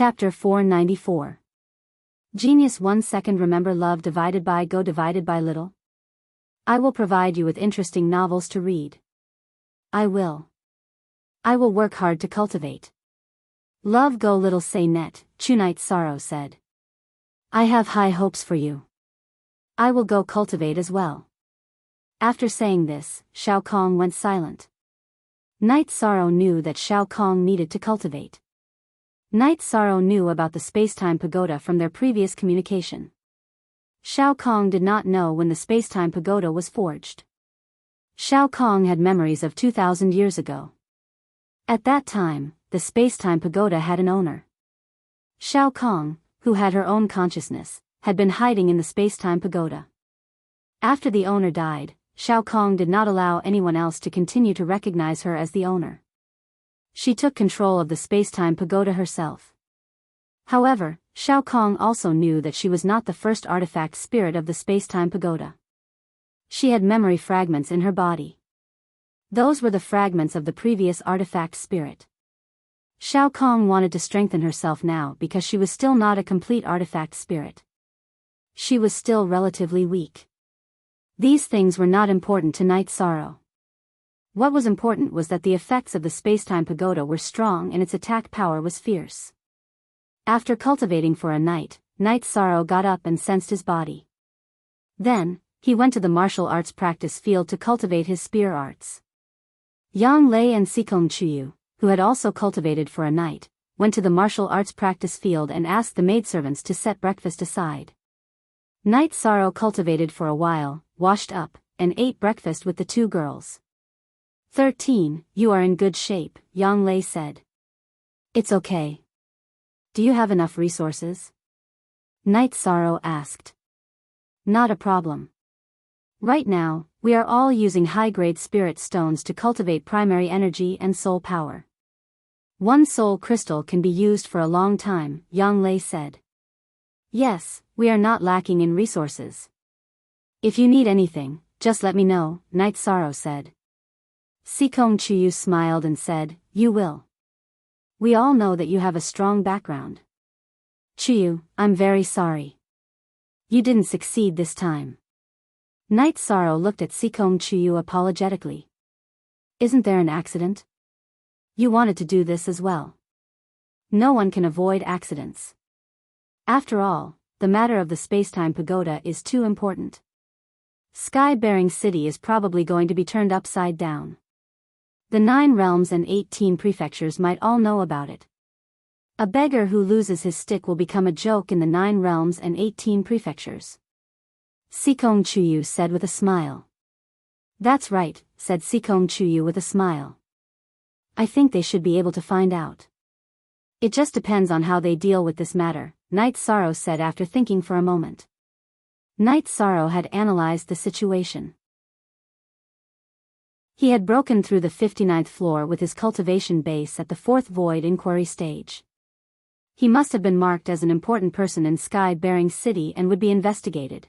Chapter 494. Genius 1 second. Remember love divided by go divided by little? I will provide you with interesting novels to read. I will work hard to cultivate. Love go little say net, Night Sorrow said. I have high hopes for you. I will go cultivate as well. After saying this, Shao Kong went silent. Night Sorrow knew that Shao Kong needed to cultivate. Night Sorrow knew about the space-time pagoda from their previous communication. Shao Kong did not know when the space-time pagoda was forged. Shao Kong had memories of 2,000 years ago. At that time, the space-time pagoda had an owner. Shao Kong, who had her own consciousness, had been hiding in the space-time pagoda. After the owner died, Shao Kong did not allow anyone else to continue to recognize her as the owner. She took control of the space-time pagoda herself. However, Shao Kong also knew that she was not the first artifact spirit of the space-time pagoda. She had memory fragments in her body. Those were the fragments of the previous artifact spirit. Shao Kong wanted to strengthen herself now because she was still not a complete artifact spirit. She was still relatively weak. These things were not important to Night Sorrow. What was important was that the effects of the space-time pagoda were strong and its attack power was fierce. After cultivating for a night, Night Sorrow got up and sensed his body. Then, he went to the martial arts practice field to cultivate his spear arts. Yang Lei and Sikong Chuyu, who had also cultivated for a night, went to the martial arts practice field and asked the maidservants to set breakfast aside. Night Sorrow cultivated for a while, washed up, and ate breakfast with the two girls. 13, you are in good shape, Yang Lei said. It's okay. Do you have enough resources? Night Sorrow asked. Not a problem. Right now, we are all using high-grade spirit stones to cultivate primary energy and soul power. One soul crystal can be used for a long time, Yang Lei said. Yes, we are not lacking in resources. If you need anything, just let me know, Night Sorrow said. Sikong Chuyu smiled and said, you will. We all know that you have a strong background. Chuyu, I'm very sorry. You didn't succeed this time. Night Sorrow looked at Sikong Chuyu apologetically. Isn't there an accident? You wanted to do this as well. No one can avoid accidents. After all, the matter of the space-time pagoda is too important. Sky-bearing city is probably going to be turned upside down. The 9 realms and 18 prefectures might all know about it. A beggar who loses his stick will become a joke in the 9 realms and 18 prefectures. Sikong Chuyu said with a smile. That's right, said Sikong Chuyu with a smile. I think they should be able to find out. It just depends on how they deal with this matter, Night Sorrow said after thinking for a moment. Night Sorrow had analyzed the situation. He had broken through the 59th floor with his cultivation base at the 4th void inquiry stage. He must have been marked as an important person in Sky-bearing City and would be investigated.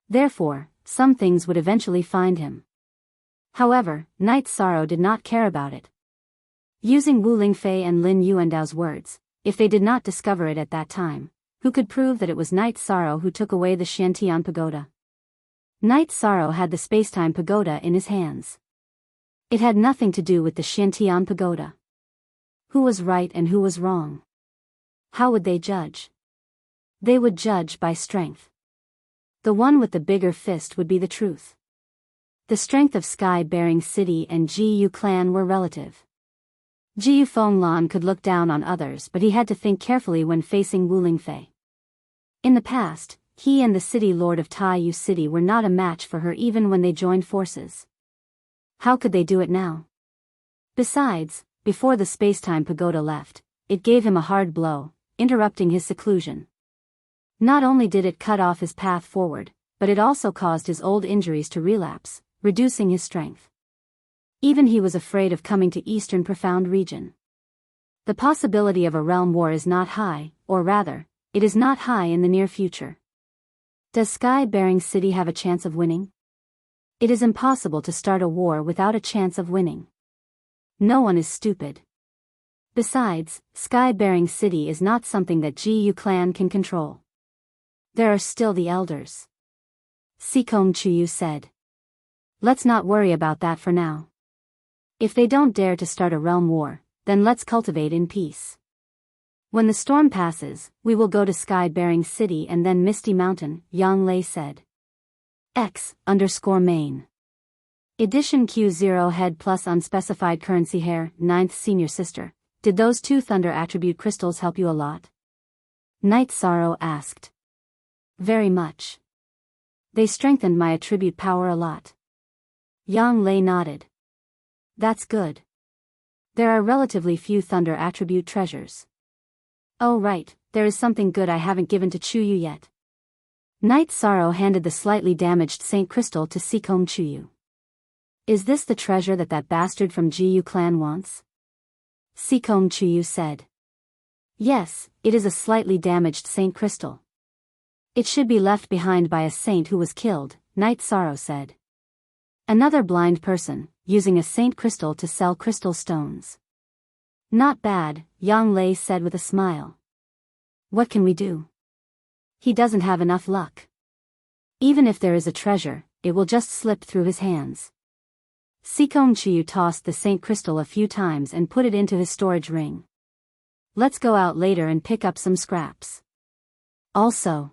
Therefore, some things would eventually find him. However, Night Sorrow did not care about it. Using Wu Lingfei and Lin Yuandao's words, if they did not discover it at that time, who could prove that it was Night Sorrow who took away the Xiantian pagoda? Night Sorrow had the space-time pagoda in his hands. It had nothing to do with the Xiantian pagoda. Who was right and who was wrong? How would they judge? They would judge by strength. The one with the bigger fist would be the truth. The strength of Sky-bearing City and Ji clan were relative. Ji Fenglan could look down on others, but he had to think carefully when facing Wu Lingfei. In the past, he and the city lord of Taiyu City were not a match for her even when they joined forces. How could they do it now? Besides, before the space-time pagoda left, it gave him a hard blow, interrupting his seclusion. Not only did it cut off his path forward, but it also caused his old injuries to relapse, reducing his strength. Even he was afraid of coming to Eastern Profound region. The possibility of a realm war is not high, or rather, it is not high in the near future. Does Sky-bearing City have a chance of winning? It is impossible to start a war without a chance of winning. No one is stupid. Besides, sky-bearing city is not something that Gu clan can control. There are still the elders. Sikong Chuyu said. Let's not worry about that for now. If they don't dare to start a realm war, then let's cultivate in peace. When the storm passes, we will go to sky-bearing city and then Misty Mountain, Yang Lei said. X_main. Edition Q0 head plus unspecified currency hair, 9th senior sister. Did those 2 thunder attribute crystals help you a lot? Night Sorrow asked. Very much. They strengthened my attribute power a lot. Yang Lei nodded. That's good. There are relatively few thunder attribute treasures. Oh right, there is something good I haven't given to Chuyu yet. Night Sorrow handed the slightly damaged Saint Crystal to Sikong Chuyu. Is this the treasure that bastard from Gu clan wants? Sikong Chuyu said. Yes, it is a slightly damaged Saint Crystal. It should be left behind by a saint who was killed, Night Sorrow said. Another blind person, using a Saint Crystal to sell crystal stones. Not bad, Yang Lei said with a smile. What can we do? He doesn't have enough luck. Even if there is a treasure, it will just slip through his hands. Sikong Chuyu tossed the Saint Crystal a few times and put it into his storage ring. Let's go out later and pick up some scraps. Also,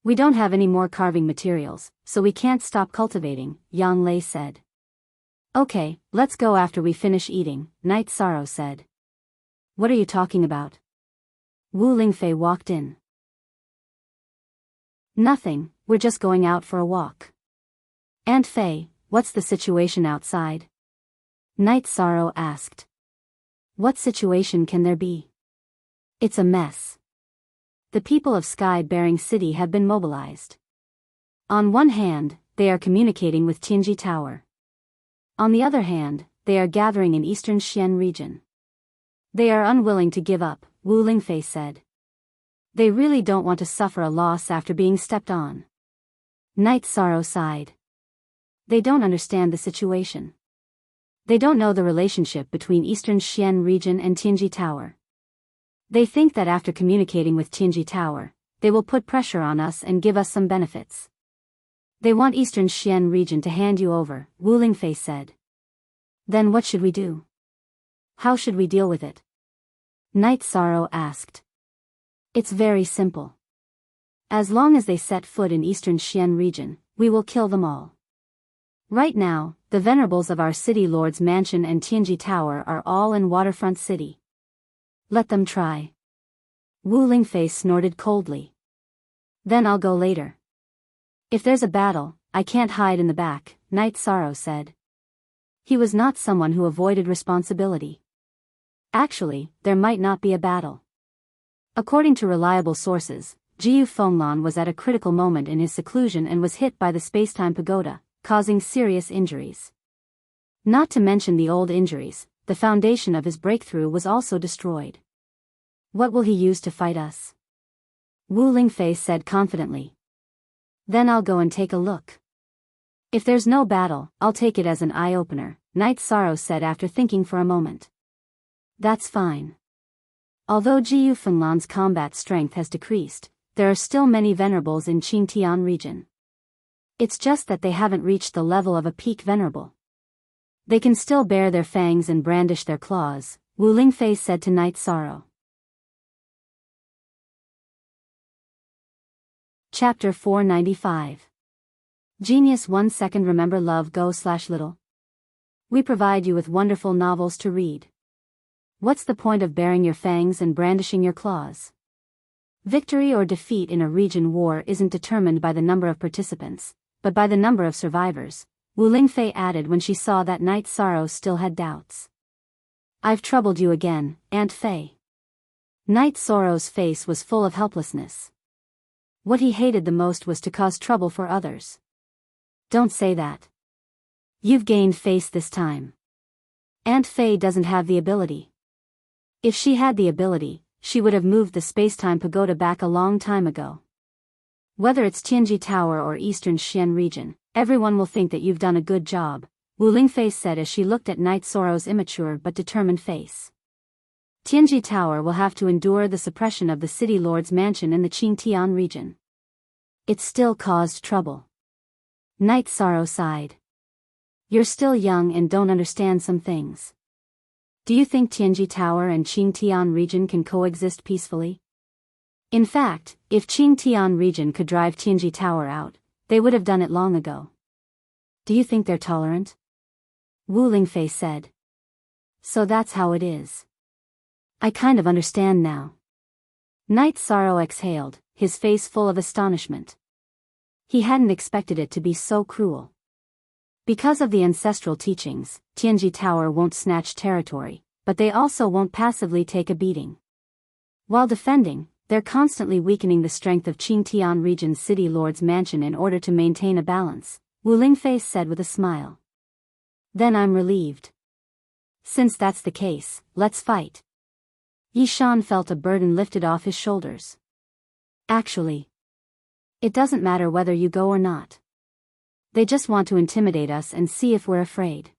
we don't have any more carving materials, so we can't stop cultivating, Yang Lei said. Okay, let's go after we finish eating, Night Sorrow said. What are you talking about? Wu Lingfei walked in. Nothing, we're just going out for a walk. Aunt Fei, what's the situation outside? Night Sorrow asked. What situation can there be? It's a mess. The people of Sky-bearing City have been mobilized. On one hand, they are communicating with Tianji Tower. On the other hand, they are gathering in eastern Xian region. They are unwilling to give up, Wu Lingfei said. They really don't want to suffer a loss after being stepped on. Night Sorrow sighed. They don't understand the situation. They don't know the relationship between eastern Xian region and Tianji Tower. They think that after communicating with Tianji Tower, they will put pressure on us and give us some benefits. They want eastern Xian region to hand you over, Wu Lingfei said. Then what should we do? How should we deal with it? Night Sorrow asked. It's very simple. As long as they set foot in eastern Xian region, we will kill them all. Right now, the venerables of our city lord's mansion and Tianji Tower are all in waterfront city. Let them try. Wu Lingfei snorted coldly. Then I'll go later. If there's a battle, I can't hide in the back, Night Sorrow said. He was not someone who avoided responsibility. Actually, there might not be a battle. According to reliable sources, Jiu Fenglan was at a critical moment in his seclusion and was hit by the spacetime pagoda, causing serious injuries. Not to mention the old injuries, the foundation of his breakthrough was also destroyed. What will he use to fight us? Wu Lingfei said confidently. Then I'll go and take a look. If there's no battle, I'll take it as an eye-opener, Night Sorrow said after thinking for a moment. That's fine. Although Jiu Fenglan's combat strength has decreased, there are still many venerables in Qingtian region. It's just that they haven't reached the level of a peak venerable. They can still bare their fangs and brandish their claws, Wu Lingfei said to Night Sorrow. Chapter 495. Genius 1 second remember love go/little. We provide you with wonderful novels to read. What's the point of baring your fangs and brandishing your claws? Victory or defeat in a region war isn't determined by the number of participants, but by the number of survivors, Wu Lingfei added when she saw that Night Sorrow still had doubts. I've troubled you again, Aunt Fei. Night Sorrow's face was full of helplessness. What he hated the most was to cause trouble for others. Don't say that. You've gained face this time. Aunt Fei doesn't have the ability. If she had the ability, she would have moved the spacetime pagoda back a long time ago. Whether it's Tianji Tower or Eastern Xian region, everyone will think that you've done a good job, Wu Lingfei said as she looked at Night Sorrow's immature but determined face. Tianji Tower will have to endure the suppression of the city lord's mansion in the Qingtian region. It still caused trouble. Night Sorrow sighed. You're still young and don't understand some things. Do you think Tianji Tower and Qingtian region can coexist peacefully? In fact, if Qingtian region could drive Tianji Tower out, they would have done it long ago. Do you think they're tolerant? Wu Lingfei said. So that's how it is. I kind of understand now. Night Sorrow exhaled, his face full of astonishment. He hadn't expected it to be so cruel. Because of the ancestral teachings, Tianji Tower won't snatch territory, but they also won't passively take a beating. While defending, they're constantly weakening the strength of Qingtian region's city lord's mansion in order to maintain a balance, Wu Lingfei said with a smile. Then I'm relieved. Since that's the case, let's fight. Yishan felt a burden lifted off his shoulders. Actually, it doesn't matter whether you go or not. They just want to intimidate us and see if we're afraid.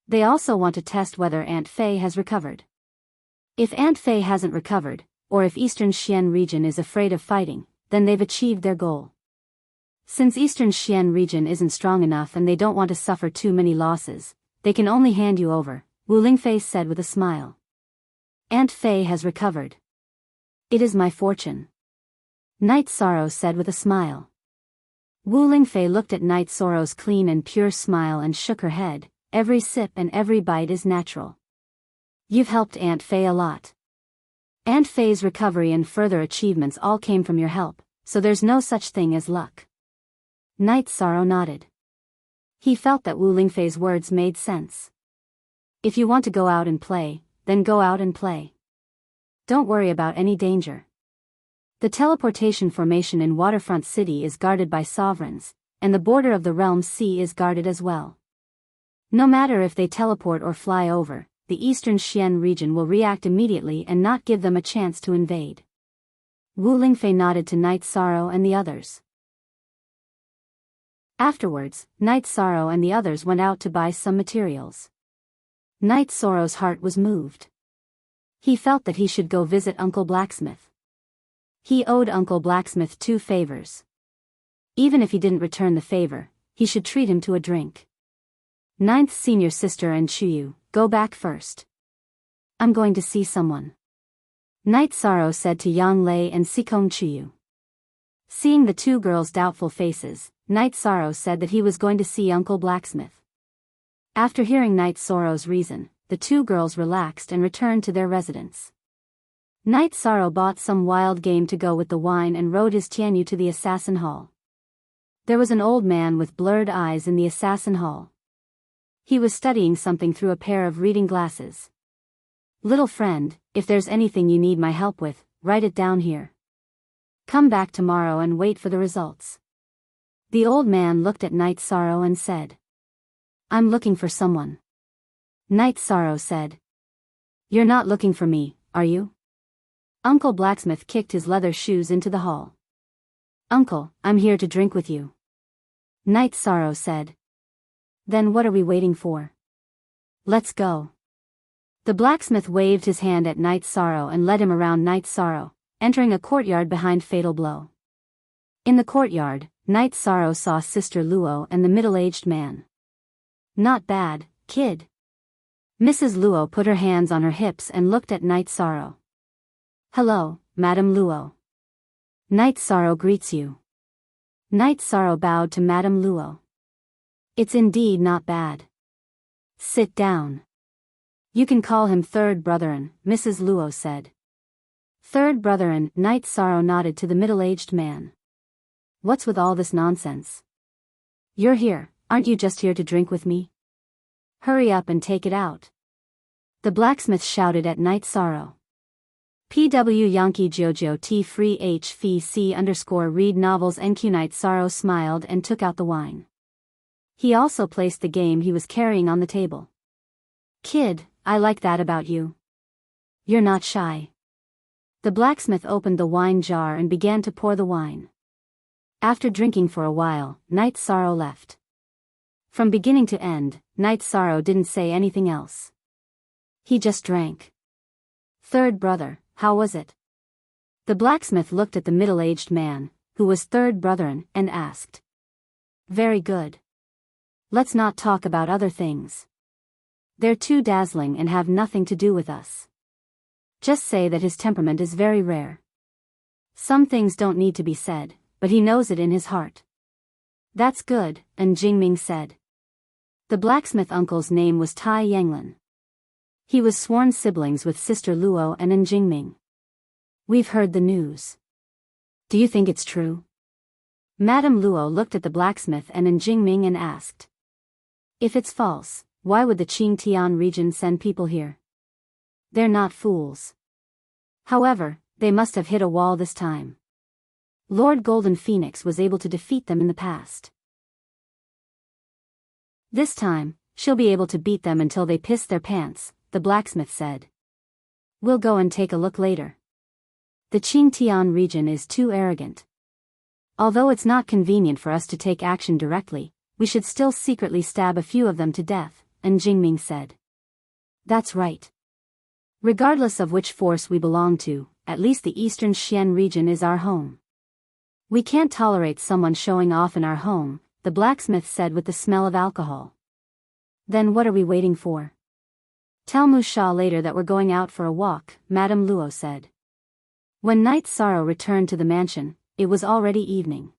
They also want to test whether Aunt Fei has recovered. If Aunt Fei hasn't recovered, or if Eastern Xian region is afraid of fighting, then they've achieved their goal. Since Eastern Xian region isn't strong enough and they don't want to suffer too many losses, they can only hand you over, Wu Lingfei said with a smile. Aunt Fei has recovered. It is my fortune. Night Sorrow said with a smile. Wu Lingfei looked at Night Sorrow's clean and pure smile and shook her head. Every sip and every bite is natural. You've helped Aunt Fei a lot. Aunt Fei's recovery and further achievements all came from your help, so there's no such thing as luck. Night Sorrow nodded. He felt that Wu Lingfei's words made sense. If you want to go out and play, then go out and play. Don't worry about any danger. The teleportation formation in Waterfront City is guarded by sovereigns, and the border of the Realm's Sea is guarded as well. No matter if they teleport or fly over, the Eastern Xian region will react immediately and not give them a chance to invade. Wu Lingfei nodded to Night Sorrow and the others. Afterwards, Night Sorrow and the others went out to buy some materials. Night Sorrow's heart was moved. He felt that he should go visit Uncle Blacksmith. He owed Uncle Blacksmith 2 favors. Even if he didn't return the favor, he should treat him to a drink. Ninth senior sister and Chuyu, go back first. I'm going to see someone. Night Sorrow said to Yang Lei and Sikong Chuyu. Seeing the 2 girls' doubtful faces, Night Sorrow said that he was going to see Uncle Blacksmith. After hearing Night Sorrow's reason, the 2 girls relaxed and returned to their residence. Night Sorrow bought some wild game to go with the wine and rode his Tianyu to the assassin hall. There was an old man with blurred eyes in the assassin hall. He was studying something through a pair of reading glasses. Little friend, if there's anything you need my help with, write it down here. Come back tomorrow and wait for the results. The old man looked at Night Sorrow and said. I'm looking for someone. Night Sorrow said. You're not looking for me, are you? Uncle Blacksmith kicked his leather shoes into the hall. Uncle, I'm here to drink with you. Night Sorrow said. Then what are we waiting for? Let's go. The blacksmith waved his hand at Night Sorrow and led him around Night Sorrow, entering a courtyard behind Fatal Blow. In the courtyard, Night Sorrow saw Sister Luo and the middle-aged man. Not bad, kid. Mrs. Luo put her hands on her hips and looked at Night Sorrow. Hello, Madame Luo. Night Sorrow greets you. Night Sorrow bowed to Madame Luo. It's indeed not bad. Sit down. You can call him Third Brotherin, Mrs. Luo said. Third Brotherin, Night Sorrow nodded to the middle-aged man. What's with all this nonsense? You're here, aren't you just here to drink with me? Hurry up and take it out. The blacksmith shouted at Night Sorrow. PW Yankee Jojo T Free HVC _ read novels NQ. Night Sorrow smiled and took out the wine. He also placed the game he was carrying on the table. Kid, I like that about you. You're not shy. The blacksmith opened the wine jar and began to pour the wine. After drinking for a while, Night Sorrow left. From beginning to end, Night Sorrow didn't say anything else. He just drank. Third brother, how was it? The blacksmith looked at the middle-aged man, who was third brother, and asked. Very good. Let's not talk about other things. They're too dazzling and have nothing to do with us. Just say that his temperament is very rare. Some things don't need to be said, but he knows it in his heart. That's good, and Jingming said. The blacksmith uncle's name was Tai Yanglin. He was sworn siblings with sister Luo and Jingming. We've heard the news. Do you think it's true? Madame Luo looked at the blacksmith and Jingming and asked. If it's false, why would the Qingtian region send people here? They're not fools. However, they must have hit a wall this time. Lord Golden Phoenix was able to defeat them in the past. This time, she'll be able to beat them until they piss their pants, the blacksmith said. We'll go and take a look later. The Qingtian region is too arrogant. Although it's not convenient for us to take action directly, we should still secretly stab a few of them to death, and Jingming said. That's right. Regardless of which force we belong to, at least the Eastern Xian region is our home. We can't tolerate someone showing off in our home, the blacksmith said with the smell of alcohol. Then what are we waiting for? Tell Musha later that we're going out for a walk, Madame Luo said. When Knight Sorrow returned to the mansion, it was already evening.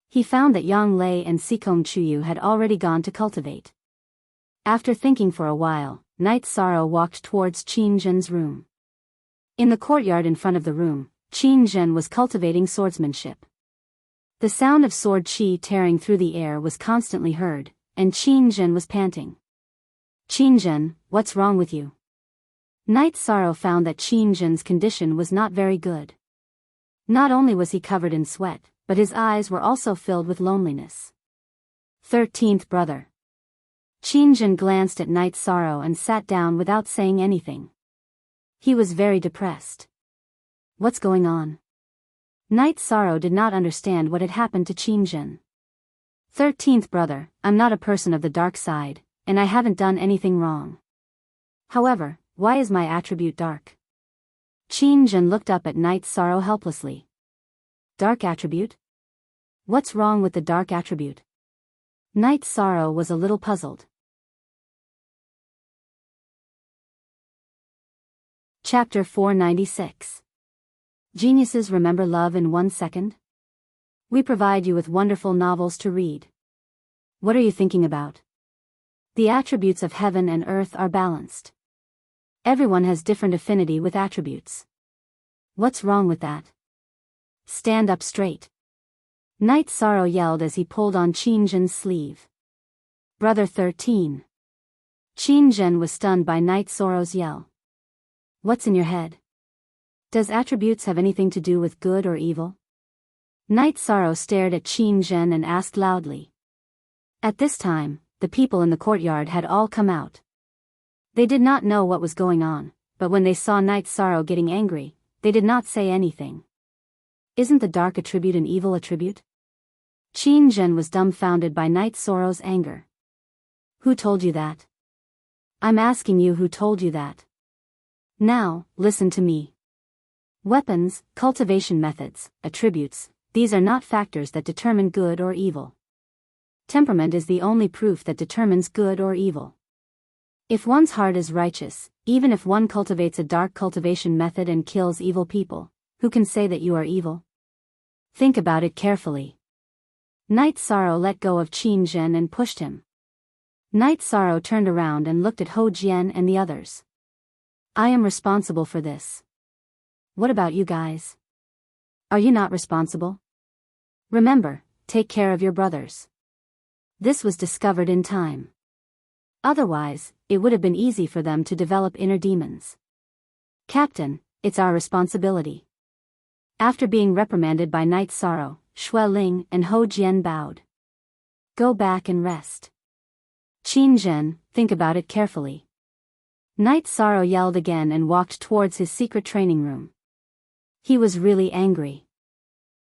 He found that Yang Lei and Sikong Chuyu had already gone to cultivate. After thinking for a while, Knight Sorrow walked towards Qin Zhen's room. In the courtyard in front of the room, Qin Zhen was cultivating swordsmanship. The sound of sword qi tearing through the air was constantly heard, and Qin Zhen was panting. Qin Zhen, what's wrong with you? Knight Sorrow found that Qin Zhen's condition was not very good. Not only was he covered in sweat, but his eyes were also filled with loneliness. 13th brother. Qin Zhen glanced at Knight Sorrow and sat down without saying anything. He was very depressed. What's going on? Knight Sorrow did not understand what had happened to Qin Zhen. 13th brother, I'm not a person of the dark side, and I haven't done anything wrong. However, why is my attribute dark? Qin Zhen looked up at Knight Sorrow helplessly. Dark attribute? What's wrong with the dark attribute? Knight Sorrow was a little puzzled. Chapter 496. Geniuses remember love in 1 second? We provide you with wonderful novels to read. What are you thinking about? The attributes of heaven and earth are balanced. Everyone has different affinity with attributes. What's wrong with that? Stand up straight. Knight Sorrow yelled as he pulled on Qin Zhen's sleeve. Brother 13. Qin Zhen was stunned by Knight Sorrow's yell. What's in your head? Does attributes have anything to do with good or evil? Knight Sorrow stared at Qin Zhen and asked loudly. At this time, the people in the courtyard had all come out. They did not know what was going on, but when they saw Knight Sorrow getting angry, they did not say anything. Isn't the dark attribute an evil attribute? Qin Zhen was dumbfounded by Knight Sorrow's anger. Who told you that? I'm asking you who told you that. Now, listen to me. Weapons, cultivation methods, attributes, these are not factors that determine good or evil. Temperament is the only proof that determines good or evil. If one's heart is righteous, even if one cultivates a dark cultivation method and kills evil people, who can say that you are evil? Think about it carefully. Knight Sorrow let go of Qin Zhen and pushed him. Knight Sorrow turned around and looked at Ho Jian and the others. I am responsible for this. What about you guys? Are you not responsible? Remember, take care of your brothers. This was discovered in time. Otherwise, it would have been easy for them to develop inner demons. Captain, it's our responsibility. After being reprimanded by Knight Sorrow, Xue Ling and Ho Jian bowed. Go back and rest. Qin Zhen, think about it carefully. Knight Sorrow yelled again and walked towards his secret training room. He was really angry.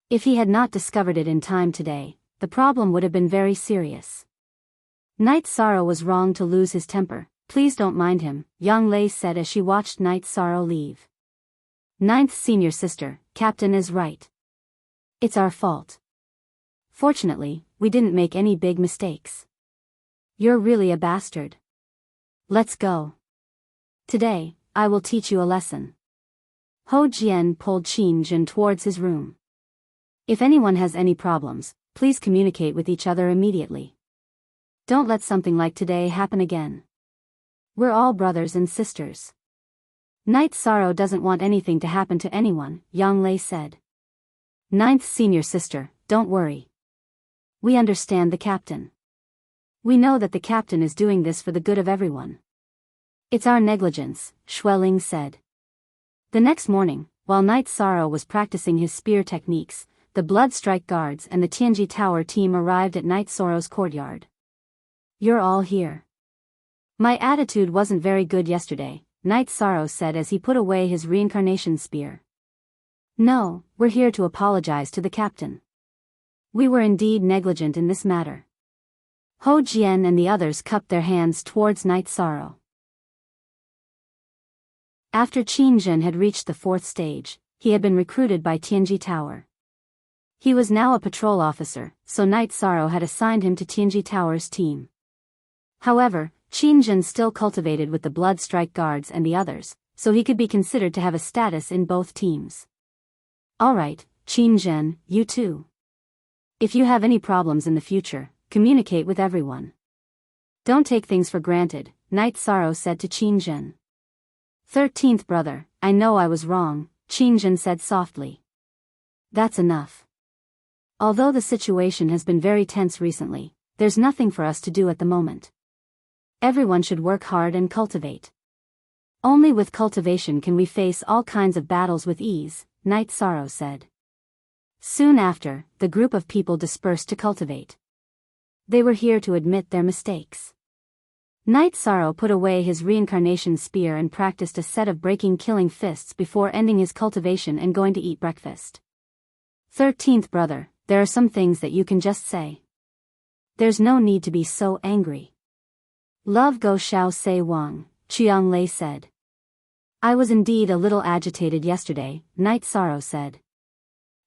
If he had not discovered it in time today, the problem would have been very serious. Knight Sorrow was wrong to lose his temper, Please don't mind him, Yang Lei said as she watched Night Sorrow leave. Ninth senior sister, Captain is right. It's our fault. Fortunately, we didn't make any big mistakes. You're really a bastard. Let's go. Today, I will teach you a lesson. Ho Jian pulled Qin Jin towards his room. If anyone has any problems, please communicate with each other immediately. Don't let something like today happen again. We're all brothers and sisters. Night Sorrow doesn't want anything to happen to anyone, Yang Lei said. Ninth senior sister, don't worry. We understand the captain. We know that the captain is doing this for the good of everyone. It's our negligence, Xueling said. The next morning, while Night Sorrow was practicing his spear techniques, the Blood Strike Guards and the Tianji Tower team arrived at Night Sorrow's courtyard. You're all here. My attitude wasn't very good yesterday, Night Sorrow said as he put away his reincarnation spear. No, we're here to apologize to the captain. We were indeed negligent in this matter. Ho Jian and the others cupped their hands towards Night Sorrow. After Qin Jin had reached the 4th stage, he had been recruited by Tianji Tower. He was now a patrol officer, so Night Sorrow had assigned him to Tianji Tower's team. However, Qin Jin still cultivated with the Blood Strike Guards and the others, so he could be considered to have a status in both teams. Alright, Qin Jin, you too. If you have any problems in the future, communicate with everyone. Don't take things for granted, Night Sorrow said to Qin Jin. 13th brother, I know I was wrong, Qin Jin said softly. That's enough. Although the situation has been very tense recently, there's nothing for us to do at the moment. Everyone should work hard and cultivate. Only with cultivation can we face all kinds of battles with ease, Night Sorrow said. Soon after, the group of people dispersed to cultivate. They were here to admit their mistakes. Night Sorrow put away his reincarnation spear and practiced a set of breaking killing fists before ending his cultivation and going to eat breakfast. 13th brother, there are some things that you can just say. There's no need to be so angry. Love Go Xiao Sei Wang, Chiang Lei said. I was indeed a little agitated yesterday, Night Sorrow said.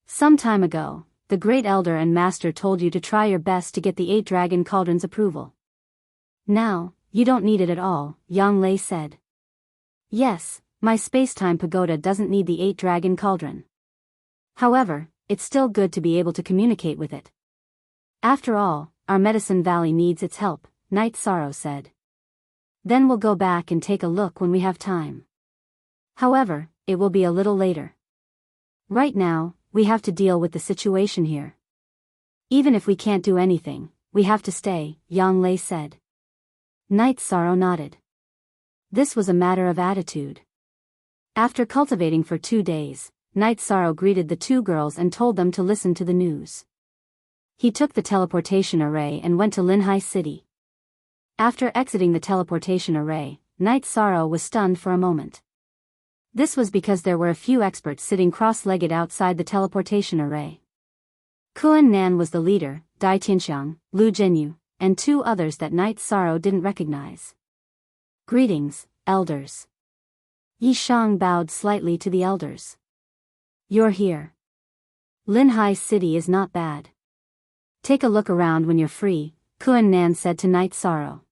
Some time ago, the Great Elder and Master told you to try your best to get the 8 Dragon Cauldron's approval. Now, you don't need it at all, Yang Lei said. Yes, my space-time pagoda doesn't need the 8 Dragon Cauldron. However, it's still good to be able to communicate with it. After all, our Medicine Valley needs its help, Night Sorrow said. Then we'll go back and take a look when we have time. However, it will be a little later. Right now, we have to deal with the situation here. Even if we can't do anything, we have to stay, Yang Lei said. Night Sorrow nodded. This was a matter of attitude. After cultivating for 2 days, Night Sorrow greeted the 2 girls and told them to listen to the news. He took the teleportation array and went to Linhai City. After exiting the teleportation array, Night Sorrow was stunned for a moment. This was because there were a few experts sitting cross-legged outside the teleportation array. Kuan Nan was the leader, Dai Tianxiang, Lu Zhenyu, and 2 others that Night Sorrow didn't recognize. Greetings, elders. Yi Shang bowed slightly to the elders. You're here. Linhai City is not bad. Take a look around when you're free, Kuan Nan said to Night Sorrow.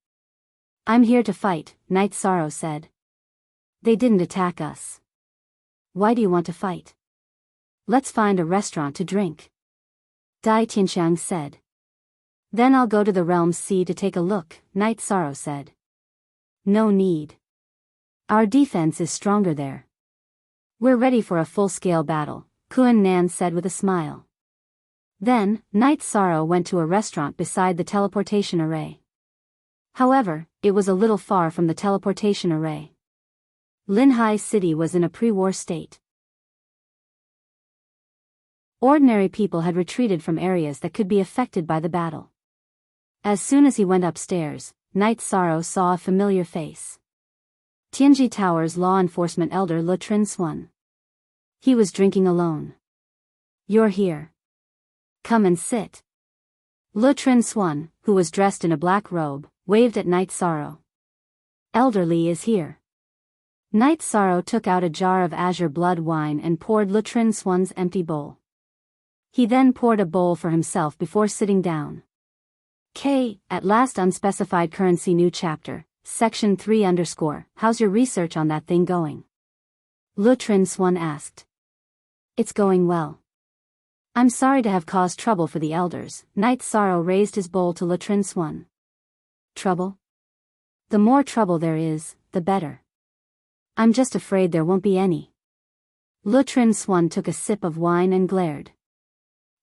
I'm here to fight, Night Sorrow said. They didn't attack us. Why do you want to fight? Let's find a restaurant to drink. Dai Tianxiang said. Then I'll go to the Realms Sea to take a look, Night Sorrow said. No need. Our defense is stronger there. We're ready for a full-scale battle, Kuan Nan said with a smile. Then, Night Sorrow went to a restaurant beside the teleportation array. However, it was a little far from the teleportation array. Linhai City was in a pre-war state. Ordinary people had retreated from areas that could be affected by the battle. As soon as he went upstairs, Night Sorrow saw a familiar face. Tianji Tower's law enforcement elder Le Trin Swan. He was drinking alone. You're here. Come and sit. Le Trin Swan, who was dressed in a black robe, waved at Night Sorrow. Elderly is here. Night Sorrow took out a jar of azure blood wine and poured Lutrin Swan's empty bowl. He then poured a bowl for himself before sitting down. At last unspecified currency new chapter, section 3 _ how's your research on that thing going? Lutrin Swan asked. It's going well. I'm sorry to have caused trouble for the elders. Night Sorrow raised his bowl to Lutrin Swan. Trouble? The more trouble there is, the better. I'm just afraid there won't be any. Lutrin Swan took a sip of wine and glared.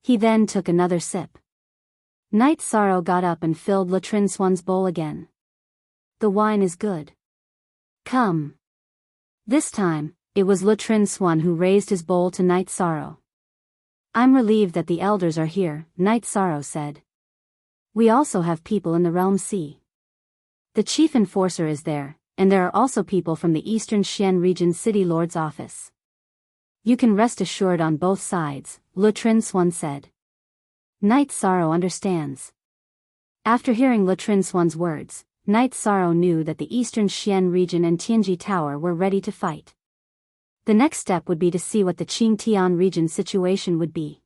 He then took another sip. Night Sorrow got up and filled Lutrin Swan's bowl again. The wine is good. Come. This time, it was Lutrin Swan who raised his bowl to Night Sorrow. I'm relieved that the elders are here, Night Sorrow said. We also have people in the Realm Sea. The chief enforcer is there, and there are also people from the Eastern Xian region City Lord's office. You can rest assured on both sides, Lutrin Swan said. Night Sorrow understands. After hearing Lutrin Swan's words, Night Sorrow knew that the Eastern Xian region and Tianji Tower were ready to fight. The next step would be to see what the Qingtian region situation would be.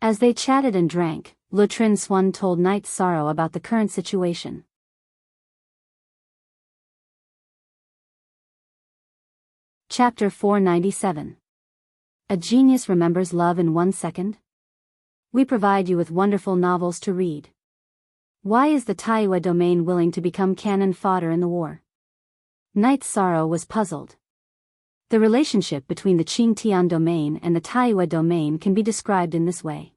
As they chatted and drank, Lutrin Swan told Night Sorrow about the current situation. Chapter 497. A Genius Remembers Love in 1 Second? We provide you with wonderful novels to read. Why is the Taiyue domain willing to become cannon fodder in the war? Night Sorrow was puzzled. The relationship between the Qingtian domain and the Taiyue domain can be described in this way.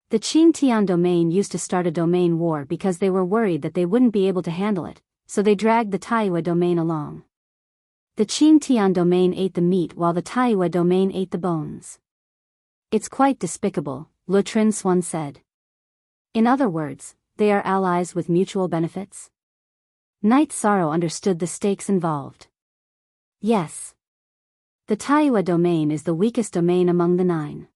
The Qingtian domain used to start a domain war because they were worried that they wouldn't be able to handle it, so they dragged the Taiyue domain along. The Qingtian domain ate the meat while the Taiyue domain ate the bones. It's quite despicable, Lutrin Swan said. In other words, they are allies with mutual benefits? Night Sorrow understood the stakes involved. Yes. The Taiyue domain is the weakest domain among the 9.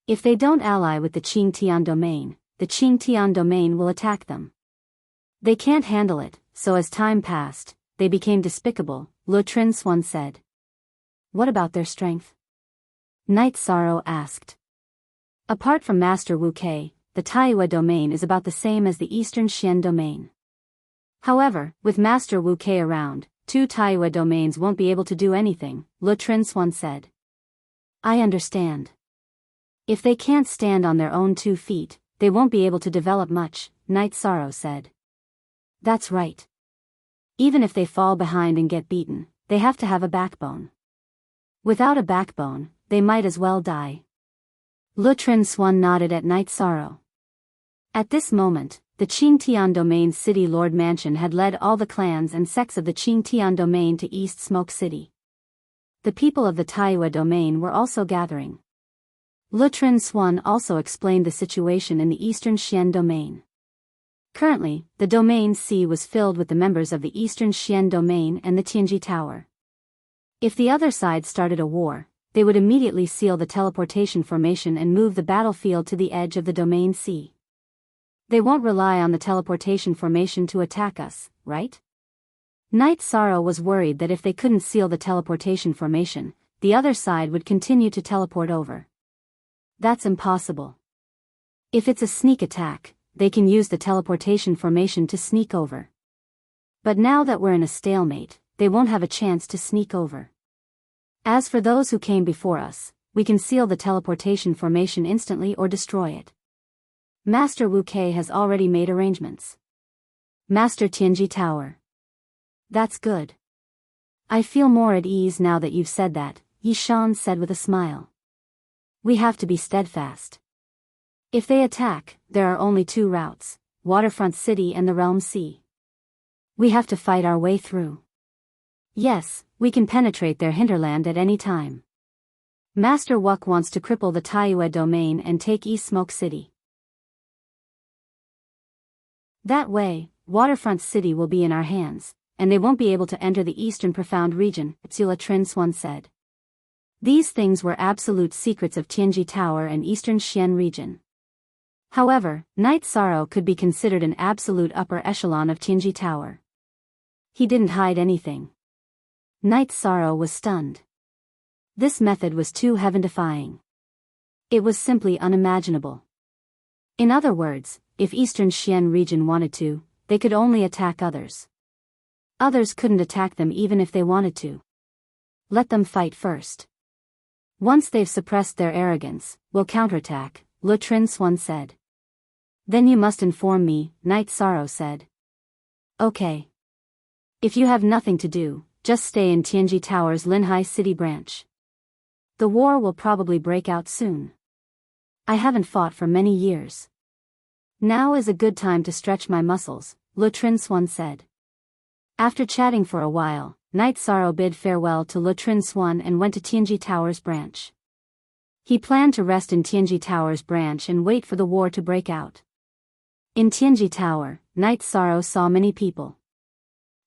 If they don't ally with the Qingtian domain, the Qingtian domain will attack them. They can't handle it, so as time passed, they became despicable, Lutrin Swan said. What about their strength? Night Sorrow asked. Apart from Master Wu Kei, the Taiyue domain is about the same as the Eastern Xian domain. However, with Master Wu Kei around, 2 Taiyue domains won't be able to do anything, Lutrin Swan said. I understand. If they can't stand on their own 2 feet, they won't be able to develop much, Night Sorrow said. That's right. Even if they fall behind and get beaten, they have to have a backbone. Without a backbone, they might as well die. Lutrin Swan nodded at Night Sorrow. At this moment, the Qingtian domain City Lord Mansion had led all the clans and sects of the Qingtian domain to East Smoke City. The people of the Taiyue domain were also gathering. Lutrin Swan also explained the situation in the Eastern Xian domain. Currently, the domain C was filled with the members of the Eastern Xian domain and the Tianji Tower. If the other side started a war, they would immediately seal the teleportation formation and move the battlefield to the edge of the domain C. They won't rely on the teleportation formation to attack us, right? Night Sorrow was worried that if they couldn't seal the teleportation formation, the other side would continue to teleport over. That's impossible. If it's a sneak attack, they can use the teleportation formation to sneak over. But now that we're in a stalemate, they won't have a chance to sneak over. As for those who came before us, we can seal the teleportation formation instantly or destroy it. Master Wu Kei has already made arrangements. Master Tianji Tower. That's good. I feel more at ease now that you've said that, Yishan said with a smile. We have to be steadfast. If they attack, there are only 2 routes, Waterfront City and the Realm Sea. We have to fight our way through. Yes, we can penetrate their hinterland at any time. Master Wuk wants to cripple the Taiyue domain and take East Smoke City. That way, Waterfront City will be in our hands, and they won't be able to enter the Eastern Profound region, Lutrin Swan said. These things were absolute secrets of Tianji Tower and Eastern Xian region. However, Night Sorrow could be considered an absolute upper echelon of Tianji Tower. He didn't hide anything. Night Sorrow was stunned. This method was too heaven-defying. It was simply unimaginable. In other words, if Eastern Xian region wanted to, they could only attack others. Others couldn't attack them even if they wanted to. Let them fight first. Once they've suppressed their arrogance, we'll counterattack, Le Trin Swan said. Then you must inform me, Night Sorrow said. Okay. If you have nothing to do, just stay in Tianji Tower's Linhai City branch. The war will probably break out soon. I haven't fought for many years. Now is a good time to stretch my muscles, Le Trin Swan said. After chatting for a while, Night Sorrow bid farewell to Le Trin Swan and went to Tianji Tower's branch. He planned to rest in Tianji Tower's branch and wait for the war to break out. In Tianji Tower, Night Sorrow saw many people.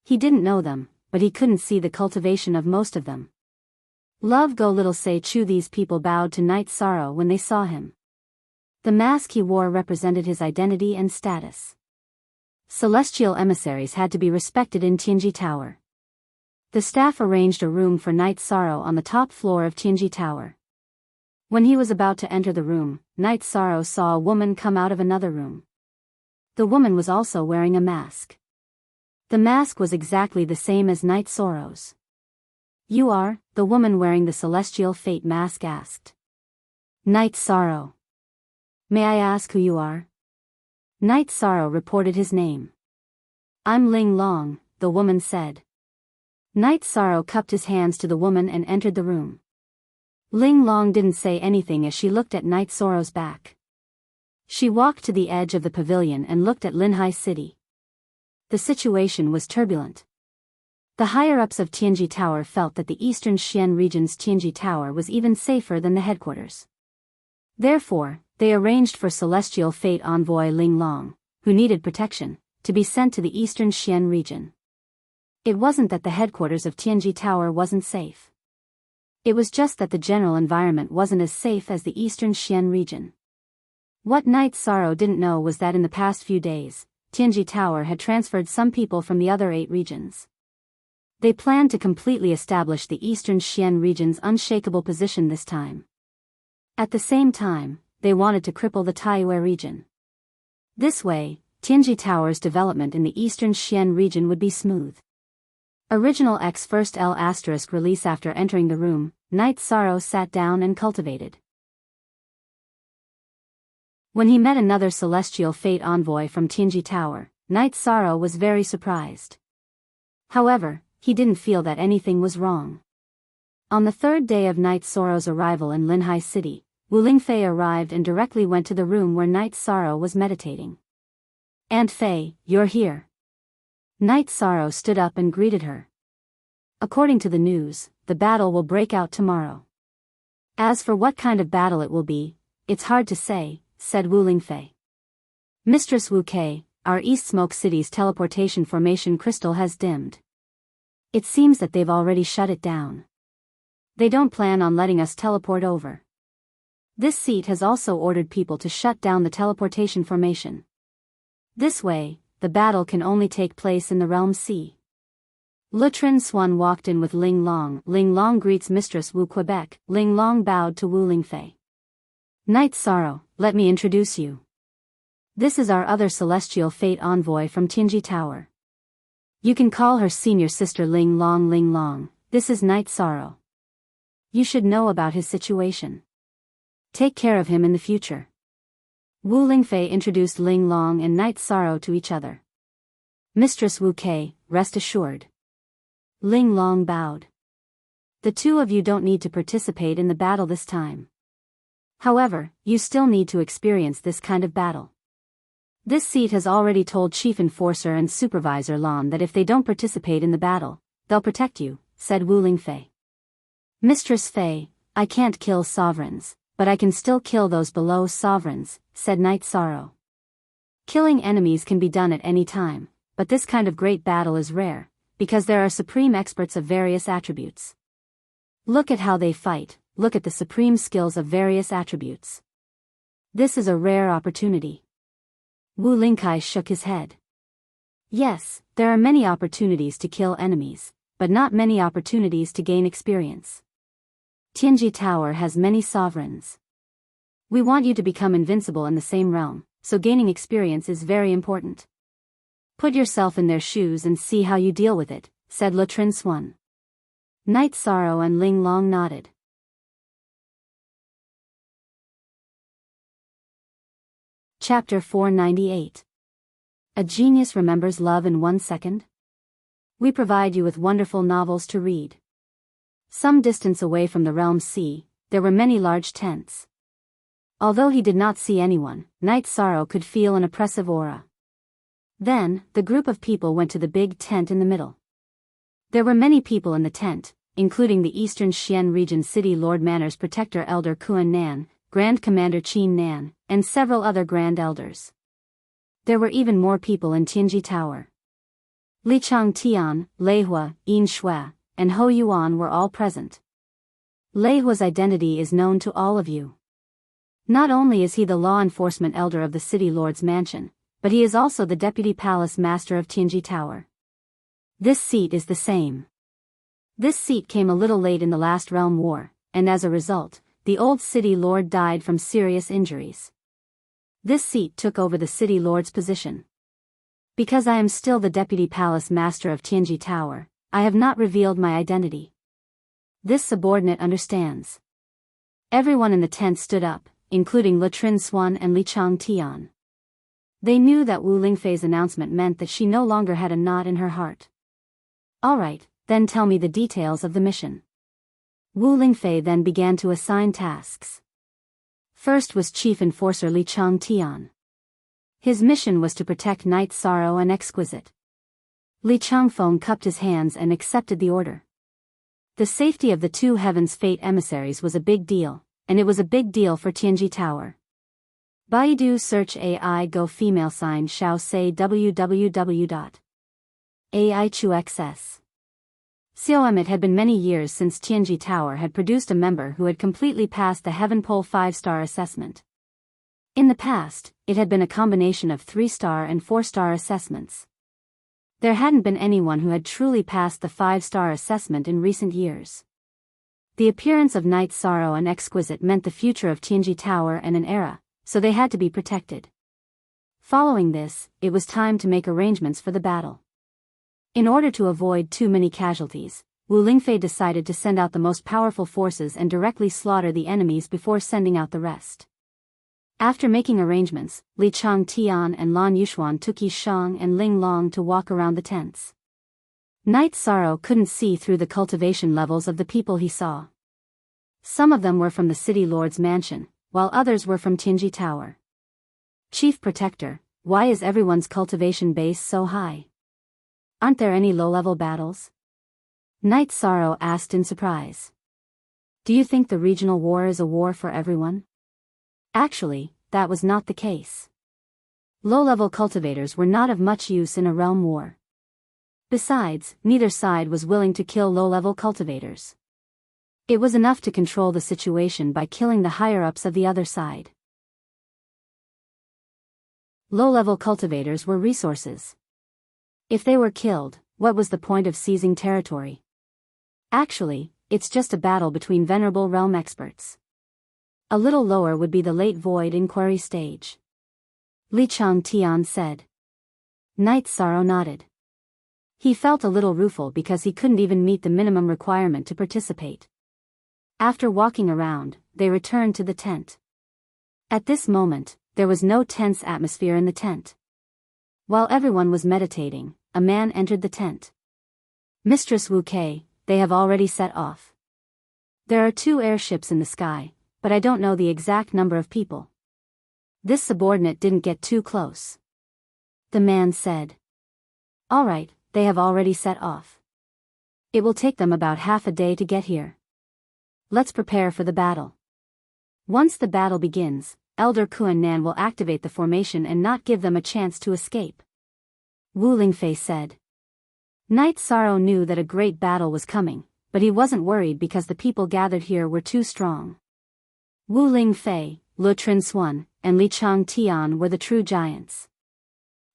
He didn't know them, but he couldn't see the cultivation of most of them. Love Go Little Say Chu. These people bowed to Night Sorrow when they saw him. The mask he wore represented his identity and status. Celestial emissaries had to be respected in Tianji Tower. The staff arranged a room for Night Sorrow on the top floor of Tianji Tower. When he was about to enter the room, Night Sorrow saw a woman come out of another room. The woman was also wearing a mask. The mask was exactly the same as Night Sorrow's. You are, the woman wearing the Celestial Fate mask asked. Night Sorrow. May I ask who you are? Night Sorrow reported his name. I'm Ling Long, the woman said. Night Sorrow cupped his hands to the woman and entered the room. Ling Long didn't say anything as she looked at Night Sorrow's back. She walked to the edge of the pavilion and looked at Linhai City. The situation was turbulent. The higher-ups of Tianji Tower felt that the Eastern Xian region's Tianji Tower was even safer than the headquarters. Therefore, they arranged for Celestial Fate envoy Ling Long, who needed protection, to be sent to the Eastern Xian region. It wasn't that the headquarters of Tianji Tower wasn't safe. It was just that the general environment wasn't as safe as the Eastern Xian region. What Night Sorrow didn't know was that in the past few days, Tianji Tower had transferred some people from the other 8 regions. They planned to completely establish the Eastern Xian region's unshakable position this time. At the same time, they wanted to cripple the Taiyue region. This way, Tianji Tower's development in the Eastern Xian region would be smooth. Original X First L** release. After entering the room, Night Sorrow sat down and cultivated. When he met another Celestial Fate envoy from Tianji Tower, Night Sorrow was very surprised. However, he didn't feel that anything was wrong. On the 3rd day of Night Sorrow's arrival in Linhai City, Wu Lingfei arrived and directly went to the room where Night Sorrow was meditating. Aunt Fei, you're here. Night Sorrow stood up and greeted her. According to the news, the battle will break out tomorrow. As for what kind of battle it will be, it's hard to say, said Wu Lingfei. Mistress Wu Kei, our East Smoke City's teleportation formation crystal has dimmed. It seems that they've already shut it down. They don't plan on letting us teleport over. This seat has also ordered people to shut down the teleportation formation. This way, the battle can only take place in the Realm C. Le Trin Swan walked in with Ling Long. Ling Long greets Mistress Wu Quebec. Ling Long bowed to Wu Lingfei. Night Sorrow, let me introduce you. This is our other Celestial Fate envoy from Tianji Tower. You can call her senior sister Ling Long. Ling Long, this is Night Sorrow. You should know about his situation. Take care of him in the future. Wu Lingfei introduced Ling Long and Night Sorrow to each other. Mistress Wu Kei, rest assured. Ling Long bowed. The two of you don't need to participate in the battle this time. However, you still need to experience this kind of battle. This seat has already told Chief Enforcer and Supervisor Lan that if they don't participate in the battle, they'll protect you, said Wu Lingfei. Mistress Fei, I can't kill sovereigns, but I can still kill those below sovereigns, said Night Sorrow. Killing enemies can be done at any time, but this kind of great battle is rare, because there are supreme experts of various attributes. Look at how they fight, look at the supreme skills of various attributes. This is a rare opportunity. Wu Lingkai shook his head. Yes, there are many opportunities to kill enemies, but not many opportunities to gain experience. Tianji Tower has many sovereigns. We want you to become invincible in the same realm, so gaining experience is very important. Put yourself in their shoes and see how you deal with it, said Le Trin Swan. Knight Sorrow and Ling Long nodded. Chapter 498. A Genius Remembers Love in 1 Second? We provide you with wonderful novels to read. Some distance away from the realm sea, there were many large tents. Although he did not see anyone, Knight Sorrow could feel an oppressive aura. Then, the group of people went to the big tent in the middle. There were many people in the tent, including the Eastern Xian Region City Lord Manor's protector Elder Kuan Nan, Grand Commander Qin Nan, and several other Grand Elders. There were even more people in Tianji Tower. Li Chang Tian, Lei Hua, Yin Shui, and Ho Yuan were all present. Lei Hua's identity is known to all of you. Not only is he the law enforcement elder of the City Lord's mansion, but he is also the Deputy Palace Master of Tianji Tower. This seat is the same. This seat came a little late in the last realm war, and as a result, the old City Lord died from serious injuries. This seat took over the City Lord's position. Because I am still the Deputy Palace Master of Tianji Tower, I have not revealed my identity. This subordinate understands. Everyone in the tent stood up, including Le Trin Swan and Li Chang Tian. They knew that Wu Lingfei's announcement meant that she no longer had a knot in her heart. Alright, then tell me the details of the mission. Wu Lingfei then began to assign tasks. First was Chief Enforcer Li Chang Tian. His mission was to protect Knight Sorrow and Exquisite. Li Changfeng cupped his hands and accepted the order. The safety of the two Heaven's Fate emissaries was a big deal, and it was a big deal for Tianji Tower. Baidu search AI Go female sign Shao say www.aichuxs. COM. It had been many years since Tianji Tower had produced a member who had completely passed the Heaven Pole 5-star assessment. In the past, it had been a combination of 3-star and 4-star assessments. There hadn't been anyone who had truly passed the 5-star assessment in recent years. The appearance of Knight Sorrow and Exquisite meant the future of Tianji Tower and an era, so they had to be protected. Following this, it was time to make arrangements for the battle. In order to avoid too many casualties, Wu Lingfei decided to send out the most powerful forces and directly slaughter the enemies before sending out the rest. After making arrangements, Li Chang Tian and Lan Yushuan took Yi Shang and Ling Long to walk around the tents. Knight Sorrow couldn't see through the cultivation levels of the people he saw. Some of them were from the City Lord's mansion, while others were from Tianji Tower. Chief Protector, why is everyone's cultivation base so high? Aren't there any low-level battles? Knight Sorrow asked in surprise. Do you think the regional war is a war for everyone? Actually, that was not the case. Low-level cultivators were not of much use in a realm war. Besides, neither side was willing to kill low-level cultivators. It was enough to control the situation by killing the higher-ups of the other side. Low-level cultivators were resources. If they were killed, what was the point of seizing territory? Actually, it's just a battle between venerable realm experts. A little lower would be the late void inquiry stage. Li Chang Tian said. Knight Sorrow nodded. He felt a little rueful because he couldn't even meet the minimum requirement to participate. After walking around, they returned to the tent. At this moment, there was no tense atmosphere in the tent. While everyone was meditating, a man entered the tent. Mistress Wu Kei, they have already set off. There are 2 airships in the sky, but I don't know the exact number of people. This subordinate didn't get too close. The man said. Alright, they have already set off. It will take them about half a day to get here. Let's prepare for the battle. Once the battle begins, Elder Kuan Nan will activate the formation and not give them a chance to escape. Wu Lingfei said. Knight Sorrow knew that a great battle was coming, but he wasn't worried because the people gathered here were too strong. Wu Lingfei, Le Trin Swan, and Li Chang Tian were the true giants.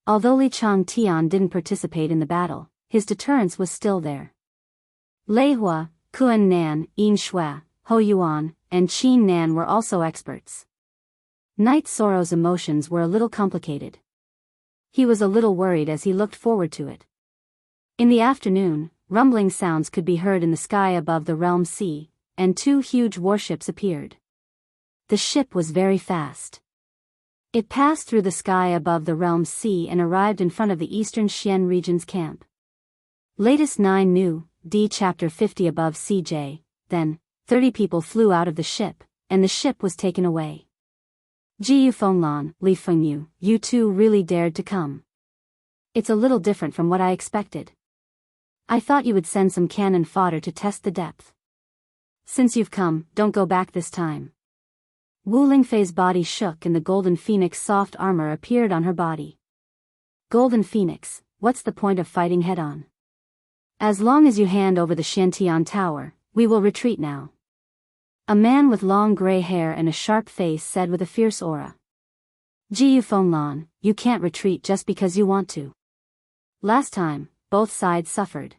Although Li Chang Tian didn't participate in the battle, his deterrence was still there. Lei Hua, Kuan Nan, Yin Shui, Ho Yuan, and Qin Nan were also experts. Knight Soro's emotions were a little complicated. He was a little worried as he looked forward to it. In the afternoon, rumbling sounds could be heard in the sky above the realm sea, and 2 huge warships appeared. The ship was very fast. It passed through the sky above the realm sea and arrived in front of the Eastern Xian region's camp. Latest 9 New, D Chapter 50 above CJ, then, 30 people flew out of the ship, and the ship was taken away. Jiyu Fenglan, Li Fengyu, you two really dared to come. It's a little different from what I expected. I thought you would send some cannon fodder to test the depth. Since you've come, don't go back this time. Wu Lingfei's body shook and the Golden Phoenix soft armor appeared on her body. Golden Phoenix, what's the point of fighting head-on? As long as you hand over the Shantian Tower, we will retreat now. A man with long gray hair and a sharp face said with a fierce aura. Jiyu Fenglan, you can't retreat just because you want to. Last time, both sides suffered.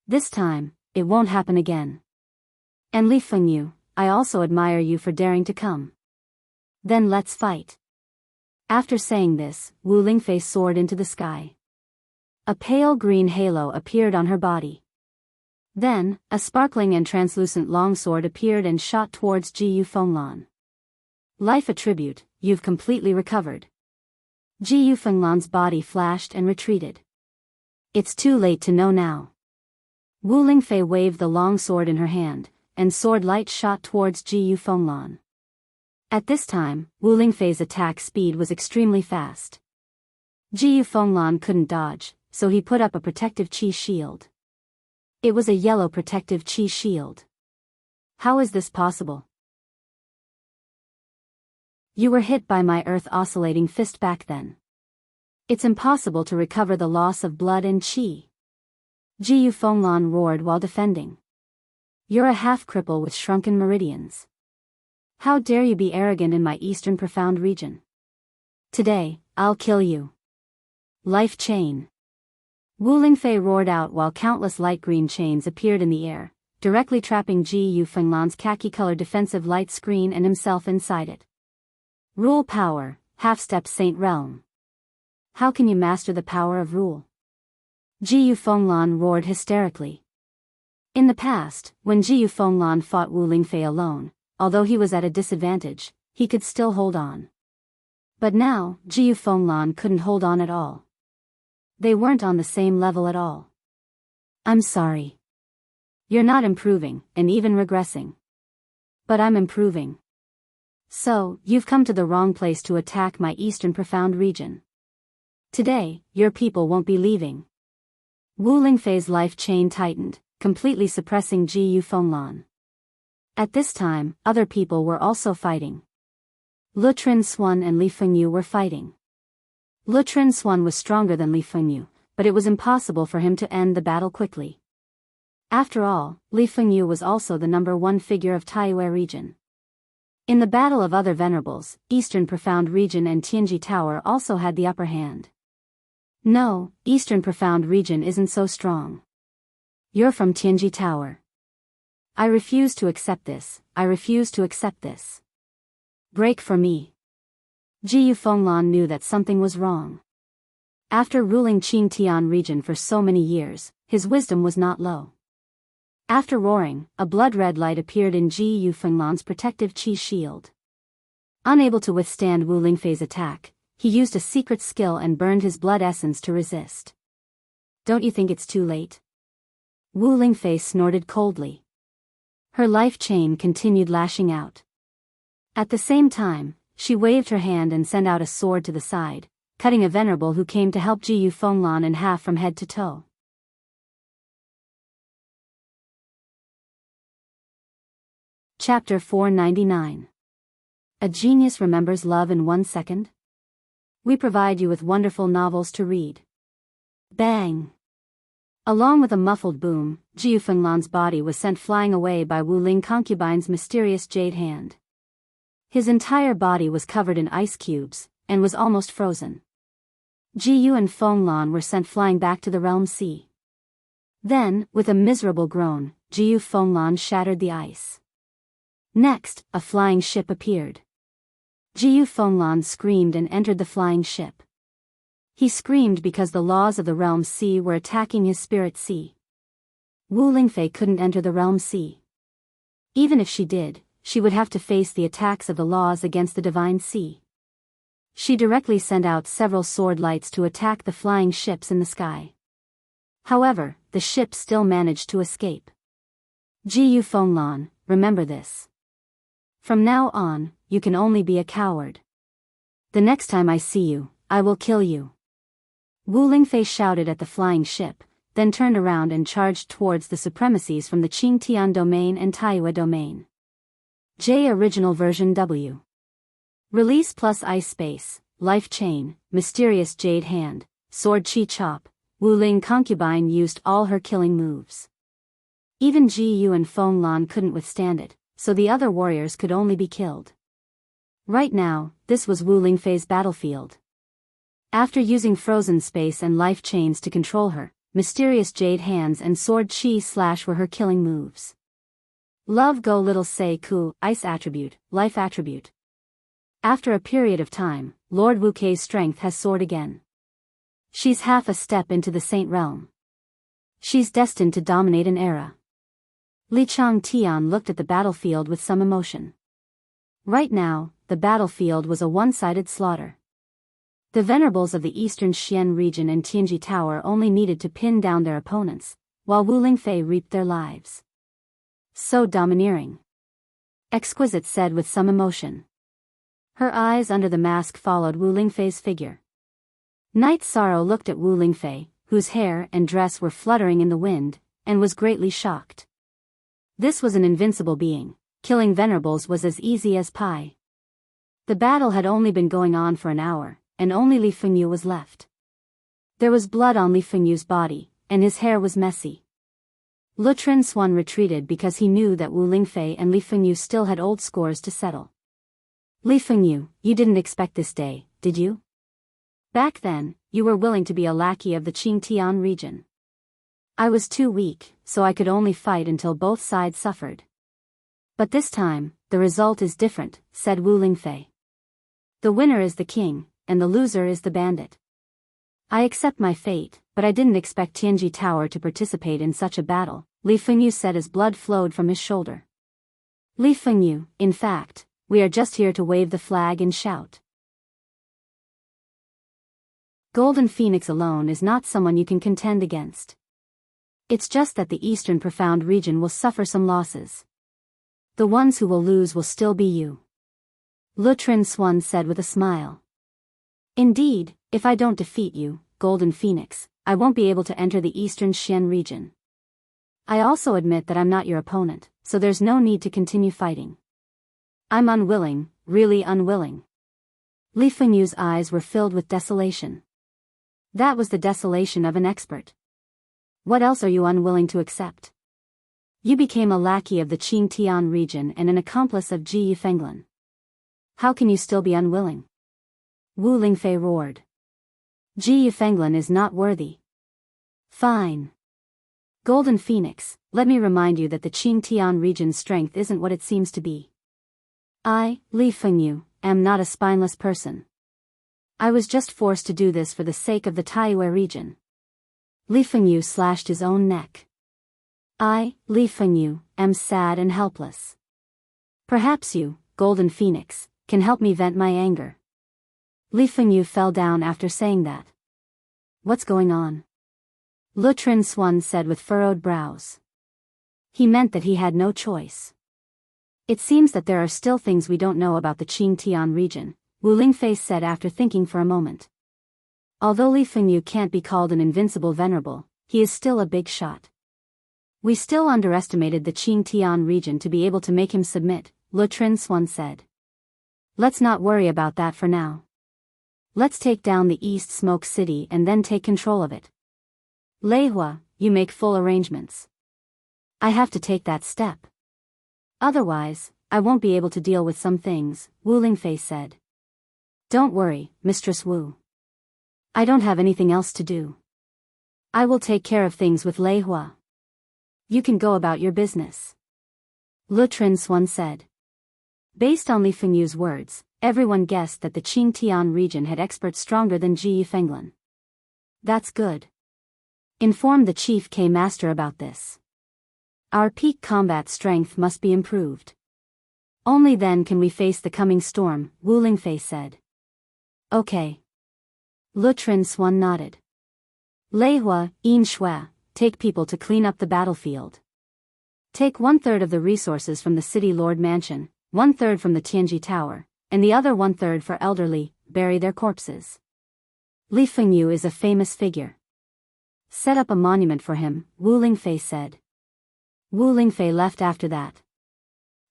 This time, it won't happen again. And Li Fengyu, I also admire you for daring to come. Then let's fight. After saying this, Wu Lingfei soared into the sky. A pale green halo appeared on her body. Then, a sparkling and translucent longsword appeared and shot towards Jiyu Fenglan. Life attribute, you've completely recovered. Jiyu Fenglan's body flashed and retreated. It's too late to know now. Wu Lingfei waved the long sword in her hand, and sword light shot towards Jiyu Fenglan. At this time, Wu Lingfei's attack speed was extremely fast. Jiyu Fenglan couldn't dodge, so he put up a protective chi shield. It was a yellow protective chi shield. How is this possible? You were hit by my earth oscillating fist back then. It's impossible to recover the loss of blood and chi. Jiyu Fenglan roared while defending. You're a half-cripple with shrunken meridians. How dare you be arrogant in my eastern profound region? Today, I'll kill you. Life chain. Wu Lingfei roared out while countless light green chains appeared in the air, directly trapping Jiyu Fenglan's khaki-colored defensive light screen and himself inside it. Rule power, half-step Saint Realm. How can you master the power of rule? Jiyu Fenglan roared hysterically. In the past, when Jiyu Fenglan fought Wu Lingfei alone, although he was at a disadvantage, he could still hold on. But now, Jiyu Fenglan couldn't hold on at all. They weren't on the same level at all. I'm sorry. You're not improving, and even regressing. But I'm improving. So, you've come to the wrong place to attack my eastern profound region. Today, your people won't be leaving. Wu Lingfei's life chain tightened, completely suppressing Jiyu Fenglan. At this time, other people were also fighting. Lutrin Swan and Li Fengyu were fighting. Lutrin Swan was stronger than Li Fengyu, but it was impossible for him to end the battle quickly. After all, Li Fengyu was also the #1 figure of Taiyue region. In the battle of other venerables, Eastern Profound Region and Tianji Tower also had the upper hand. No, Eastern Profound Region isn't so strong. You're from Tianji Tower. I refuse to accept this, I refuse to accept this. Break for me. Jiyu Fenglan knew that something was wrong. After ruling Qingtian region for so many years, his wisdom was not low. After roaring, a blood-red light appeared in Jiyu Fenglan's protective chi shield. Unable to withstand Wu Lingfei's attack, he used a secret skill and burned his blood essence to resist. Don't you think it's too late? Wu Lingfei snorted coldly. Her life chain continued lashing out. At the same time, she waved her hand and sent out a sword to the side, cutting a venerable who came to help Jiyu Fenglan in half from head to toe. Chapter 499. A Genius Remembers Love in 1 Second? We provide you with wonderful novels to read. Bang! Along with a muffled boom, Jiyu Fenglan's body was sent flying away by Wu Ling Concubine's mysterious jade hand. His entire body was covered in ice cubes, and was almost frozen. Jiyu and Fenglan were sent flying back to the realm sea. Then, with a miserable groan, Jiyu Fenglan shattered the ice. Next, a flying ship appeared. Jiyu Fenglan screamed and entered the flying ship. He screamed because the laws of the realm sea were attacking his spirit sea. Wu Lingfei couldn't enter the realm sea. Even if she did, she would have to face the attacks of the laws against the divine sea. She directly sent out several sword lights to attack the flying ships in the sky. However, the ship still managed to escape. Jiyu Fenglan, remember this. From now on, you can only be a coward. The next time I see you, I will kill you. Wu Lingfei shouted at the flying ship, then turned around and charged towards the supremacies from the Qingtian domain and Taiyue domain. J Original Version W. Release plus Ice Space, Life Chain, Mysterious Jade Hand, Sword Chi Chop. Wu Ling concubine used all her killing moves. Even Ji Yu and Fenglan couldn't withstand it, so the other warriors could only be killed. Right now, this was Wu Lingfei's battlefield. After using frozen space and life chains to control her, mysterious jade hands and sword chi slash were her killing moves. Love Go Little Sei Ku, Ice Attribute, Life Attribute. After a period of time, Lord Wu Kei's strength has soared again. She's half a step into the Saint Realm. She's destined to dominate an era. Li Chang Tian looked at the battlefield with some emotion. Right now, the battlefield was a one-sided slaughter. The venerables of the eastern Xian region and Tianji Tower only needed to pin down their opponents, while Wu Lingfei reaped their lives. So domineering. Exquisite said with some emotion. Her eyes under the mask followed Wu Lingfei's figure. Night Sorrow looked at Wu Lingfei, whose hair and dress were fluttering in the wind, and was greatly shocked. This was an invincible being. Killing venerables was as easy as pie. The battle had only been going on for an hour, and only Li Fengyu was left. There was blood on Li Fengyu's body, and his hair was messy. Le Trin Swan retreated because he knew that Wu Lingfei and Li Fengyu still had old scores to settle. Li Fengyu, you didn't expect this day, did you? Back then, you were willing to be a lackey of the Qingtian region. I was too weak, so I could only fight until both sides suffered. But this time, the result is different, said Wu Lingfei. The winner is the king, and the loser is the bandit. I accept my fate, but I didn't expect Tianji Tower to participate in such a battle, Li Fengyu said as blood flowed from his shoulder. Li Fengyu, in fact, we are just here to wave the flag and shout. Golden Phoenix alone is not someone you can contend against. It's just that the Eastern Profound region will suffer some losses. The ones who will lose will still be you. Le Trin Swan said with a smile. Indeed, if I don't defeat you, Golden Phoenix, I won't be able to enter the Eastern Xian region. I also admit that I'm not your opponent, so there's no need to continue fighting. I'm unwilling, really unwilling. Li Fengyu's eyes were filled with desolation. That was the desolation of an expert. What else are you unwilling to accept? You became a lackey of the Qingtian region and an accomplice of Ji Yifenglan. How can you still be unwilling? Wu Lingfei roared. Ji Yifenglan is not worthy. Fine. Golden Phoenix, let me remind you that the Qingtian region's strength isn't what it seems to be. I, Li Fengyu, am not a spineless person. I was just forced to do this for the sake of the Taiyue region. Li Fengyu slashed his own neck. I, Li Fengyu, am sad and helpless. Perhaps you, Golden Phoenix, can help me vent my anger. Li Fengyu fell down after saying that. What's going on? Le Trin Swan said with furrowed brows. He meant that he had no choice. It seems that there are still things we don't know about the Qingtian region, Wu Lingfei said after thinking for a moment. Although Li Fengyu can't be called an invincible venerable, he is still a big shot. We still underestimated the Qingtian region to be able to make him submit, Le Trin Swan said. Let's not worry about that for now. Let's take down the East Smoke City and then take control of it. Lei Hua, you make full arrangements. I have to take that step. Otherwise, I won't be able to deal with some things, Wu Lingfei said. Don't worry, Mistress Wu. I don't have anything else to do. I will take care of things with Lei Hua. You can go about your business. Le Trin Xuan said. Based on Li Fengyu's words, everyone guessed that the Qingtian region had experts stronger than Ji Yifenglan. That's good. Inform the Chief K Master about this. Our peak combat strength must be improved. Only then can we face the coming storm, Wu Lingfei said. Okay. Le Trin Xuan nodded. Lei Hua, Yin Shui, take people to clean up the battlefield. Take 1/3 of the resources from the City Lord Mansion, 1/3 from the Tianji Tower, and the other 1/3 for elderly, bury their corpses. Li Fengyu is a famous figure. Set up a monument for him, Wu Lingfei said. Wu Lingfei left after that.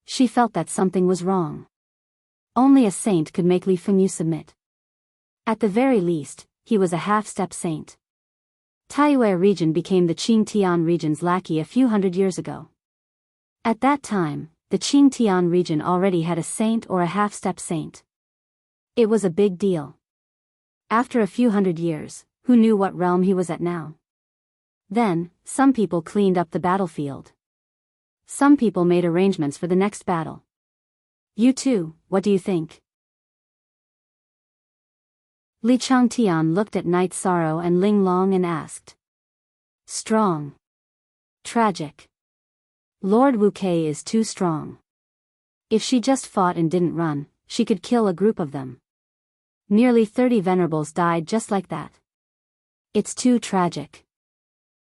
She felt that something was wrong. Only a saint could make Li Fengyu submit. At the very least, he was a half-step saint. Taiyue region became the Qingtian region's lackey a few hundred years ago. At that time, the Qingtian region already had a saint or a half-step saint. It was a big deal. After a few hundred years, who knew what realm he was at now? Then, some people cleaned up the battlefield. Some people made arrangements for the next battle. You too, what do you think? Li Changtian looked at Night Sorrow and Ling Long and asked. Strong. Tragic. Lord Wu Kei is too strong. If she just fought and didn't run, she could kill a group of them. Nearly 30 venerables died just like that. It's too tragic.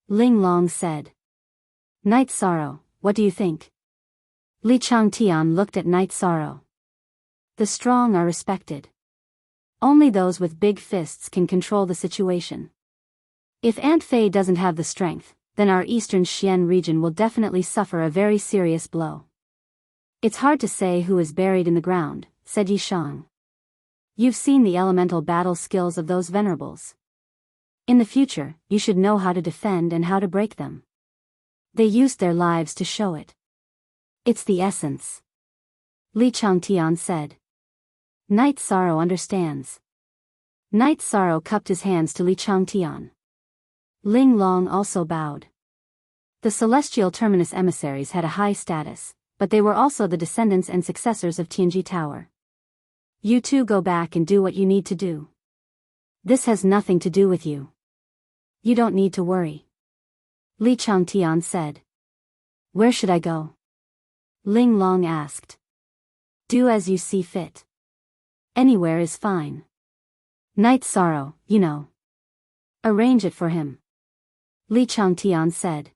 Ling Long said. Night Sorrow, what do you think? Li Changtian looked at Night Sorrow. The strong are respected. Only those with big fists can control the situation. If Aunt Fei doesn't have the strength, then our eastern Xian region will definitely suffer a very serious blow. It's hard to say who is buried in the ground, said Yi Shang. You've seen the elemental battle skills of those venerables. In the future, you should know how to defend and how to break them. They used their lives to show it. It's the essence. Li Changtian said. Night Sorrow understands. Night Sorrow cupped his hands to Li Changtian. Ling Long also bowed. The celestial terminus emissaries had a high status, but they were also the descendants and successors of Tianji Tower. You two go back and do what you need to do. This has nothing to do with you. You don't need to worry. Li Changtian said. Where should I go? Ling Long asked. Do as you see fit. Anywhere is fine. Night Sorrow, you know. Arrange it for him. Li Changtian said.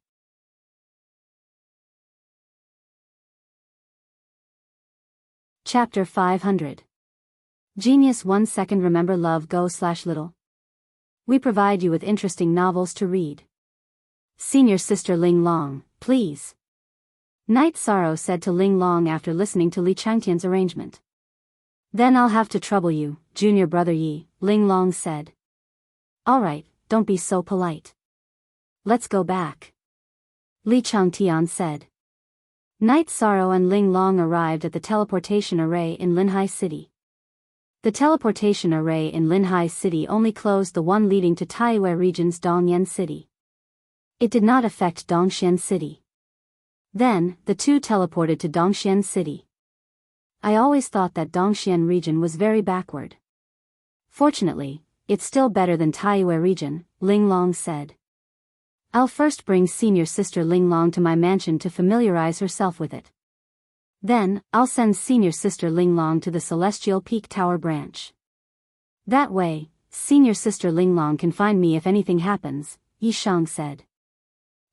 Chapter 500. Genius 1 second remember love go/little. We provide you with interesting novels to read. Senior Sister Ling Long, please. Night Sorrow said to Ling Long after listening to Li Changtian's arrangement. Then I'll have to trouble you, Junior Brother Yi, Ling Long said. Alright, don't be so polite. Let's go back. Li Changtian said. Night Sorrow and Ling Long arrived at the teleportation array in Linhai City. The teleportation array in Linhai City only closed the one leading to Taiyue region's Dongyan City. It did not affect Dongxian City. Then, the two teleported to Dongxian City. I always thought that Dongxian region was very backward. Fortunately, it's still better than Taiyue region, Ling Long said. I'll first bring Senior Sister Ling Long to my mansion to familiarize herself with it. Then, I'll send Senior Sister Ling Long to the Celestial Peak Tower branch. That way, Senior Sister Ling Long can find me if anything happens, Yi Shang said.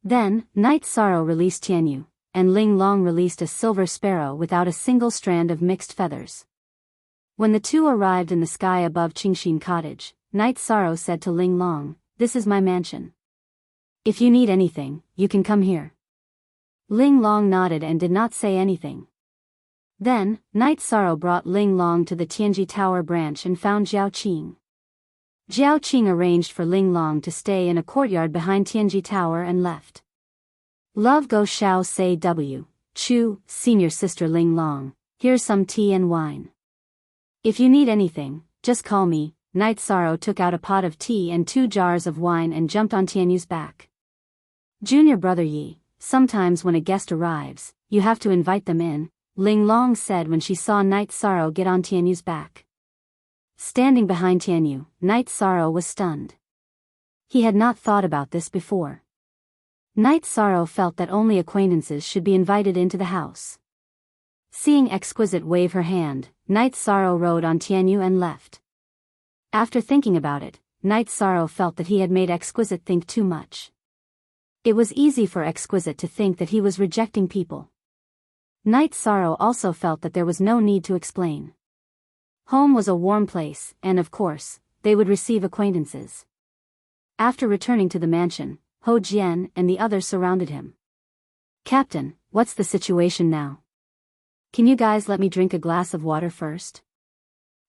Then, Night Sorrow released Tianyu, and Ling Long released a silver sparrow without a single strand of mixed feathers. When the two arrived in the sky above Qingxin Cottage, Night Sorrow said to Ling Long, "This is my mansion. If you need anything, you can come here." Ling Long nodded and did not say anything. Then, Night Sorrow brought Ling Long to the Tianji Tower branch and found Jiao Qing. Jiao Qing arranged for Ling Long to stay in a courtyard behind Tianji Tower and left. Love Go Xiao Say W. Chu, Senior Sister Ling Long, here's some tea and wine. If you need anything, just call me, Night Sorrow took out a pot of tea and 2 jars of wine and jumped on Tianyu's back. Junior brother Yi, sometimes when a guest arrives, you have to invite them in, Ling Long said when she saw Night Sorrow get on Tianyu's back. Standing behind Tianyu, Night Sorrow was stunned. He had not thought about this before. Night Sorrow felt that only acquaintances should be invited into the house. Seeing Exquisite wave her hand, Night Sorrow rode on Tianyu and left. After thinking about it, Night Sorrow felt that he had made Exquisite think too much. It was easy for Exquisite to think that he was rejecting people. Night Sorrow also felt that there was no need to explain. Home was a warm place, and of course, they would receive acquaintances. After returning to the mansion, Ho Jian and the others surrounded him. "Captain, what's the situation now? Can you guys let me drink a glass of water first?"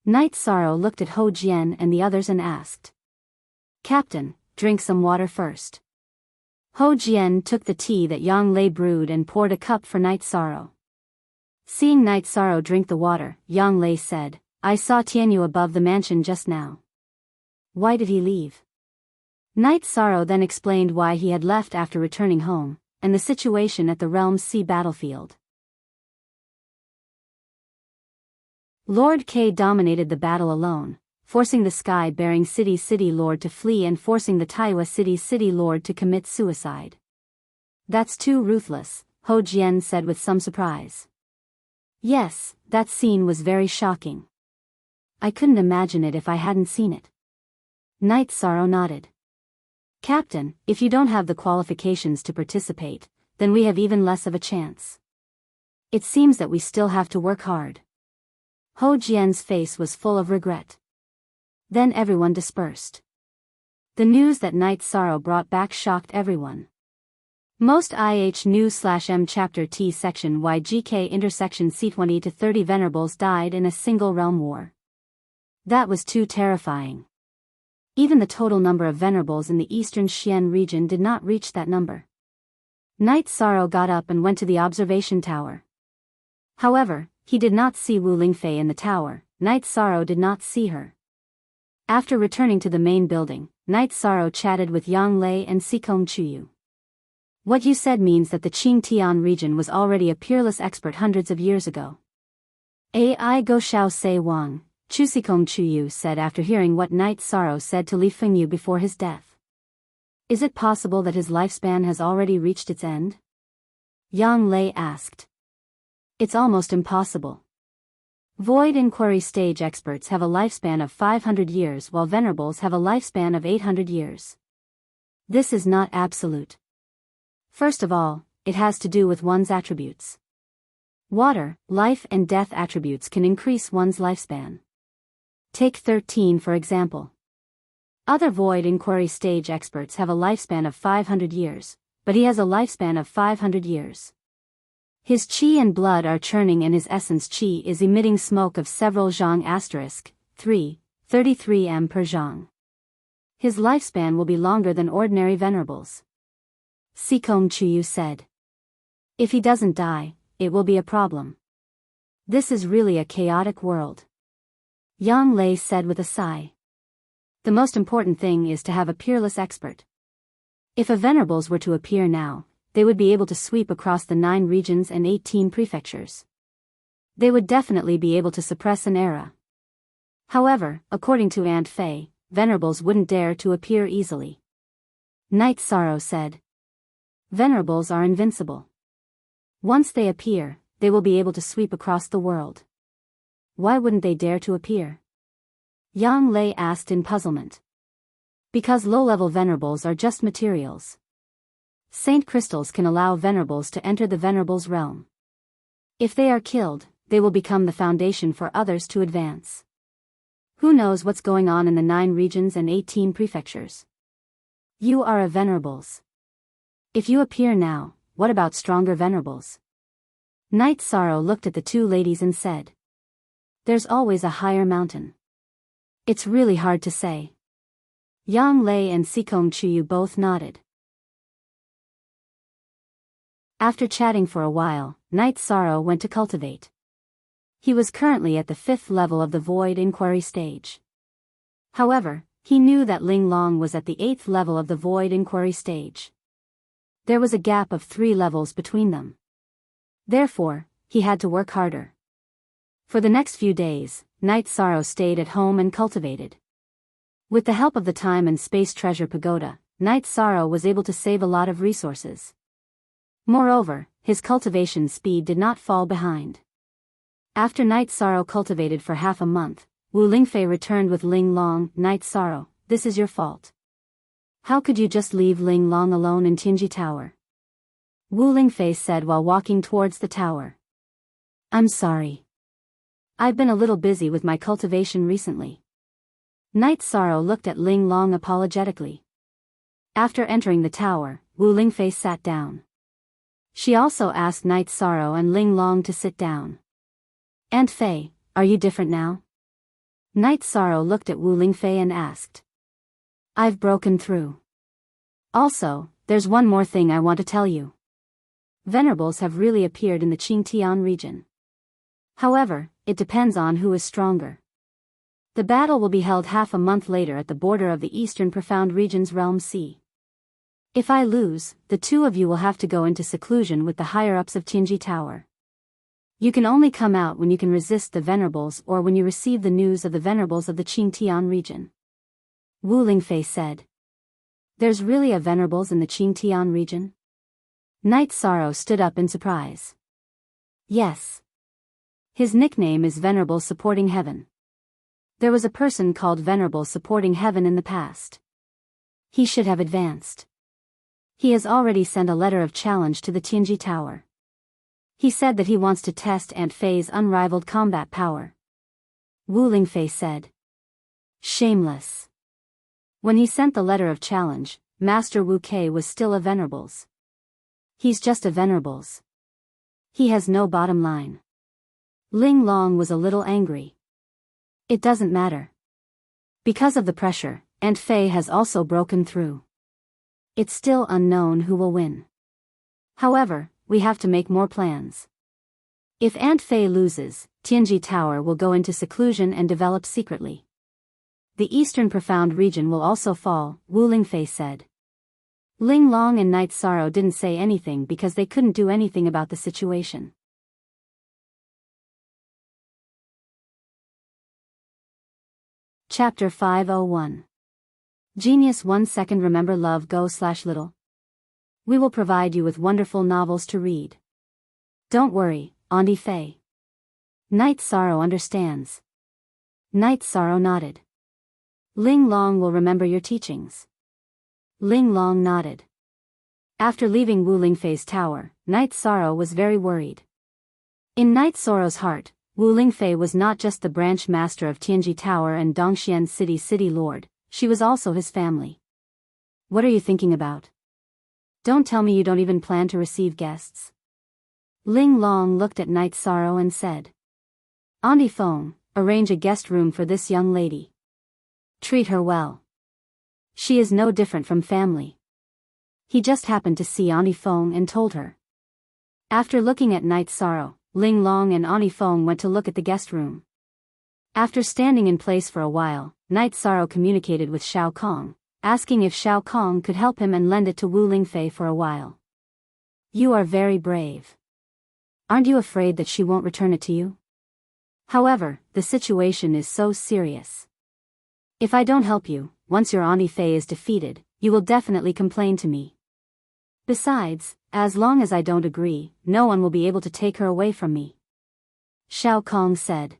Night Sorrow looked at Ho Jian and the others and asked. "Captain, drink some water first." Ho Jian took the tea that Yang Lei brewed and poured a cup for Night Sorrow. Seeing Night Sorrow drink the water, Yang Lei said, "I saw Tianyu above the mansion just now. Why did he leave?" Night Sorrow then explained why he had left after returning home, and the situation at the Realm's Sea battlefield. Lord K dominated the battle alone, forcing the Sky-bearing City's City Lord to flee and forcing the Taiwa City's City Lord to commit suicide. "That's too ruthless," Ho Jian said with some surprise. "Yes, that scene was very shocking. I couldn't imagine it if I hadn't seen it." Night Sorrow nodded. "Captain, if you don't have the qualifications to participate, then we have even less of a chance. It seems that we still have to work hard." Ho Jian's face was full of regret. Then everyone dispersed. The news that Night Sorrow brought back shocked everyone. Most IH News/M Chapter T Section YGK Intersection C20 to 30 Venerables died in a single realm war. That was too terrifying. Even the total number of Venerables in the eastern Xian region did not reach that number. Night Sorrow got up and went to the observation tower. However, he did not see Wu Lingfei in the tower. Night Sorrow did not see her. After returning to the main building, Night Sorrow chatted with Yang Lei and Sikong Chuyu. "What you said means that the Qingtian region was already a peerless expert hundreds of years ago." "Ai Go Xiao Se Wang," Chusikong Chuyu said after hearing what Night Sorrow said to Li Fengyu before his death. "Is it possible that his lifespan has already reached its end?" Yang Lei asked. "It's almost impossible. Void Inquiry Stage experts have a lifespan of 500 years while Venerables have a lifespan of 800 years. This is not absolute. First of all, it has to do with one's attributes. Water, life and death attributes can increase one's lifespan. Take 13 for example. Other Void Inquiry Stage experts have a lifespan of 500 years, but he has a lifespan of 500 years. His qi and blood are churning and his essence qi is emitting smoke of several zhang *3, 33 m per zhang. His lifespan will be longer than ordinary Venerables." Sikong Chuyu said. "If he doesn't die, it will be a problem. This is really a chaotic world." Yang Lei said with a sigh. "The most important thing is to have a peerless expert. If a Venerables were to appear now, they would be able to sweep across the 9 regions and 18 prefectures. They would definitely be able to suppress an era. However, according to Aunt Fei, Venerables wouldn't dare to appear easily." Night Sorrow said. "Venerables are invincible. Once they appear, they will be able to sweep across the world. Why wouldn't they dare to appear?" Yang Lei asked in puzzlement. "Because low-level Venerables are just materials. Saint crystals can allow Venerables to enter the Venerables realm. If they are killed, they will become the foundation for others to advance. Who knows what's going on in the 9 regions and 18 prefectures? You are a Venerables. If you appear now, what about stronger Venerables?" Night Sorrow looked at the 2 ladies and said. "There's always a higher mountain. It's really hard to say." Yang Lei and Sikong Chuyu both nodded. After chatting for a while, Night Sorrow went to cultivate. He was currently at the 5th level of the Void Inquiry stage. However, he knew that Ling Long was at the 8th level of the void inquiry stage. There was a gap of 3 levels between them. Therefore, he had to work harder. For the next few days, Night Sorrow stayed at home and cultivated. With the help of the Time and Space Treasure Pagoda, Night Sorrow was able to save a lot of resources. Moreover, his cultivation speed did not fall behind. After Night Sorrow cultivated for half a month, Wu Lingfei returned with Ling Long. Night Sorrow, this is your fault. How could you just leave Ling Long alone in Tianji Tower? Wu Lingfei said while walking towards the tower. I'm sorry. I've been a little busy with my cultivation recently. Night Sorrow looked at Ling Long apologetically. After entering the tower, Wu Lingfei sat down. She also asked Night Sorrow and Ling Long to sit down. Aunt Fei, are you different now? Night Sorrow looked at Wu Lingfei and asked. I've broken through. Also, there's one more thing I want to tell you. Venerables have really appeared in the Qingtian region. However, it depends on who is stronger. The battle will be held half a month later at the border of the Eastern Profound Region's Realm Sea. If I lose, the 2 of you will have to go into seclusion with the higher-ups of Tianji Tower. You can only come out when you can resist the Venerables or when you receive the news of the Venerables of the Qingtian region. Wu Lingfei said. There's really a Venerables in the Qingtian region? Night Sorrow stood up in surprise. Yes. His nickname is Venerable Supporting Heaven. There was a person called Venerable Supporting Heaven in the past. He should have advanced. He has already sent a letter of challenge to the Tianji Tower. He said that he wants to test Aunt Fei's unrivaled combat power. Wu Lingfei said. Shameless. When he sent the letter of challenge, Master Wu Kei was still a Venerables. He's just a Venerables. He has no bottom line. Ling Long was a little angry. It doesn't matter. Because of the pressure, Aunt Fei has also broken through. It's still unknown who will win. However, we have to make more plans. If Aunt Fei loses, Tianji Tower will go into seclusion and develop secretly. The Eastern Profound Region will also fall, Wu Lingfei said. Ling Long and Night Sorrow didn't say anything because they couldn't do anything about the situation. Chapter 501. Genius 1 second. Remember love go/little. We will provide you with wonderful novels to read. Don't worry, Auntie Fei. Night Sorrow understands. Night Sorrow nodded. Ling Long will remember your teachings. Ling Long nodded. After leaving Wu Lingfei's tower, Night Sorrow was very worried. In Night Sorrow's heart, Wu Lingfei was not just the branch master of Tianji Tower and Dongxian City Lord, she was also his family. What are you thinking about? Don't tell me you don't even plan to receive guests. Ling Long looked at Night Sorrow and said. Auntie Feng, arrange a guest room for this young lady. Treat her well. She is no different from family. He just happened to see Auntie Feng and told her. After looking at Night Sorrow, Ling Long and Auntie Feng went to look at the guest room. After standing in place for a while, Night Sorrow communicated with Shao Kong, asking if Shao Kong could help him and lend it to Wu Lingfei for a while. You are very brave. Aren't you afraid that she won't return it to you? However, the situation is so serious. If I don't help you, once your Auntie Fei is defeated, you will definitely complain to me. Besides, as long as I don't agree, no one will be able to take her away from me. Shao Kong said.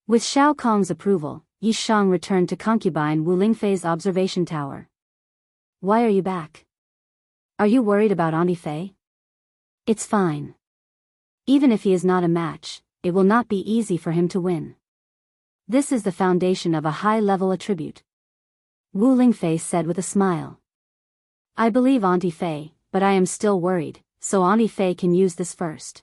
With Shao Kong's approval, Yi Shang returned to concubine Wu Lingfei's observation tower. Why are you back? Are you worried about Auntie Fei? It's fine. Even if he is not a match, it will not be easy for him to win. This is the foundation of a high-level attribute. Wu Lingfei said with a smile. I believe Auntie Fei, but I am still worried, so Auntie Fei can use this first.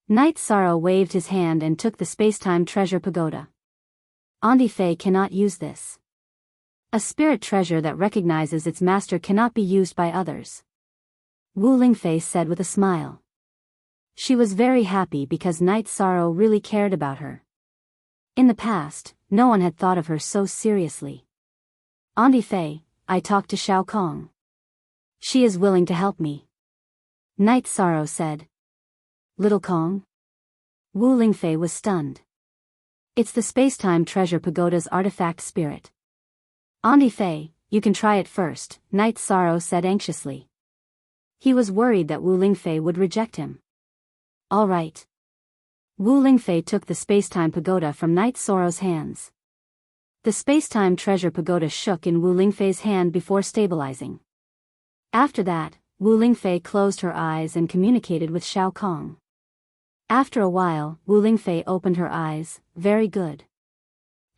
Night Sorrow waved his hand and took the Spacetime Treasure Pagoda. Auntie Fei cannot use this. A spirit treasure that recognizes its master cannot be used by others. Wu Lingfei said with a smile. She was very happy because Night Sorrow really cared about her. In the past, no one had thought of her so seriously. Auntie Fei, I talked to Xiao Kong. She is willing to help me. Night Sorrow said. Little Kong? Wu Lingfei was stunned. It's the space-time treasure pagoda's artifact spirit. Auntie Fei, you can try it first, Night Sorrow said anxiously. He was worried that Wu Lingfei would reject him. All right. Wu Lingfei took the space-time pagoda from Night Sorrow's hands. The space-time treasure pagoda shook in Wu Lingfei's hand before stabilizing. After that, Wu Lingfei closed her eyes and communicated with Xiao Kong. After a while, Wu Lingfei opened her eyes. Very good.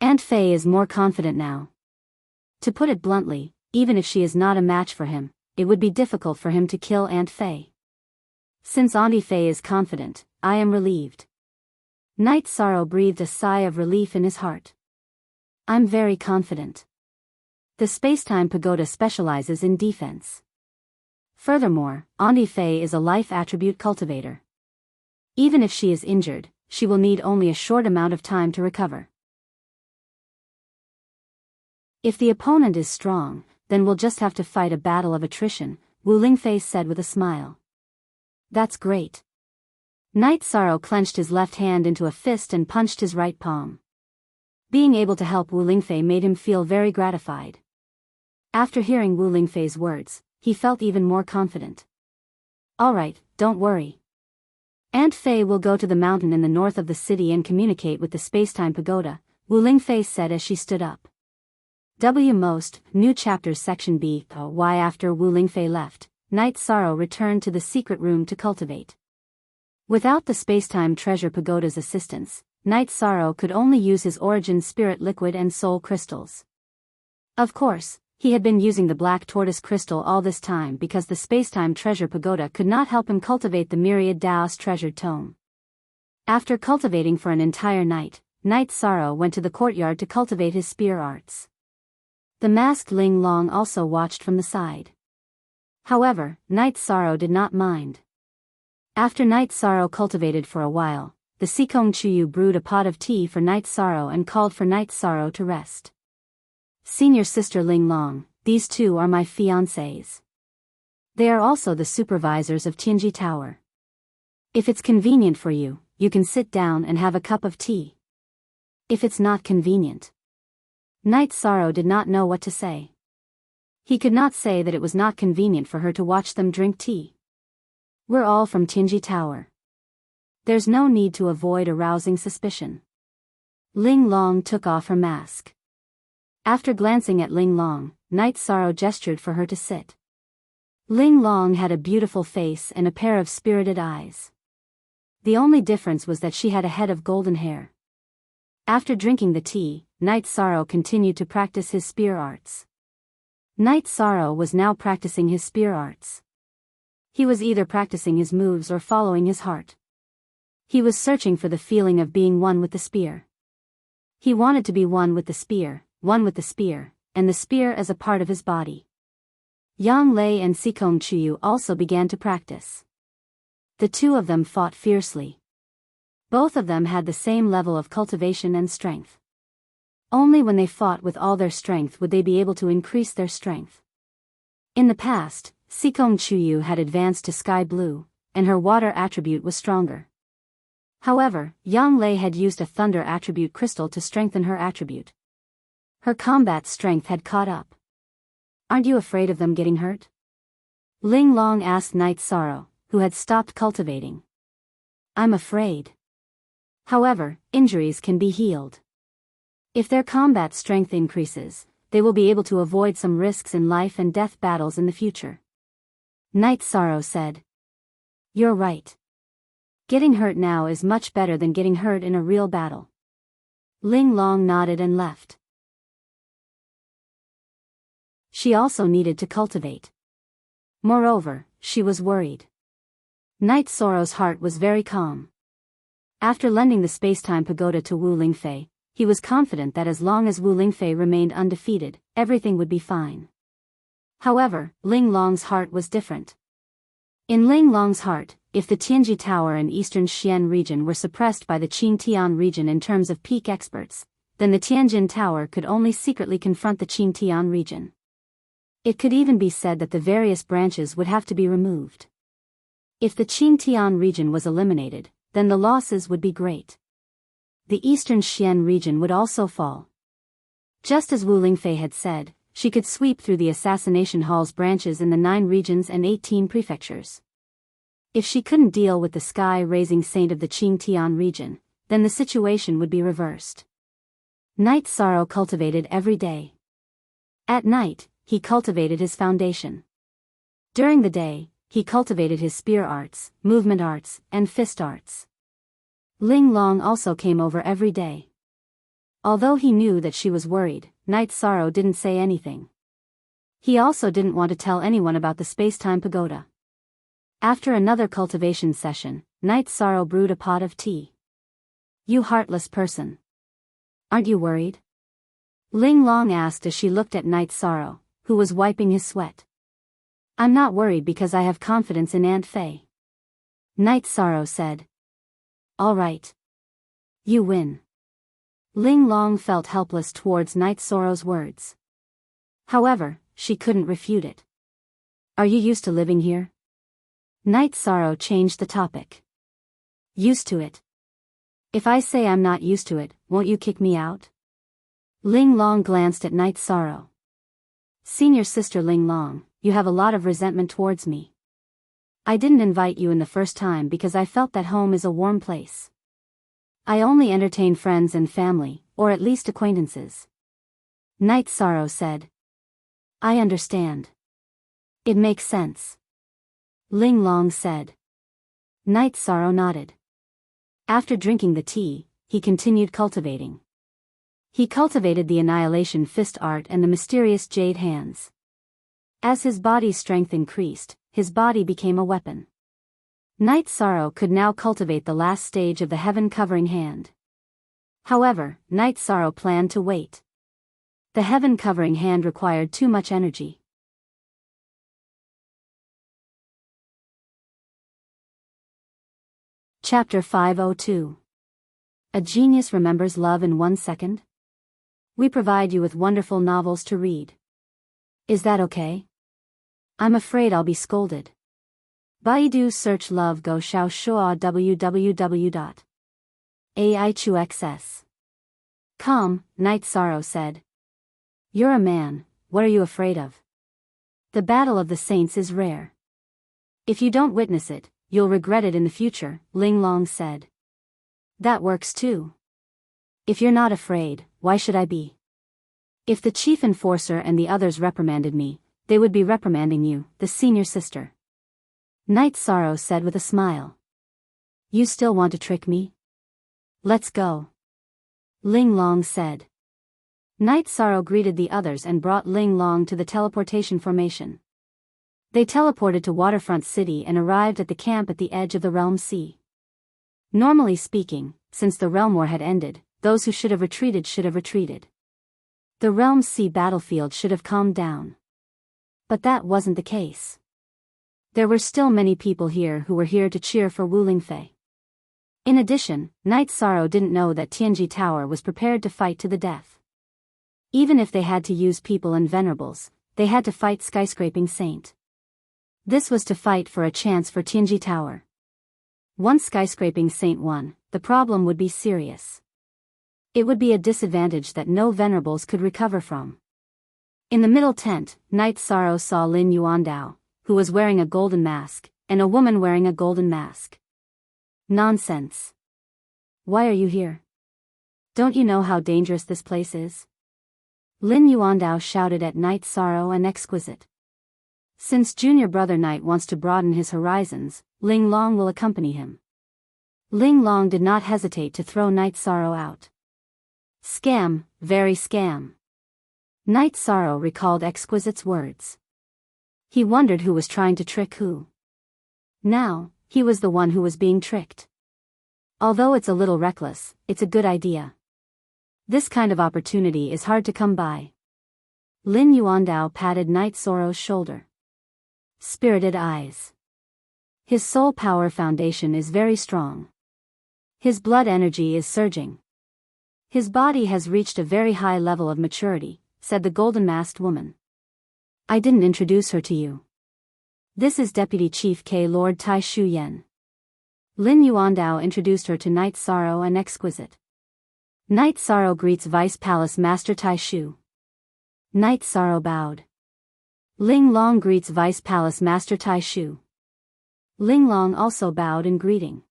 Aunt Fei is more confident now. To put it bluntly, even if she is not a match for him, it would be difficult for him to kill Aunt Fei. Since Auntie Fei is confident, I am relieved. Night Sorrow breathed a sigh of relief in his heart. I'm very confident. The space-time pagoda specializes in defense. Furthermore, Auntie Fei is a life attribute cultivator. Even if she is injured, she will need only a short amount of time to recover. If the opponent is strong, then we'll just have to fight a battle of attrition, Wu Lingfei said with a smile. That's great. Night Sorrow clenched his left hand into a fist and punched his right palm. Being able to help Wu Lingfei made him feel very gratified. After hearing Wu Lingfei's words, he felt even more confident. All right, don't worry. Aunt Fei will go to the mountain in the north of the city and communicate with the space-time pagoda, Wu Lingfei said as she stood up. Most New Chapters Section B. Why after Wu Lingfei left, Night Sorrow returned to the secret room to cultivate. Without the space-time treasure pagoda's assistance, Night Sorrow could only use his origin spirit liquid and soul crystals. Of course, he had been using the black tortoise crystal all this time because the space-time treasure pagoda could not help him cultivate the myriad Daos treasured tome. After cultivating for an entire night, Night Sorrow went to the courtyard to cultivate his spear arts. The masked Ling Long also watched from the side. However, Night Sorrow did not mind. After Night Sorrow cultivated for a while, the Sikong Chuyu brewed a pot of tea for Night Sorrow and called for Night Sorrow to rest. Senior sister Ling Long, these two are my fiancés. They are also the supervisors of Tianji Tower. If it's convenient for you, you can sit down and have a cup of tea. If it's not convenient. Night Sorrow did not know what to say. He could not say that it was not convenient for her to watch them drink tea. We're all from Tianji Tower. There's no need to avoid arousing suspicion. Ling Long took off her mask. After glancing at Ling Long, Night Sorrow gestured for her to sit. Ling Long had a beautiful face and a pair of spirited eyes. The only difference was that she had a head of golden hair. After drinking the tea, Night Sorrow continued to practice his spear arts. Night Sorrow was now practicing his spear arts. He was either practicing his moves or following his heart. He was searching for the feeling of being one with the spear. He wanted to be one with the spear, and the spear as a part of his body. Yang Lei and Sikong Chuyu also began to practice. The two of them fought fiercely. Both of them had the same level of cultivation and strength. Only when they fought with all their strength would they be able to increase their strength. In the past, Sikong Chuyu had advanced to sky blue, and her water attribute was stronger. However, Yang Lei had used a thunder attribute crystal to strengthen her attribute. Her combat strength had caught up. Aren't you afraid of them getting hurt? Ling Long asked Night Sorrow, who had stopped cultivating. I'm afraid. However, injuries can be healed. If their combat strength increases, they will be able to avoid some risks in life and death battles in the future. Night Sorrow said. You're right. Getting hurt now is much better than getting hurt in a real battle. Ling Long nodded and left. She also needed to cultivate. Moreover, she was worried. Night Sorrow's heart was very calm. After lending the space-time pagoda to Wu Lingfei, he was confident that as long as Wu Lingfei remained undefeated, everything would be fine. However, Ling Long's heart was different. In Ling Long's heart, if the Tianji Tower and Eastern Xian region were suppressed by the Qingtian region in terms of peak experts, then the Tianjin Tower could only secretly confront the Qingtian region. It could even be said that the various branches would have to be removed. If the Qingtian region was eliminated, then the losses would be great. The eastern Xian region would also fall. Just as Wu Lingfei had said, she could sweep through the assassination hall's branches in the 9 regions and 18 prefectures. If she couldn't deal with the sky-raising saint of the Qingtian region, then the situation would be reversed. Night Sorrow cultivated every day. At night, he cultivated his foundation. During the day, he cultivated his spear arts, movement arts, and fist arts. Ling Long also came over every day. Although he knew that she was worried, Night Sorrow didn't say anything. He also didn't want to tell anyone about the space-time pagoda. After another cultivation session, Night Sorrow brewed a pot of tea. "You heartless person. Aren't you worried?" Ling Long asked as she looked at Night Sorrow, who was wiping his sweat. "I'm not worried because I have confidence in Aunt Fei," Night Sorrow said. "All right. You win." Ling Long felt helpless towards Night Sorrow's words. However, she couldn't refute it. "Are you used to living here?" Night Sorrow changed the topic. "Used to it? If I say I'm not used to it, won't you kick me out?" Ling Long glanced at Night Sorrow. "Senior sister Ling Long, you have a lot of resentment towards me. I didn't invite you in the first time because I felt that home is a warm place. I only entertain friends and family, or at least acquaintances." Night Sorrow said. "I understand. It makes sense," Ling Long said. Night Sorrow nodded. After drinking the tea, he continued cultivating. He cultivated the Annihilation Fist art and the mysterious Jade Hands. As his body's strength increased, his body became a weapon. Night Sorrow could now cultivate the last stage of the Heaven-Covering Hand. However, Night Sorrow planned to wait. The Heaven-Covering Hand required too much energy. Chapter 502. A Genius Remembers Love in 1 Second? We provide you with wonderful novels to read. Is that okay? I'm afraid I'll be scolded. Baidu search love go xiao shua www.aichuxs.com, Night Sorrow said. "You're a man, what are you afraid of? The Battle of the Saints is rare. If you don't witness it, you'll regret it in the future," Ling Long said. "That works too. If you're not afraid, why should I be? If the chief enforcer and the others reprimanded me, they would be reprimanding you, the senior sister," Night Sorrow said with a smile. "You still want to trick me? Let's go," Ling Long said. Night Sorrow greeted the others and brought Ling Long to the teleportation formation. They teleported to Waterfront City and arrived at the camp at the edge of the Realm Sea. Normally speaking, since the Realm War had ended, those who should have retreated should have retreated. The Realm Sea battlefield should have calmed down. But that wasn't the case. There were still many people here who were here to cheer for Wu Lingfei. In addition, Night Sorrow didn't know that Tianji Tower was prepared to fight to the death. Even if they had to use people and venerables, they had to fight Skyscraping Saint. This was to fight for a chance for Tianji Tower. Once Skyscraping Saint won, the problem would be serious. It would be a disadvantage that no venerables could recover from. In the middle tent, Night Sorrow saw Lin Yuandao, who was wearing a golden mask, and a woman wearing a golden mask. "Nonsense. Why are you here? Don't you know how dangerous this place is?" Lin Yuandao shouted at Night Sorrow and Exquisite. Since Junior Brother Night wants to broaden his horizons, Ling Long will accompany him. Ling Long did not hesitate to throw Night Sorrow out. "Scam, very scam." Night Sorrow recalled Exquisite's words. He wondered who was trying to trick who. Now, he was the one who was being tricked. Although it's a little reckless, it's a good idea. This kind of opportunity is hard to come by. Lin Yuandao patted Night Sorrow's shoulder. Spirited eyes. His soul power foundation is very strong. His blood energy is surging. His body has reached a very high level of maturity, said the golden-masked woman. I didn't introduce her to you. This is Deputy Chief K. Lord Tai Shu Yen. Lin Yuandao introduced her to Night Sorrow and Exquisite. Night Sorrow greets Vice Palace Master Tai Shu. Night Sorrow bowed. Ling Long greets Vice Palace Master Tai Shu. Ling Long also bowed in greeting.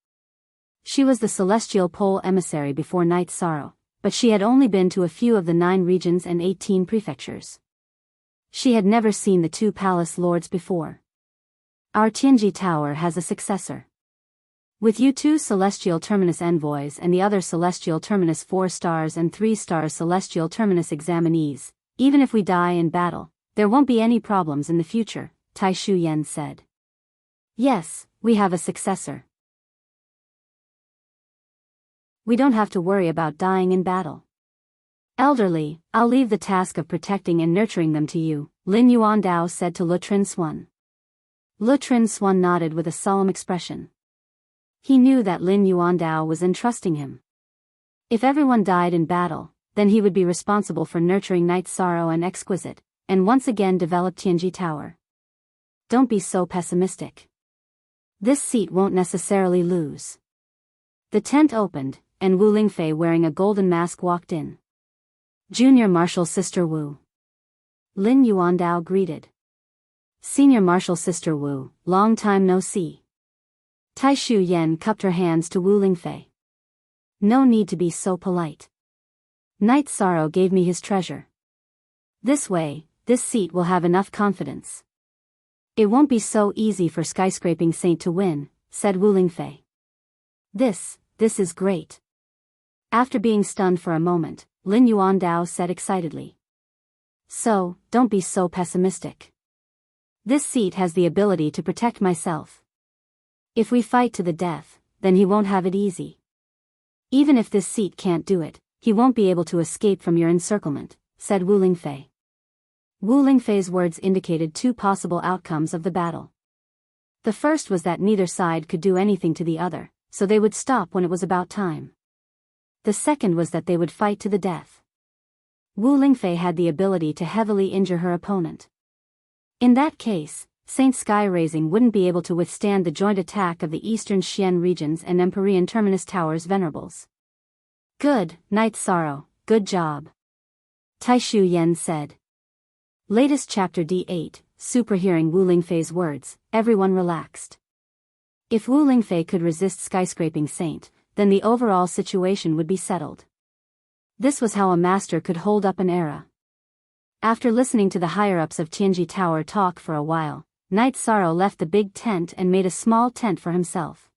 She was the celestial pole emissary before Night Sorrow, but she had only been to a few of the 9 regions and 18 prefectures. She had never seen the 2 palace lords before. Our Tianji Tower has a successor. With you 2 celestial terminus envoys and the other celestial terminus 4 stars and 3 stars celestial terminus examinees, even if we die in battle, there won't be any problems in the future, Tai Shu Yen said. Yes, we have a successor. We don't have to worry about dying in battle. Elderly, I'll leave the task of protecting and nurturing them to you, Lin Yuandao said to Le Trin Xuan. Le Trin Xuan nodded with a solemn expression. He knew that Lin Yuandao was entrusting him. If everyone died in battle, then he would be responsible for nurturing Night Sorrow and Exquisite, and once again develop Tianji Tower. Don't be so pessimistic. This seat won't necessarily lose. The tent opened, and Wu Lingfei wearing a golden mask walked in. Junior Marshal Sister Wu. Lin Yuandao greeted. Senior Marshal Sister Wu, long time no see. Tai Shu Yen cupped her hands to Wu Lingfei. No need to be so polite. Night Sorrow gave me his treasure. This way, this seat will have enough confidence. It won't be so easy for skyscraping Saint to win, said Wu Lingfei. This is great. After being stunned for a moment, Lin Yuandao said excitedly. So, don't be so pessimistic. This seat has the ability to protect myself. If we fight to the death, then he won't have it easy. Even if this seat can't do it, he won't be able to escape from your encirclement, said Wu Lingfei. Wu Lingfei's words indicated 2 possible outcomes of the battle. The first was that neither side could do anything to the other, so they would stop when it was about time. The second was that they would fight to the death. Wu Lingfei had the ability to heavily injure her opponent. In that case, Saint Sky Raising wouldn't be able to withstand the joint attack of the Eastern Xian regions and Empyrean Terminus Towers Venerables. Good, Night Sorrow, good job. Tai Shu Yen said. Latest chapter D8, superhearing Wu Lingfei's words, everyone relaxed. If Wu Lingfei could resist skyscraping Saint, then the overall situation would be settled. This was how a master could hold up an era. After listening to the higher-ups of Tianji Tower talk for a while, Night Sorrow left the big tent and made a small tent for himself.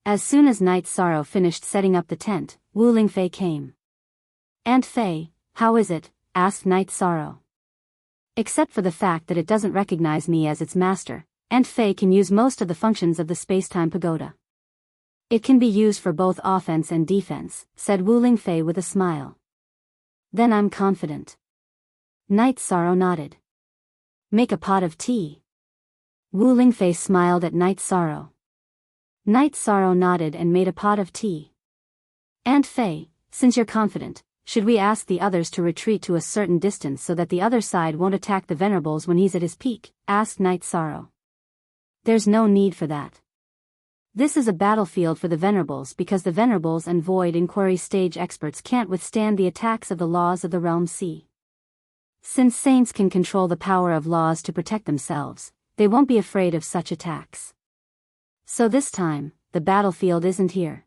As soon as Night Sorrow finished setting up the tent, Wu Lingfei came. Aunt Fei, how is it? Asked Night Sorrow. Except for the fact that it doesn't recognize me as its master, Aunt Fei can use most of the functions of the space-time pagoda. It can be used for both offense and defense, said Wu Lingfei with a smile. Then I'm confident. Night Sorrow nodded. Make a pot of tea. Wu Lingfei smiled at Night Sorrow. Night Sorrow nodded and made a pot of tea. Aunt Fei, since you're confident, should we ask the others to retreat to a certain distance so that the other side won't attack the Venerables when he's at his peak? Asked Night Sorrow. There's no need for that. This is a battlefield for the Venerables because the Venerables and Void Inquiry stage experts can't withstand the attacks of the laws of the Realm C. Since saints can control the power of laws to protect themselves, they won't be afraid of such attacks. So this time, the battlefield isn't here.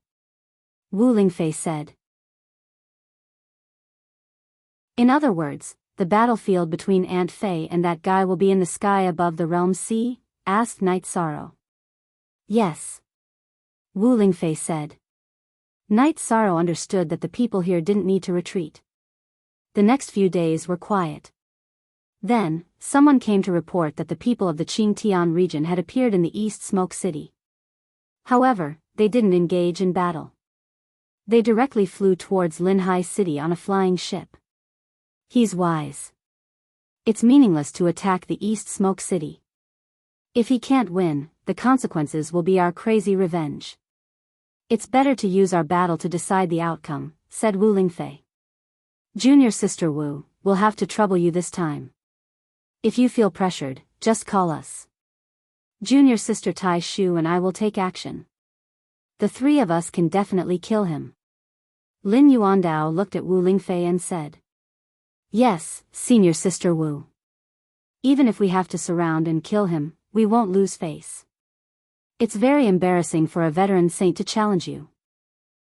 Wu Lingfei said. In other words, the battlefield between Aunt Fei and that guy will be in the sky above the Realm C? Asked Night Sorrow. Yes. Wu Lingfei said. Night Sorrow understood that the people here didn't need to retreat. The next few days were quiet. Then, someone came to report that the people of the Qingtian region had appeared in the East Smoke City. However, they didn't engage in battle. They directly flew towards Linhai City on a flying ship. He's wise. It's meaningless to attack the East Smoke City. If he can't win, the consequences will be our crazy revenge. It's better to use our battle to decide the outcome, said Wu Lingfei. Junior sister Wu, we'll have to trouble you this time. If you feel pressured, just call us. Junior sister Tai Shu and I will take action. The three of us can definitely kill him. Lin Yuandao looked at Wu Lingfei and said. Yes, senior sister Wu. Even if we have to surround and kill him, we won't lose face. It's very embarrassing for a veteran saint to challenge you.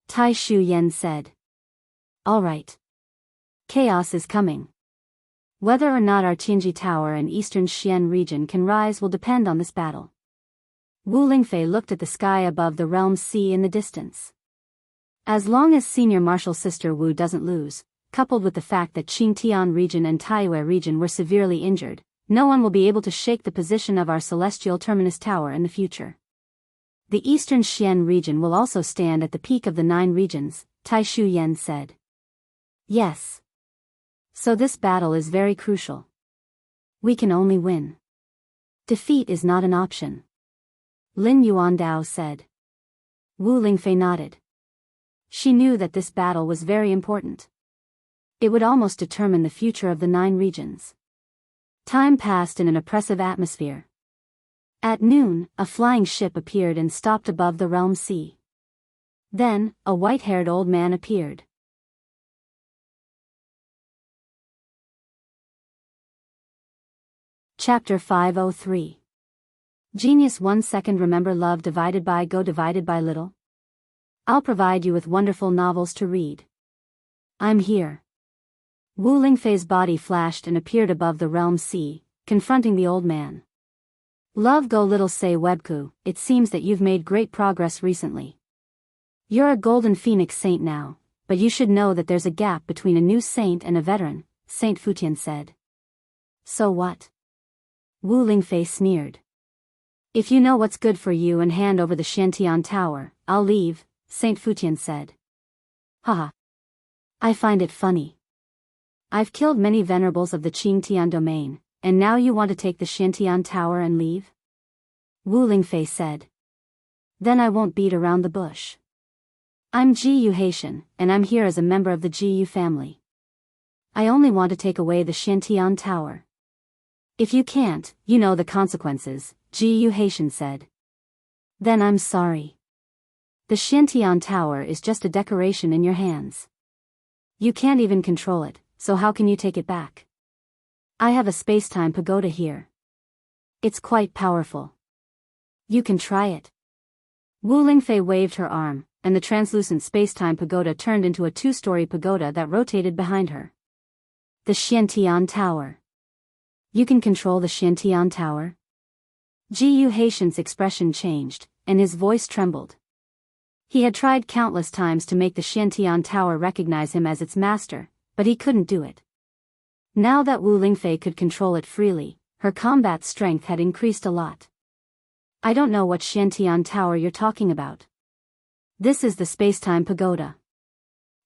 Tai Shu Yen said. All right. Chaos is coming. Whether or not our Tianji Tower and Eastern Xian region can rise will depend on this battle. Wu Lingfei looked at the sky above the realm sea in the distance. As long as senior martial sister Wu doesn't lose, coupled with the fact that Qingtian region and Taiyue region were severely injured, no one will be able to shake the position of our celestial terminus tower in the future. The Eastern Xian region will also stand at the peak of the 9 regions, Tai Shu Yen said. Yes. So this battle is very crucial. We can only win. Defeat is not an option. Lin Yuandao said. Wu Lingfei nodded. She knew that this battle was very important. It would almost determine the future of the 9 regions. Time passed in an oppressive atmosphere. At noon, a flying ship appeared and stopped above the realm sea. Then, a white-haired old man appeared. Chapter 503. Genius 1 second. Remember love divided by go divided by little? I'll provide you with wonderful novels to read. I'm here. Wu Lingfei's body flashed and appeared above the realm sea, confronting the old man. Love go little say Webku, it seems that you've made great progress recently. You're a golden phoenix saint now, but you should know that there's a gap between a new saint and a veteran, Saint Futian said. So what? Wu Lingfei sneered. If you know what's good for you and hand over the Xiantian Tower, I'll leave, Saint Futian said. Haha. I find it funny. I've killed many venerables of the Qingtian domain, and now you want to take the Xiantian Tower and leave? Wu Lingfei said. Then I won't beat around the bush. I'm Ji Yu Haitian, and I'm here as a member of the Ji Yu family. I only want to take away the Xiantian Tower. If you can't, you know the consequences, Ji Yu Haitian said. Then I'm sorry. The Xiantian Tower is just a decoration in your hands. You can't even control it, so how can you take it back? I have a space-time pagoda here. It's quite powerful. You can try it. Wu Lingfei waved her arm, and the translucent space-time pagoda turned into a 2-story pagoda that rotated behind her. The Xiantian Tower. You can control the Xiantian Tower? Ji Yu Haitian's expression changed, and his voice trembled. He had tried countless times to make the Xiantian Tower recognize him as its master, but he couldn't do it. Now that Wu Lingfei could control it freely, her combat strength had increased a lot. I don't know what Xiantian Tower you're talking about. This is the space-time pagoda.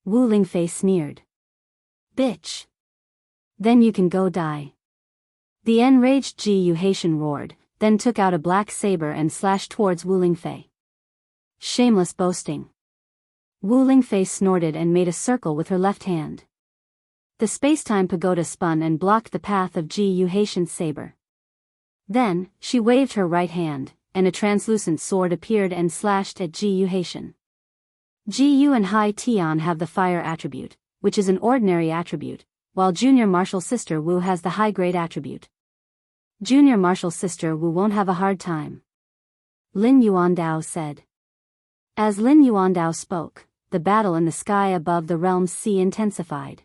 Wu Lingfei sneered. Bitch. Then you can go die. The enraged Ji Yu Haitian roared, then took out a black saber and slashed towards Wu Lingfei. Shameless boasting. Wu Lingfei snorted and made a circle with her left hand. The space-time pagoda spun and blocked the path of Ji Yu Haitian's saber. Then, she waved her right hand, and a translucent sword appeared and slashed at Ji Yu Haitian. Ji Yu and Hai Tian have the fire attribute, which is an ordinary attribute, while Junior Martial Sister Wu has the high-grade attribute. Junior Martial Sister Wu won't have a hard time. Lin Yuandao said. As Lin Yuandao spoke, the battle in the sky above the realm sea intensified.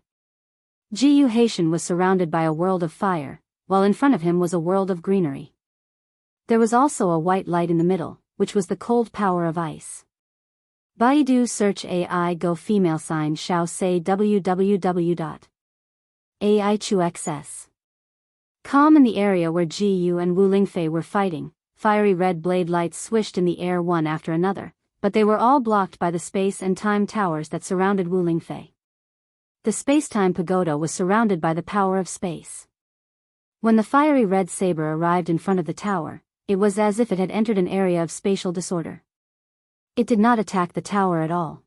Ji Yu Haitian was surrounded by a world of fire, while in front of him was a world of greenery. There was also a white light in the middle, which was the cold power of ice. Baidu search AI go female sign shao say www.aichuxs. Calm in the area where Ji Yu and Wu Lingfei were fighting, fiery red blade lights swished in the air one after another, but they were all blocked by the space and time towers that surrounded Wu Lingfei. The space-time pagoda was surrounded by the power of space. When the fiery red saber arrived in front of the tower, it was as if it had entered an area of spatial disorder. It did not attack the tower at all.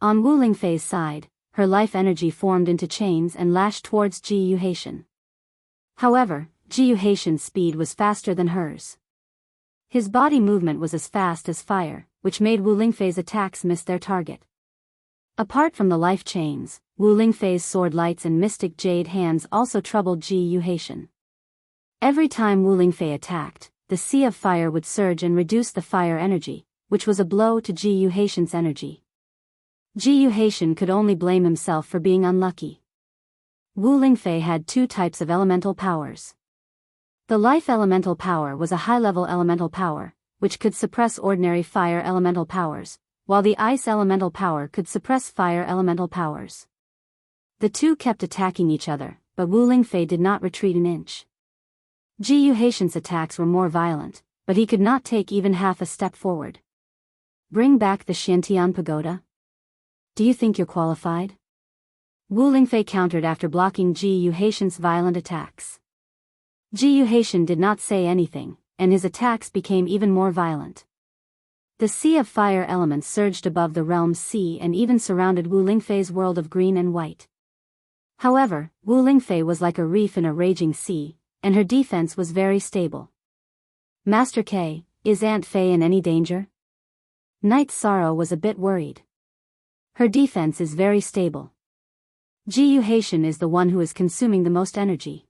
On Wu Lingfei's side, her life energy formed into chains and lashed towards Ji Yuhaitian. However, Ji Yuhaitian's speed was faster than hers. His body movement was as fast as fire, which made Wu Lingfei's attacks miss their target. Apart from the life chains, Wu Lingfei's sword lights and mystic jade hands also troubled Ji Yuhaitian. Every time Wu Lingfei attacked, the sea of fire would surge and reduce the fire energy, which was a blow to Ji Yuhaitian's energy. Ji Yuhaitian could only blame himself for being unlucky. Wu Lingfei had two types of elemental powers. The life elemental power was a high-level elemental power, which could suppress ordinary fire elemental powers, while the ice elemental power could suppress fire elemental powers. The two kept attacking each other, but Wu Lingfei did not retreat an inch. Ji Yuhaitian's attacks were more violent, but he could not take even half a step forward. Bring back the Xiantian Pagoda? Do you think you're qualified? Wu Lingfei countered after blocking Ji Yuhaitian's violent attacks. Ji Yuhaitian did not say anything, and his attacks became even more violent. The sea of fire elements surged above the realm's sea and even surrounded Wu Lingfei's world of green and white. However, Wu Lingfei was like a reef in a raging sea, and her defense was very stable. Master K, is Aunt Fei in any danger? Night Sorrow was a bit worried. Her defense is very stable. Ji Yuhaitian is the one who is consuming the most energy.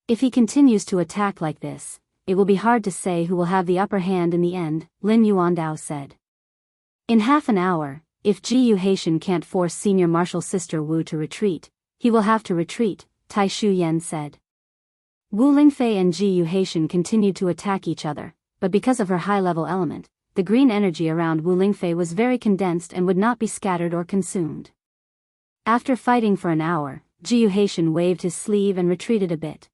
If he continues to attack like this, it will be hard to say who will have the upper hand in the end, Lin Yuandao said. In half an hour, if Ji Yuhaitian can't force Senior Marshal Sister Wu to retreat, he will have to retreat, Tai Shu Yan said. Wu Lingfei and Ji Yuhaitian continued to attack each other, but because of her high-level element, the green energy around Wu Lingfei was very condensed and would not be scattered or consumed. After fighting for an hour, Ji Yuhaitian waved his sleeve and retreated a bit.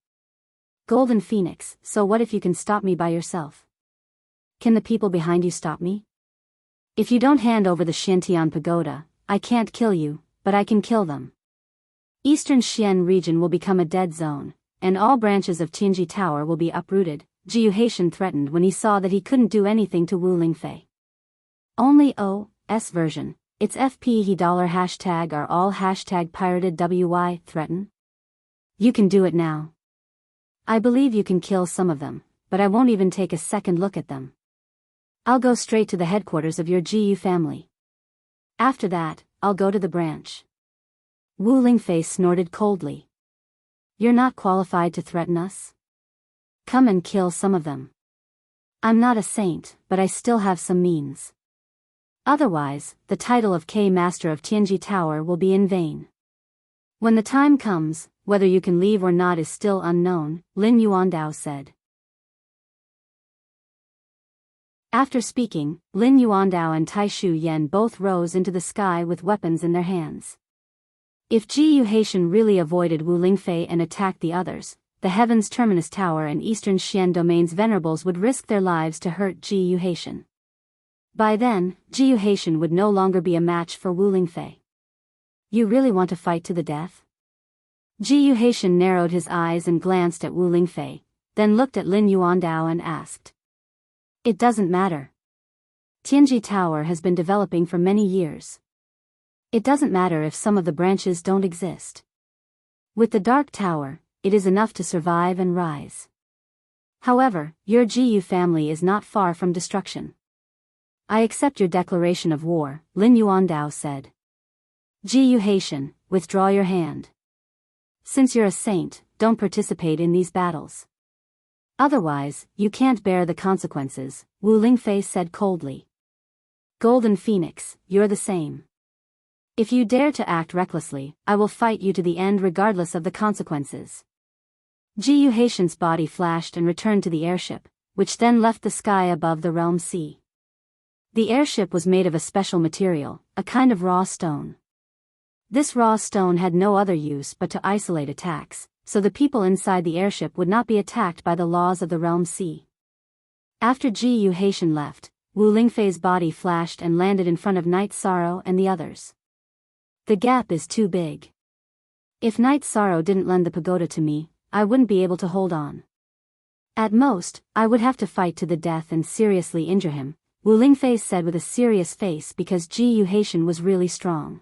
Golden Phoenix, so what if you can stop me by yourself? Can the people behind you stop me? If you don't hand over the Xiantian Pagoda, I can't kill you, but I can kill them. Eastern Xian region will become a dead zone, and all branches of Tianji Tower will be uprooted, Ji Yuhaitian threatened when he saw that he couldn't do anything to Wu Lingfei. Only OS version, it's FP $# are all #pirated WY threaten? You can do it now. I believe you can kill some of them, but I won't even take a second look at them. I'll go straight to the headquarters of your GU family. After that, I'll go to the branch. Wu Lingfei snorted coldly. You're not qualified to threaten us? Come and kill some of them. I'm not a saint, but I still have some means. Otherwise, the title of K Master of Tianji Tower will be in vain. When the time comes, whether you can leave or not is still unknown, Lin Yuandao said. After speaking, Lin Yuandao and Tai Shu Yan both rose into the sky with weapons in their hands. If Ji Yuhaitian really avoided Wu Lingfei and attacked the others, the Heaven's Terminus Tower and Eastern Xian Domain's Venerables would risk their lives to hurt Ji Yuhaitian. By then, Ji Yuhaitian would no longer be a match for Wu Lingfei. You really want to fight to the death? Ji Yuhaitian narrowed his eyes and glanced at Wu Lingfei, then looked at Lin Yuandao and asked. It doesn't matter. Tianji Tower has been developing for many years. It doesn't matter if some of the branches don't exist. With the Dark Tower, it is enough to survive and rise. However, your Ji family is not far from destruction. I accept your declaration of war, Lin Yuandao said. Ji Yuhaitian, withdraw your hand. Since you're a saint, don't participate in these battles. Otherwise, you can't bear the consequences, Wu Lingfei said coldly. Golden Phoenix, you're the same. If you dare to act recklessly, I will fight you to the end regardless of the consequences. Ji Yuhaitian's body flashed and returned to the airship, which then left the sky above the realm sea. The airship was made of a special material, a kind of raw stone. This raw stone had no other use but to isolate attacks, so the people inside the airship would not be attacked by the laws of the realm sea. After Ji Yuhaitian left, Wu Lingfei's body flashed and landed in front of Night Sorrow and the others. The gap is too big. If Night Sorrow didn't lend the pagoda to me, I wouldn't be able to hold on. At most, I would have to fight to the death and seriously injure him, Wu Lingfei said with a serious face because Ji Yuhaitian was really strong.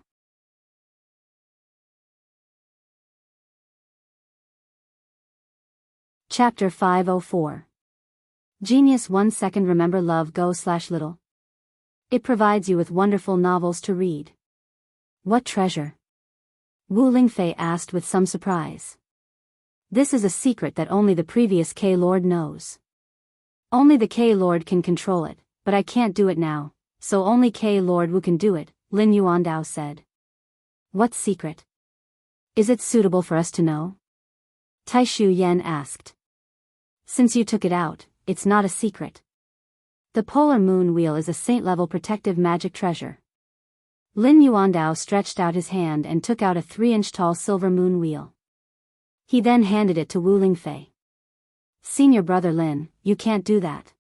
Chapter 504. Genius 1 second remember love go/little. It provides you with wonderful novels to read. What treasure? Wu Lingfei asked with some surprise. This is a secret that only the previous K-Lord knows. Only the K-Lord can control it, but I can't do it now, so only K-Lord Wu can do it, Lin Yuandao said. What secret? Is it suitable for us to know? Taishu Yan asked. Since you took it out, it's not a secret. The polar moon wheel is a saint-level protective magic treasure. Lin Yuandao stretched out his hand and took out a 3-inch tall silver moon wheel. He then handed it to Wu Lingfei. Senior brother Lin, you can't do that.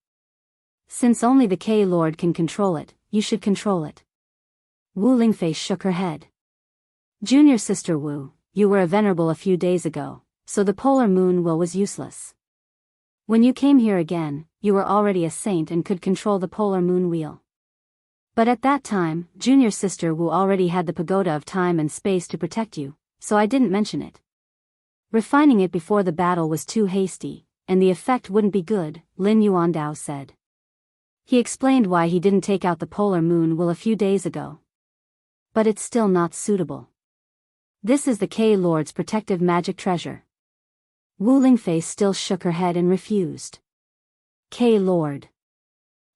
Since only the K-Lord can control it, you should control it. Wu Lingfei shook her head. Junior sister Wu, you were a venerable a few days ago, so the polar moon wheel was useless. When you came here again, you were already a saint and could control the polar moon wheel. But at that time, junior sister Wu already had the pagoda of time and space to protect you, so I didn't mention it. Refining it before the battle was too hasty, and the effect wouldn't be good, Lin Yuandao said. He explained why he didn't take out the polar moon wheel a few days ago. But it's still not suitable. This is the K-Lord's protective magic treasure. Wu Lingfei still shook her head and refused. K-Lord.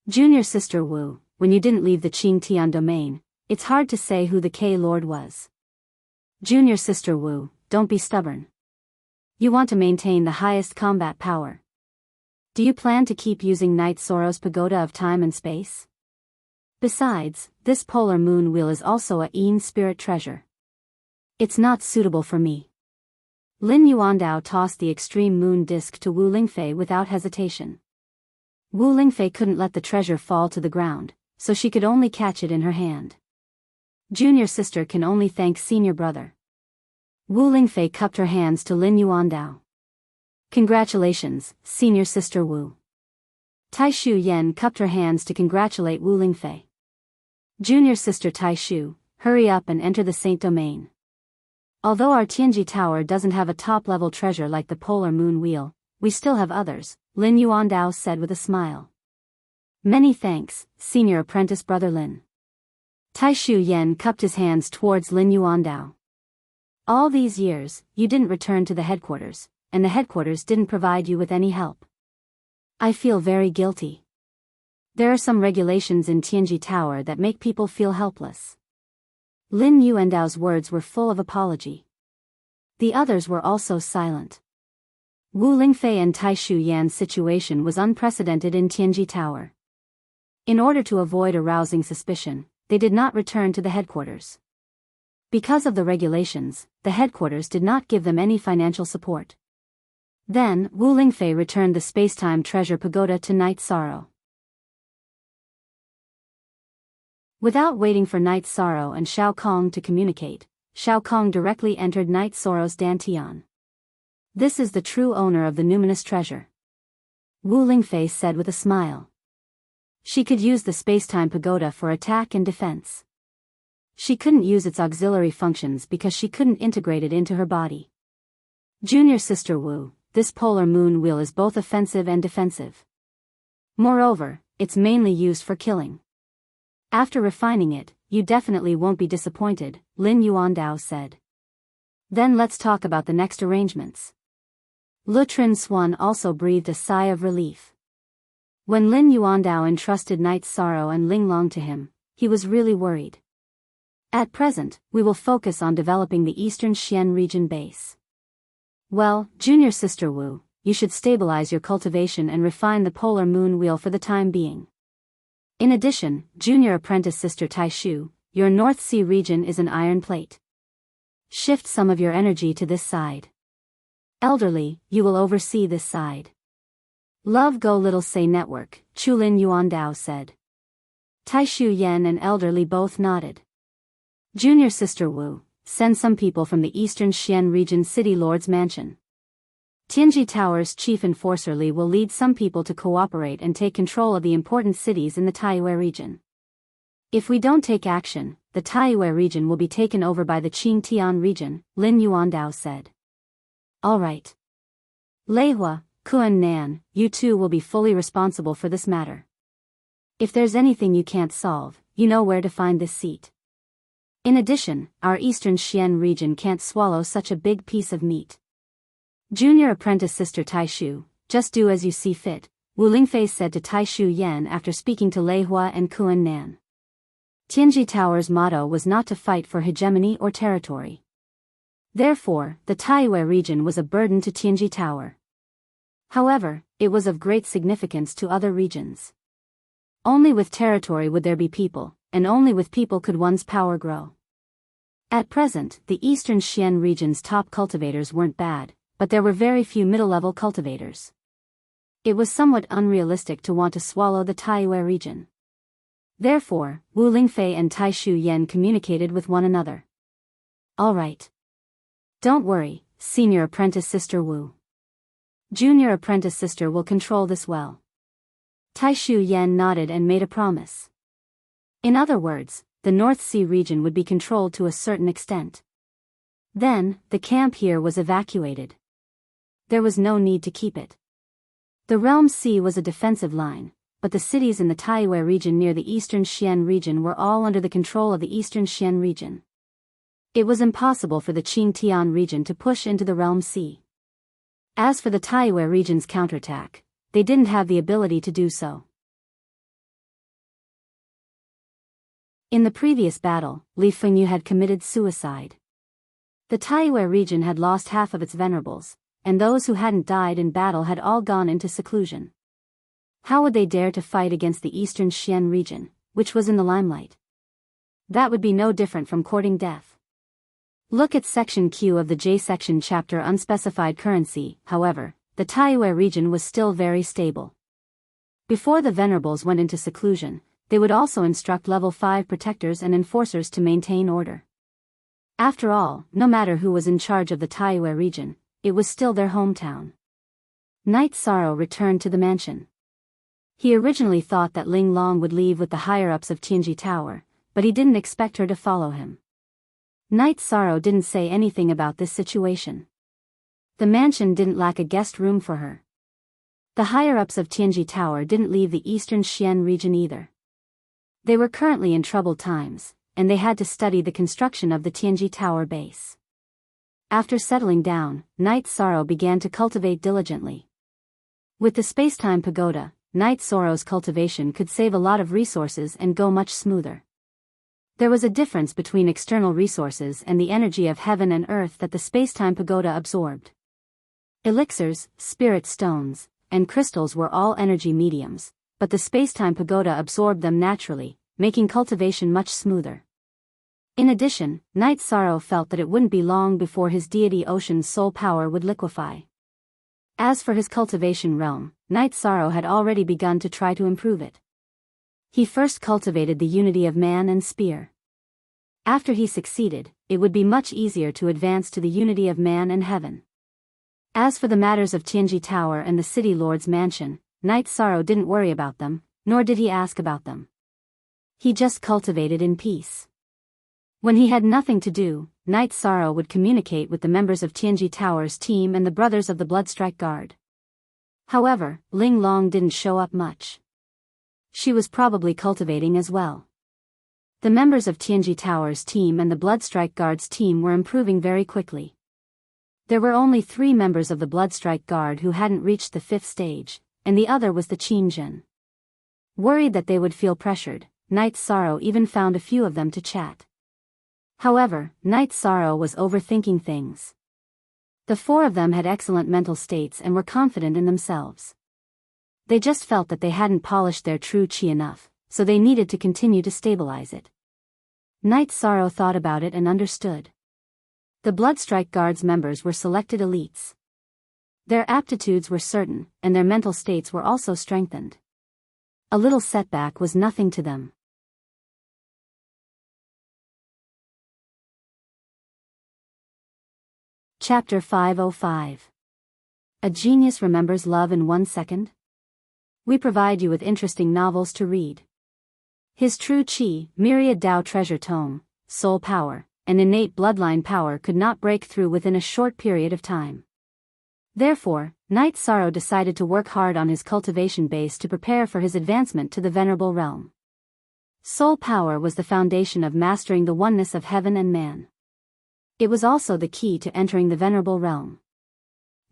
Junior sister Wu, when you didn't leave the Qingtian domain, it's hard to say who the K-Lord was. Junior sister Wu, don't be stubborn. You want to maintain the highest combat power. Do you plan to keep using Knight Soro's pagoda of time and space? Besides, this polar moon wheel is also a Yin spirit treasure. It's not suitable for me. Lin Yuandao tossed the extreme moon disk to Wu Lingfei without hesitation. Wu Lingfei couldn't let the treasure fall to the ground, so she could only catch it in her hand. Junior sister can only thank senior brother. Wu Lingfei cupped her hands to Lin Yuandao. Congratulations, senior sister Wu. Taishu Yan cupped her hands to congratulate Wu Lingfei. Junior sister Taishu, hurry up and enter the Saint Domain. Although our Tianji Tower doesn't have a top-level treasure like the polar moon wheel, we still have others, Lin Yuandao said with a smile. Many thanks, senior apprentice brother Lin. Taishu Yan cupped his hands towards Lin Yuandao. All these years, you didn't return to the headquarters, and the headquarters didn't provide you with any help. I feel very guilty. There are some regulations in Tianji Tower that make people feel helpless. Lin Yuandao's words were full of apology. The others were also silent. Wu Lingfei and Taishu Yan's situation was unprecedented in Tianji Tower. In order to avoid arousing suspicion, they did not return to the headquarters. Because of the regulations, the headquarters did not give them any financial support. Then, Wu Lingfei returned the space-time treasure pagoda to Knight Sorrow. Without waiting for Knight Sorrow and Shao Kong to communicate, Shao Kong directly entered Knight Sorrow's Dantian. This is the true owner of the numinous treasure. Wu Lingfei said with a smile. She could use the space-time pagoda for attack and defense. She couldn't use its auxiliary functions because she couldn't integrate it into her body. Junior sister Wu, this polar moon wheel is both offensive and defensive. Moreover, it's mainly used for killing. After refining it, you definitely won't be disappointed, Lin Yuandao said. Then let's talk about the next arrangements. Lutrin Swan also breathed a sigh of relief. When Lin Yuandao entrusted Knight Sorrow and Linglong to him, he was really worried. At present, we will focus on developing the Eastern Xian region base. Well, junior sister Wu, you should stabilize your cultivation and refine the polar moon wheel for the time being. In addition, junior apprentice sister Taishu, your North Sea region is an iron plate. Shift some of your energy to this side. Elderly, you will oversee this side. Love Go Little Say Network, Chulin Yuandao said. Taishu Yan and Elderly both nodded. Junior sister Wu, send some people from the Eastern Xian region City Lord's mansion. Tianji Tower's chief enforcer Li will lead some people to cooperate and take control of the important cities in the Taiyue region. If we don't take action, the Taiyue region will be taken over by the Qingtian region, Lin Yuandao said. All right. Leihua, Kuan Nan, you two will be fully responsible for this matter. If there's anything you can't solve, you know where to find this seat. In addition, our eastern Xian region can't swallow such a big piece of meat. Junior apprentice sister Taishu, just do as you see fit, Wu Lingfei said to Taishu Yan after speaking to Leihua and Kuan Nan. Tianji Tower's motto was not to fight for hegemony or territory. Therefore, the Taiyue region was a burden to Tianji Tower. However, it was of great significance to other regions. Only with territory would there be people, and only with people could one's power grow. At present, the eastern Xian region's top cultivators weren't bad, but there were very few middle-level cultivators. It was somewhat unrealistic to want to swallow the Taiyue region. Therefore, Wu Lingfei and Taishu Yan communicated with one another. All right. Don't worry, senior apprentice sister Wu. Junior apprentice sister will control this well. Taishu Yan nodded and made a promise. In other words, the North Sea region would be controlled to a certain extent. Then, the camp here was evacuated. There was no need to keep it. The Realm Sea was a defensive line, but the cities in the Taiyue region near the eastern Xian region were all under the control of the eastern Xian region. It was impossible for the Qingtian region to push into the Realm Sea. As for the Taiyue region's counterattack, they didn't have the ability to do so. In the previous battle, Li Fengyu had committed suicide. The Taiyue region had lost half of its venerables, and those who hadn't died in battle had all gone into seclusion. How would they dare to fight against the eastern Xian region, which was in the limelight? That would be no different from courting death. Look at section Q of the J section chapter Unspecified Currency. However, the Taiyue region was still very stable. Before the venerables went into seclusion, they would also instruct level 5 protectors and enforcers to maintain order. After all, no matter who was in charge of the Taiyue region, it was still their hometown. Knight Sorrow returned to the mansion. He originally thought that Ling Long would leave with the higher-ups of Tianji Tower, but he didn't expect her to follow him. Knight Sorrow didn't say anything about this situation. The mansion didn't lack a guest room for her. The higher-ups of Tianji Tower didn't leave the eastern Xian region either. They were currently in troubled times, and they had to study the construction of the Tianji Tower base. After settling down, Knight Sorrow began to cultivate diligently. With the Spacetime Pagoda, Knight Sorrow's cultivation could save a lot of resources and go much smoother. There was a difference between external resources and the energy of heaven and earth that the Spacetime Pagoda absorbed. Elixirs, spirit stones, and crystals were all energy mediums, but the Spacetime Pagoda absorbed them naturally, making cultivation much smoother. In addition, Knight Sorrow felt that it wouldn't be long before his deity Ocean's soul power would liquefy. As for his cultivation realm, Knight Sorrow had already begun to try to improve it. He first cultivated the unity of man and spear. After he succeeded, it would be much easier to advance to the unity of man and heaven. As for the matters of Tianji Tower and the City Lord's mansion, Knight Sorrow didn't worry about them, nor did he ask about them. He just cultivated in peace. When he had nothing to do, Knight Sorrow would communicate with the members of Tianji Tower's team and the brothers of the Bloodstrike Guard. However, Ling Long didn't show up much. She was probably cultivating as well. The members of Tianji Tower's team and the Bloodstrike Guard's team were improving very quickly. There were only 3 members of the Bloodstrike Guard who hadn't reached the 5th stage, and the other was the Qingjin. Worried that they would feel pressured, Knight Sorrow even found a few of them to chat. However, Knight Sorrow was overthinking things. The 4 of them had excellent mental states and were confident in themselves. They just felt that they hadn't polished their true chi enough, so they needed to continue to stabilize it. Knight Sorrow thought about it and understood. The Bloodstrike Guard's members were selected elites. Their aptitudes were certain, and their mental states were also strengthened. A little setback was nothing to them. Chapter 505. A genius remembers love in 1 second? We provide you with interesting novels to read. His true chi, myriad Tao treasure tome, soul power, and innate bloodline power could not break through within a short period of time. Therefore, Knight Sorrow decided to work hard on his cultivation base to prepare for his advancement to the venerable realm. Soul power was the foundation of mastering the oneness of heaven and man. It was also the key to entering the venerable realm.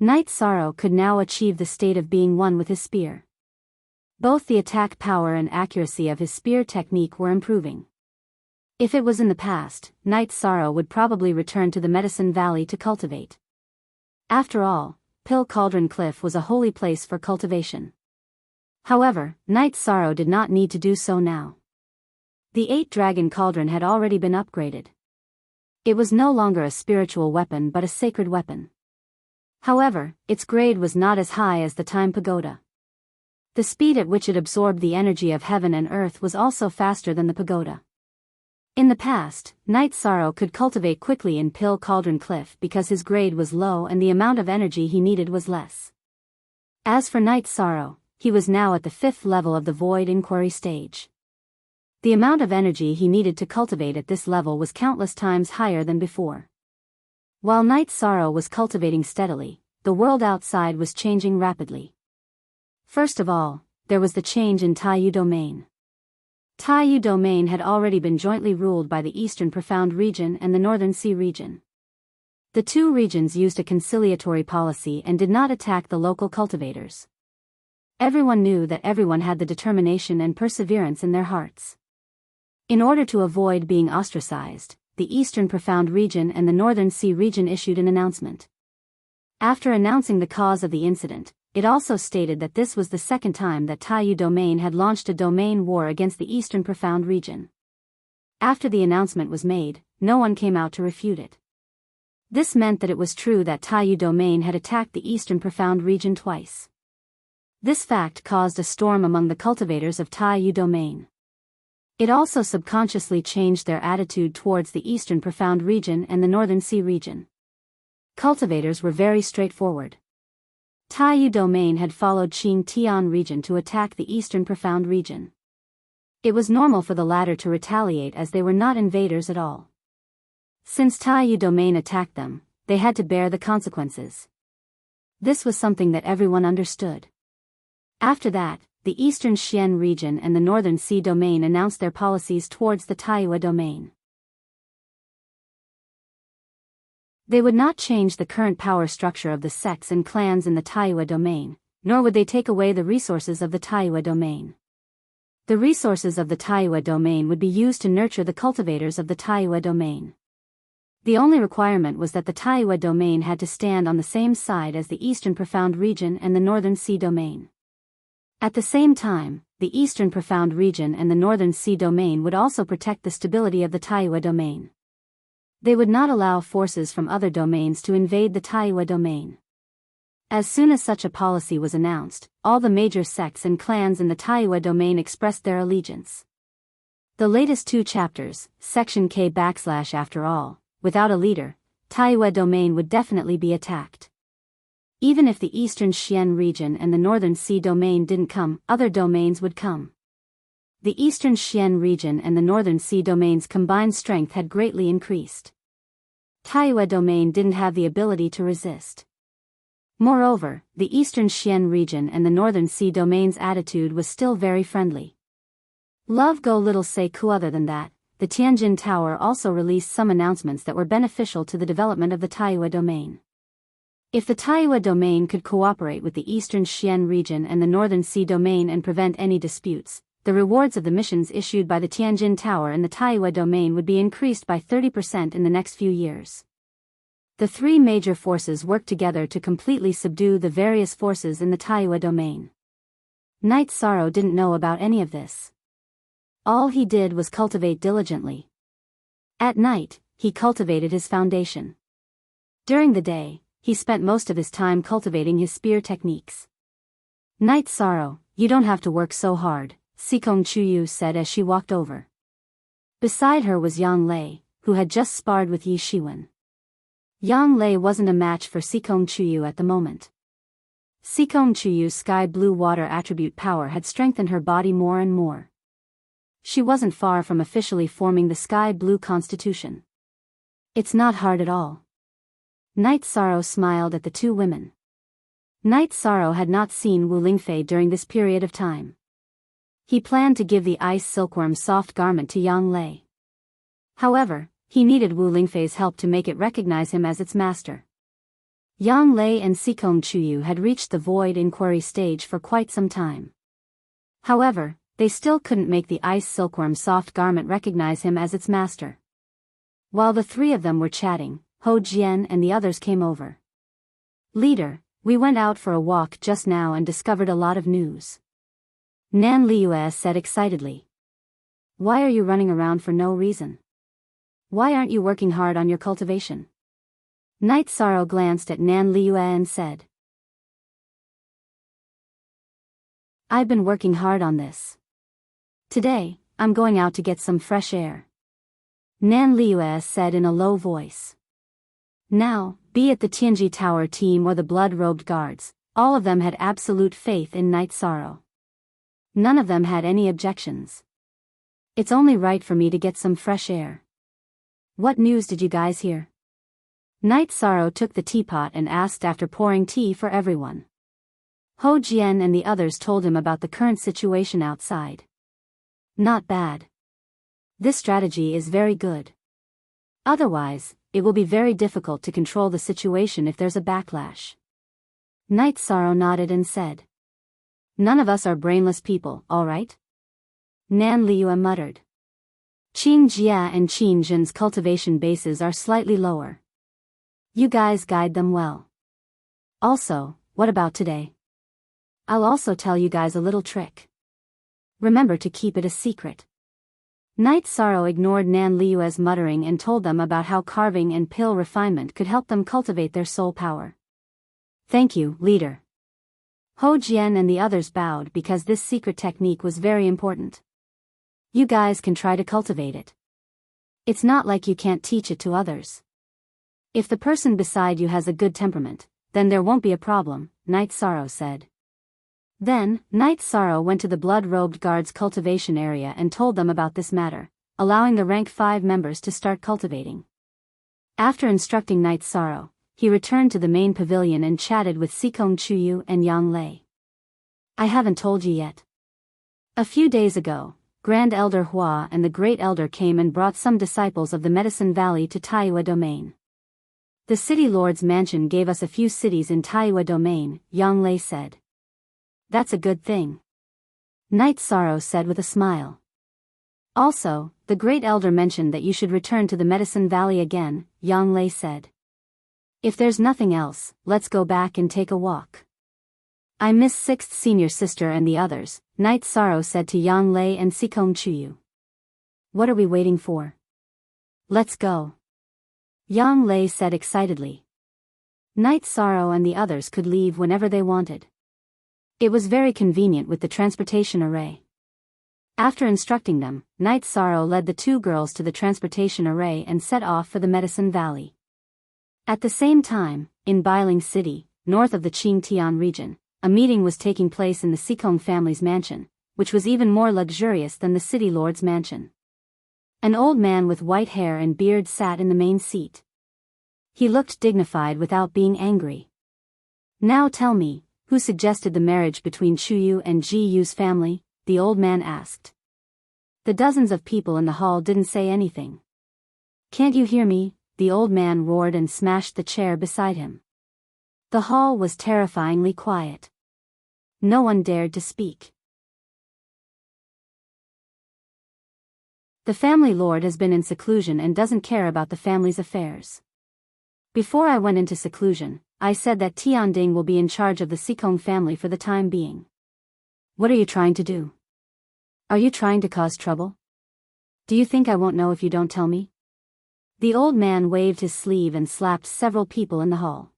Knight Sorrow could now achieve the state of being one with his spear. Both the attack power and accuracy of his spear technique were improving. If it was in the past, Knight Sorrow would probably return to the Medicine Valley to cultivate. After all, Pill Cauldron Cliff was a holy place for cultivation. However, Knight Sorrow did not need to do so now. The 8-dragon cauldron had already been upgraded. It was no longer a spiritual weapon but a sacred weapon. However, its grade was not as high as the Time Pagoda. The speed at which it absorbed the energy of heaven and earth was also faster than the pagoda. In the past, Knight Sorrow could cultivate quickly in Pill Cauldron Cliff because his grade was low and the amount of energy he needed was less. As for Knight Sorrow, he was now at the 5th level of the Void Inquiry stage. The amount of energy he needed to cultivate at this level was countless times higher than before. While Knight Sorrow was cultivating steadily, the world outside was changing rapidly. First of all, there was the change in Taiyu Domain. Taiyu Domain had already been jointly ruled by the Eastern Profound Region and the Northern Sea Region. The two regions used a conciliatory policy and did not attack the local cultivators. Everyone knew that everyone had the determination and perseverance in their hearts. In order to avoid being ostracized, the Eastern Profound Region and the Northern Sea Region issued an announcement. After announcing the cause of the incident, it also stated that this was the second time that Taiyu Domain had launched a domain war against the Eastern Profound Region. After the announcement was made, no one came out to refute it. This meant that it was true that Taiyu Domain had attacked the Eastern Profound Region twice. This fact caused a storm among the cultivators of Taiyu Domain. It also subconsciously changed their attitude towards the Eastern Profound Region and the Northern Sea Region. Cultivators were very straightforward. Taiyu Domain had followed Qing Tian Region to attack the Eastern Profound Region. It was normal for the latter to retaliate as they were not invaders at all. Since Taiyu Domain attacked them, they had to bear the consequences. This was something that everyone understood. After that, the Eastern Xian Region and the Northern Sea Domain announced their policies towards the Taiyu Domain. They would not change the current power structure of the sects and clans in the Taiyu Domain, nor would they take away the resources of the Taiyu Domain. The resources of the Taiyu Domain would be used to nurture the cultivators of the Taiyu Domain. The only requirement was that the Taiyu Domain had to stand on the same side as the Eastern Profound Region and the Northern Sea Domain. At the same time, the Eastern Profound Region and the Northern Sea Domain would also protect the stability of the Taiyu Domain. They would not allow forces from other domains to invade the Taiyu Domain. As soon as such a policy was announced, all the major sects and clans in the Taiyu Domain expressed their allegiance. The latest 2 chapters, Section K / after all, without a leader, Taiyu Domain would definitely be attacked. Even if the Eastern Xian Region and the Northern Sea Domain didn't come, other domains would come. The Eastern Xian Region and the Northern Sea Domain's combined strength had greatly increased. Taiyu Domain didn't have the ability to resist. Moreover, the Eastern Xian Region and the Northern Sea Domain's attitude was still very friendly. Love go little say ku. Other than that, the Tianjin Tower also released some announcements that were beneficial to the development of the Taiyu Domain. If the Taiyu Domain could cooperate with the Eastern Xian Region and the Northern Sea Domain and prevent any disputes, the rewards of the missions issued by the Tianjin Tower and the Taiyu Domain would be increased by 30% in the next few years. The 3 major forces worked together to completely subdue the various forces in the Taiyu Domain. Knight Sorrow didn't know about any of this. All he did was cultivate diligently. At night, he cultivated his foundation. During the day, he spent most of his time cultivating his spear techniques. Knight Sorrow, you don't have to work so hard, Sikong Chuyu said as she walked over. Beside her was Yang Lei, who had just sparred with Yi Shiwen. Yang Lei wasn't a match for Sikong Chuyu at the moment. Sikong Chuyu's sky blue water attribute power had strengthened her body more and more. She wasn't far from officially forming the sky blue constitution. It's not hard at all. Night Sorrow smiled at the two women. Night Sorrow had not seen Wu Lingfei during this period of time. He planned to give the ice silkworm soft garment to Yang Lei. However, he needed Wu Lingfei's help to make it recognize him as its master. Yang Lei and Sikong Chuyu had reached the void inquiry stage for quite some time. However, they still couldn't make the ice silkworm soft garment recognize him as its master. While the three of them were chatting, Ho Jian and the others came over. "Leader, we went out for a walk just now and discovered a lot of news," Nan Liu'e said excitedly. "Why are you running around for no reason? Why aren't you working hard on your cultivation?" Night Sorrow glanced at Nan Liu'e and said, "I've been working hard on this. Today, I'm going out to get some fresh air," Nan Liu'e said in a low voice. Now, be it the Tianji Tower team or the blood-robed guards, all of them had absolute faith in Night Sorrow. None of them had any objections. "It's only right for me to get some fresh air. What news did you guys hear?" Night Sorrow took the teapot and asked after pouring tea for everyone. Ho Jian and the others told him about the current situation outside. "Not bad. This strategy is very good. Otherwise, it will be very difficult to control the situation if there's a backlash." Night Sorrow nodded and said, "None of us are brainless people, all right?" Nan Liu'e muttered. "Qin Jia and Qin Zhen's cultivation bases are slightly lower. You guys guide them well. Also, what about today? I'll also tell you guys a little trick. Remember to keep it a secret." Night Sorrow ignored Nan Liu'e's muttering and told them about how carving and pill refinement could help them cultivate their soul power. "Thank you, leader." Ho Jian and the others bowed because this secret technique was very important. "You guys can try to cultivate it. It's not like you can't teach it to others. If the person beside you has a good temperament, then there won't be a problem," Night Sorrow said. Then, Night Sorrow went to the blood-robed guards' cultivation area and told them about this matter, allowing the rank 5 members to start cultivating. After instructing Night Sorrow, he returned to the main pavilion and chatted with Sikong Chuyu and Yang Lei. "I haven't told you yet. A few days ago, Grand Elder Hua and the Great Elder came and brought some disciples of the Medicine Valley to Taiyue Domain. The City Lord's mansion gave us a few cities in Taiyue Domain," Yang Lei said. "That's a good thing," Night Sorrow said with a smile. "Also, the Great Elder mentioned that you should return to the Medicine Valley again," Yang Lei said. "If there's nothing else, let's go back and take a walk. I miss 6th Senior Sister and the others," Night Sorrow said to Yang Lei and Sikong Chuyu. "What are we waiting for? Let's go," Yang Lei said excitedly. Night Sorrow and the others could leave whenever they wanted. It was very convenient with the transportation array. After instructing them, Night Sorrow led the two girls to the transportation array and set off for the Medicine Valley. At the same time, in Bailing City, north of the Qingtian region, a meeting was taking place in the Sikong family's mansion, which was even more luxurious than the city lord's mansion. An old man with white hair and beard sat in the main seat. He looked dignified without being angry. "Now tell me, who suggested the marriage between Chuyu and Ji Yu's family?" the old man asked. The dozens of people in the hall didn't say anything. "Can't you hear me?" the old man roared and smashed the chair beside him. The hall was terrifyingly quiet. No one dared to speak. The family lord has been in seclusion and doesn't care about the family's affairs. Before I went into seclusion, I said that Tianding will be in charge of the Sikong family for the time being. What are you trying to do? Are you trying to cause trouble? Do you think I won't know if you don't tell me? The old man waved his sleeve and slapped several people in the hall.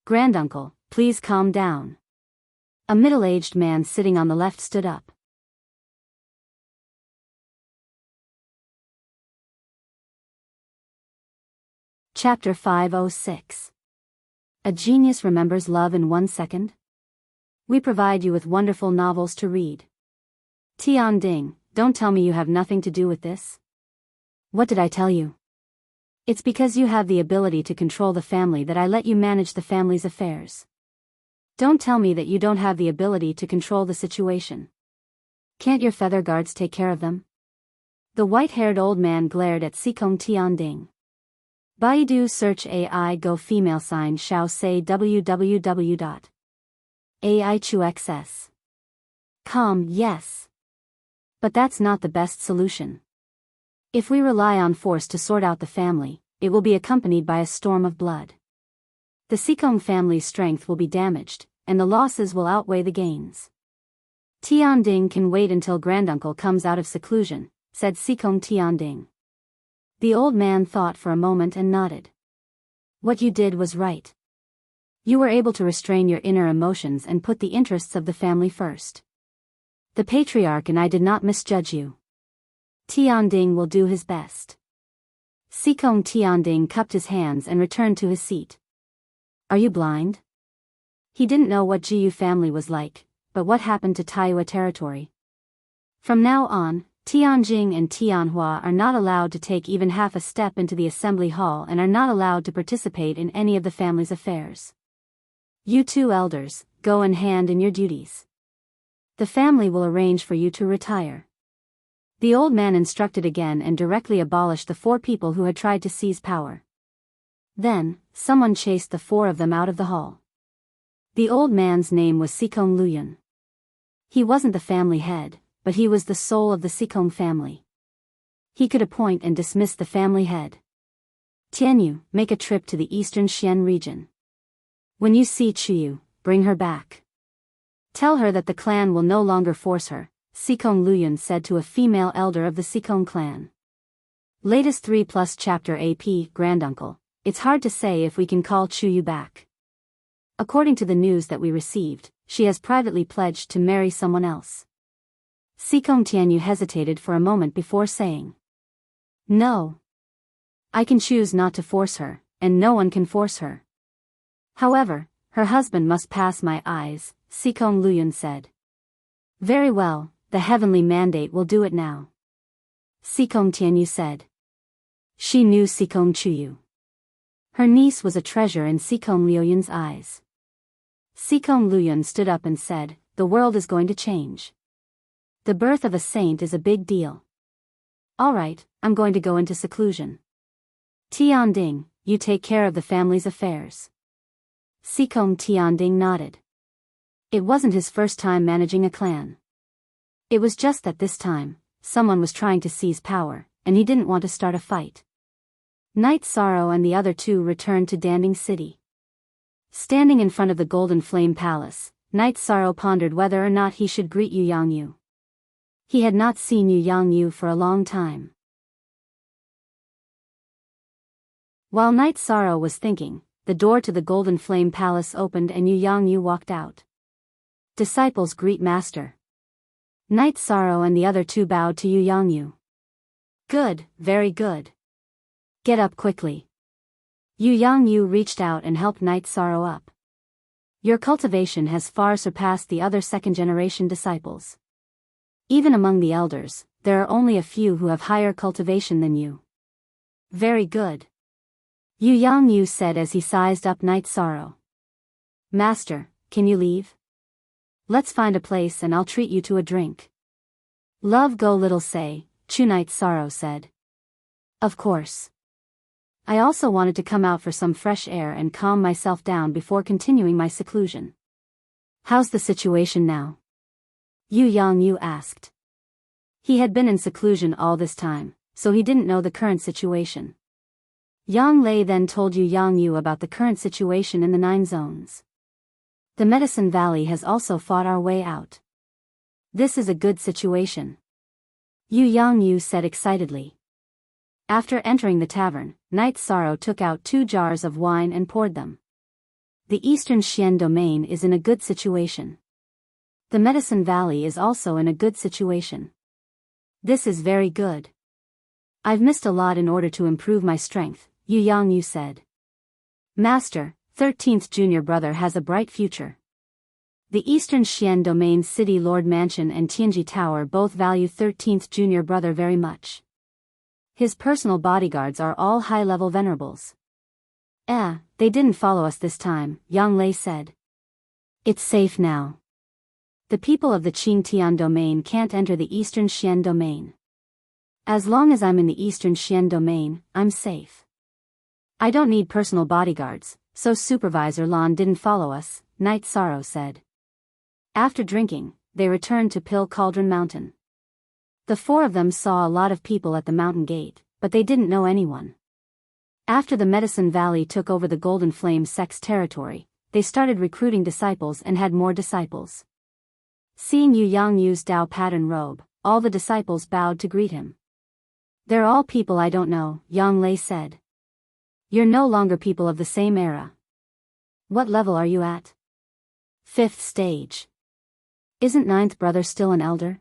"Granduncle, please calm down." A middle-aged man sitting on the left stood up. Chapter 506. A genius remembers love in 1 second? We provide you with wonderful novels to read. Tian Ding, don't tell me you have nothing to do with this. What did I tell you? It's because you have the ability to control the family that I let you manage the family's affairs. Don't tell me that you don't have the ability to control the situation. Can't your feather guards take care of them? The white-haired old man glared at Sikong Tian Ding. Baidu search AI go female sign shao say www.aichuxs.com. Yes. But that's not the best solution. If we rely on force to sort out the family, it will be accompanied by a storm of blood. The Sikong family's strength will be damaged, and the losses will outweigh the gains. Tian Ding can wait until granduncle comes out of seclusion, said Sikong Tian Ding. The old man thought for a moment and nodded. What you did was right. You were able to restrain your inner emotions and put the interests of the family first. The patriarch and I did not misjudge you. Tian Ding will do his best. Sikong Tian Ding cupped his hands and returned to his seat. Are you blind? He didn't know what Jiyu family was like, but what happened to Taiyue territory? From now on, Tianjing and Tianhua are not allowed to take even half a step into the assembly hall and are not allowed to participate in any of the family's affairs. You two elders, go and hand in your duties. The family will arrange for you to retire. The old man instructed again and directly abolished the 4 people who had tried to seize power. Then, someone chased the 4 of them out of the hall. The old man's name was Sikong Luyan. He wasn't the family head, but he was the soul of the Sikong family. He could appoint and dismiss the family head. Tianyu, make a trip to the eastern Xian region. When you see Chuyu, bring her back. Tell her that the clan will no longer force her, Sikong Luyan said to a female elder of the Sikong clan. Latest 3+ chapter AP, Granduncle, it's hard to say if we can call Chuyu back. According to the news that we received, she has privately pledged to marry someone else. Sikong Tianyu hesitated for a moment before saying, No. I can choose not to force her, and no one can force her. However, her husband must pass my eyes, Sikong Luyan said. Very well, the heavenly mandate will do it now. Sikong Tianyu said. She knew Sikong Chuyu. Her niece was a treasure in Sikong Liuyan's eyes. Sikong Luyan stood up and said, The world is going to change. The birth of a saint is a big deal. All right, I'm going to go into seclusion. Tian Ding, you take care of the family's affairs. Sikong Tian Ding nodded. It wasn't his first time managing a clan. It was just that this time, someone was trying to seize power, and he didn't want to start a fight. Night Sorrow and the other 2 returned to Danding City. Standing in front of the Golden Flame Palace, Night Sorrow pondered whether or not he should greet Yu Yangyu. He had not seen Yu Yangyu for a long time. While Night Sorrow was thinking, the door to the Golden Flame Palace opened and Yu Yangyu walked out. Disciples greet Master. Night Sorrow and the other 2 bowed to Yu Yangyu. Good, very good. Get up quickly. Yu Yangyu reached out and helped Night Sorrow up. Your cultivation has far surpassed the other second-generation disciples. Even among the elders, there are only a few who have higher cultivation than you. Very good. Yu Yangyu said as he sized up Night Sorrow. Master, can you leave? Let's find a place and I'll treat you to a drink. Love go little say, Chu Night Sorrow said. Of course. I also wanted to come out for some fresh air and calm myself down before continuing my seclusion. How's the situation now? Yu Yangyu asked. He had been in seclusion all this time, so he didn't know the current situation. Yang Lei then told Yu Yangyu about the current situation in the 9 zones. The Medicine Valley has also fought our way out. This is a good situation. Yu Yangyu said excitedly. After entering the tavern, Night Sorrow took out 2 jars of wine and poured them. The Eastern Xian domain is in a good situation. The Medicine Valley is also in a good situation. This is very good. I've missed a lot in order to improve my strength, Yu Yangyu said. Master, 13th junior brother has a bright future. The Eastern Xian Domain City Lord Mansion and Tianji Tower both value 13th junior brother very much. His personal bodyguards are all high-level venerables. They didn't follow us this time, Yang Lei said. It's safe now. The people of the Qingtian Domain can't enter the Eastern Xian Domain. As long as I'm in the Eastern Xian Domain, I'm safe. I don't need personal bodyguards, so Supervisor Lan didn't follow us, Night Sorrow said. After drinking, they returned to Pill Cauldron Mountain. The four of them saw a lot of people at the mountain gate, but they didn't know anyone. After the Medicine Valley took over the Golden Flame sect's territory, they started recruiting disciples and had more disciples. Seeing Yu Yangyu's Dao pattern robe, all the disciples bowed to greet him. They're all people I don't know, Yang Lei said. You're no longer people of the same era. What level are you at? 5th stage. Isn't 9th brother still an elder?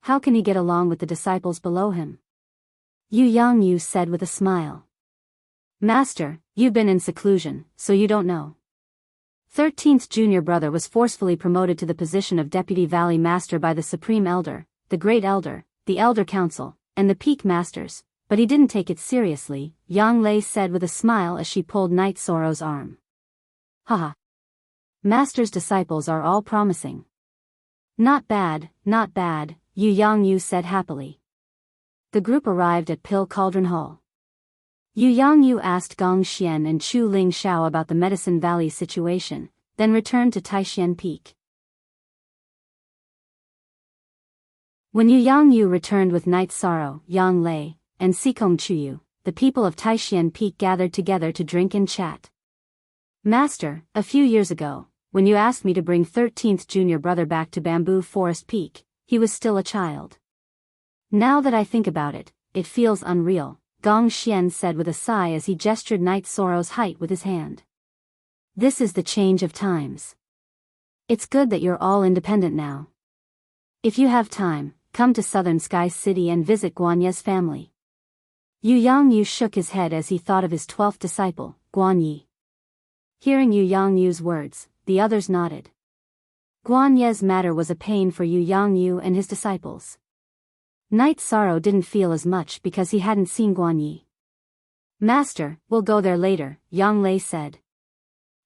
How can he get along with the disciples below him? Yu Yangyu said with a smile. Master, you've been in seclusion, so you don't know. 13th junior brother was forcefully promoted to the position of Deputy Valley Master by the Supreme Elder, the Great Elder, the Elder Council, and the Peak Masters, but he didn't take it seriously, Yang Lei said with a smile as she pulled Night Sorrow's arm. Haha. Master's disciples are all promising. Not bad, Yu Yangyu said happily. The group arrived at Pill Cauldron Hall. Yu Yangyu asked Gong Xian and Chu Ling Xiao about the Medicine Valley situation, then returned to Taishan Peak. When Yu Yangyu returned with Night Sorrow, Yang Lei, and Sikong Chuyu, the people of Taishan Peak gathered together to drink and chat. Master, a few years ago, when you asked me to bring 13th junior brother back to Bamboo Forest Peak, he was still a child. Now that I think about it, it feels unreal, Gong Xian said with a sigh as he gestured Night Sorrow's height with his hand. This is the change of times. It's good that you're all independent now. If you have time, come to Southern Sky City and visit Guanye's family. Yu Yangyu shook his head as he thought of his 12th disciple, Guanyi. Hearing Yu Yangyu's words, the others nodded. Guanye's matter was a pain for Yu Yangyu and his disciples. Night Sorrow didn't feel as much because he hadn't seen Guanyi. Master, we'll go there later, Yang Lei said.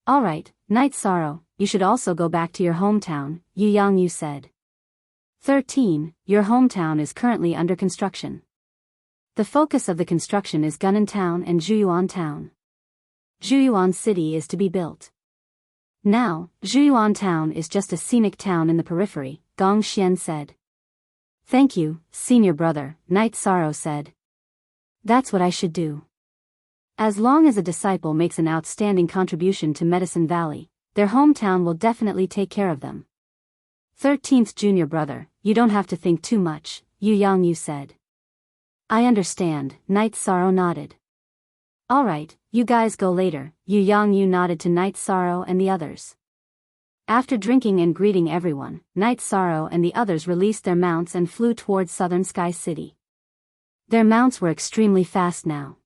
Alright, Night Sorrow, you should also go back to your hometown, Yu Yangyu said. 13. Your hometown is currently under construction. The focus of the construction is Gunan Town and Zhuyuan Town. Zhuyuan City is to be built. Now, Zhuyuan Town is just a scenic town in the periphery, Gong Xian said. Thank you, senior brother, Night Sorrow said. That's what I should do. As long as a disciple makes an outstanding contribution to Medicine Valley, their hometown will definitely take care of them. 13th junior brother, you don't have to think too much, Yu Yangyu said. I understand, Night Sorrow nodded. Alright, you guys go later, Yu Yangyu nodded to Night Sorrow and the others. After drinking and greeting everyone, Night Sorrow and the others released their mounts and flew towards Southern Sky City. Their mounts were extremely fast now.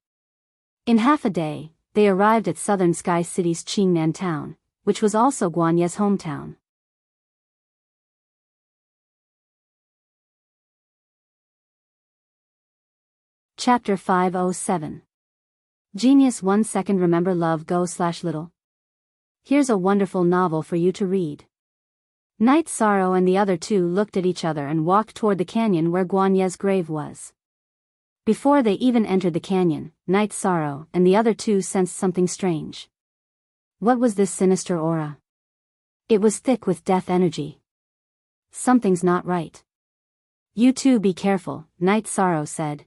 In half a day, they arrived at Southern Sky City's Qingnan town, which was also Guanye's hometown. Chapter 507. Genius 1 second remember love go/little. Here's a wonderful novel for you to read. Night Sorrow and the other two looked at each other and walked toward the canyon where Guanye's grave was. Before they even entered the canyon, Night Sorrow and the other two sensed something strange. What was this sinister aura? It was thick with death energy. Something's not right. You two be careful, Night Sorrow said.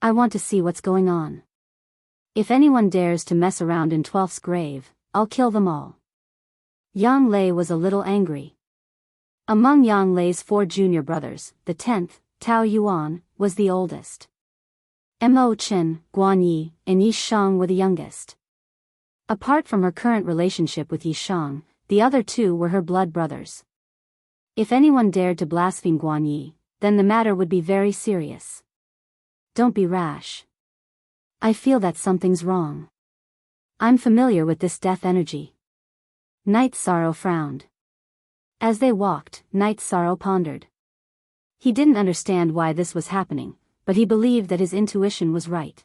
I want to see what's going on. If anyone dares to mess around in 12th's grave, I'll kill them all. Yang Lei was a little angry. Among Yang Lei's 4 junior brothers, the 10th, Tao Yuan, was the oldest. Mo Chen, Guanyi, and Yi Shang were the youngest. Apart from her current relationship with Yi Shang, the other two were her blood brothers. If anyone dared to blaspheme Guanyi, then the matter would be very serious. Don't be rash. I feel that something's wrong. I'm familiar with this death energy. Night Sorrow frowned. As they walked, Night Sorrow pondered. He didn't understand why this was happening, but he believed that his intuition was right.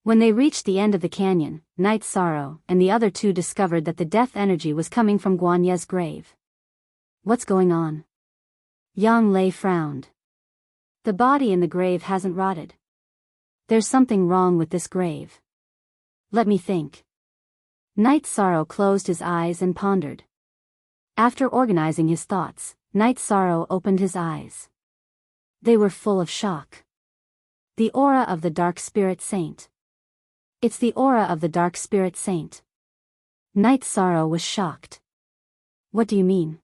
When they reached the end of the canyon, Night Sorrow and the other two discovered that the death energy was coming from Guan Ye's grave. What's going on? Yang Lei frowned. The body in the grave hasn't rotted. There's something wrong with this grave. Let me think. Night Sorrow closed his eyes and pondered. After organizing his thoughts, Night Sorrow opened his eyes. They were full of shock. The aura of the Dark Spirit Saint. It's the aura of the Dark Spirit Saint. Night Sorrow was shocked. What do you mean?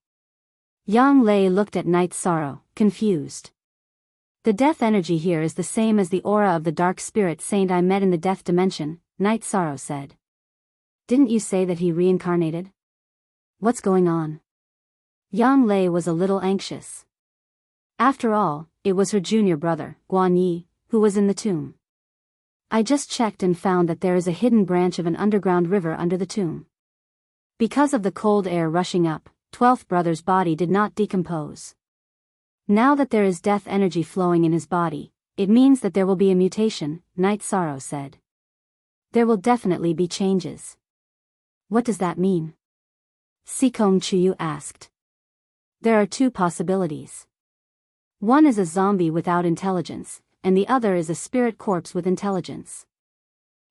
Yang Lei looked at Night Sorrow, confused. The death energy here is the same as the aura of the Dark Spirit Saint I met in the Death Dimension, Night Sorrow said. Didn't you say that he reincarnated? What's going on? Yang Lei was a little anxious. After all, it was her junior brother, Guan Yi, who was in the tomb. I just checked and found that there is a hidden branch of an underground river under the tomb. Because of the cold air rushing up, 12th brother's body did not decompose. Now that there is death energy flowing in his body, it means that there will be a mutation, Night Sorrow said. There will definitely be changes. What does that mean? Sikong Chuyu asked. There are two possibilities. One is a zombie without intelligence, and the other is a spirit corpse with intelligence.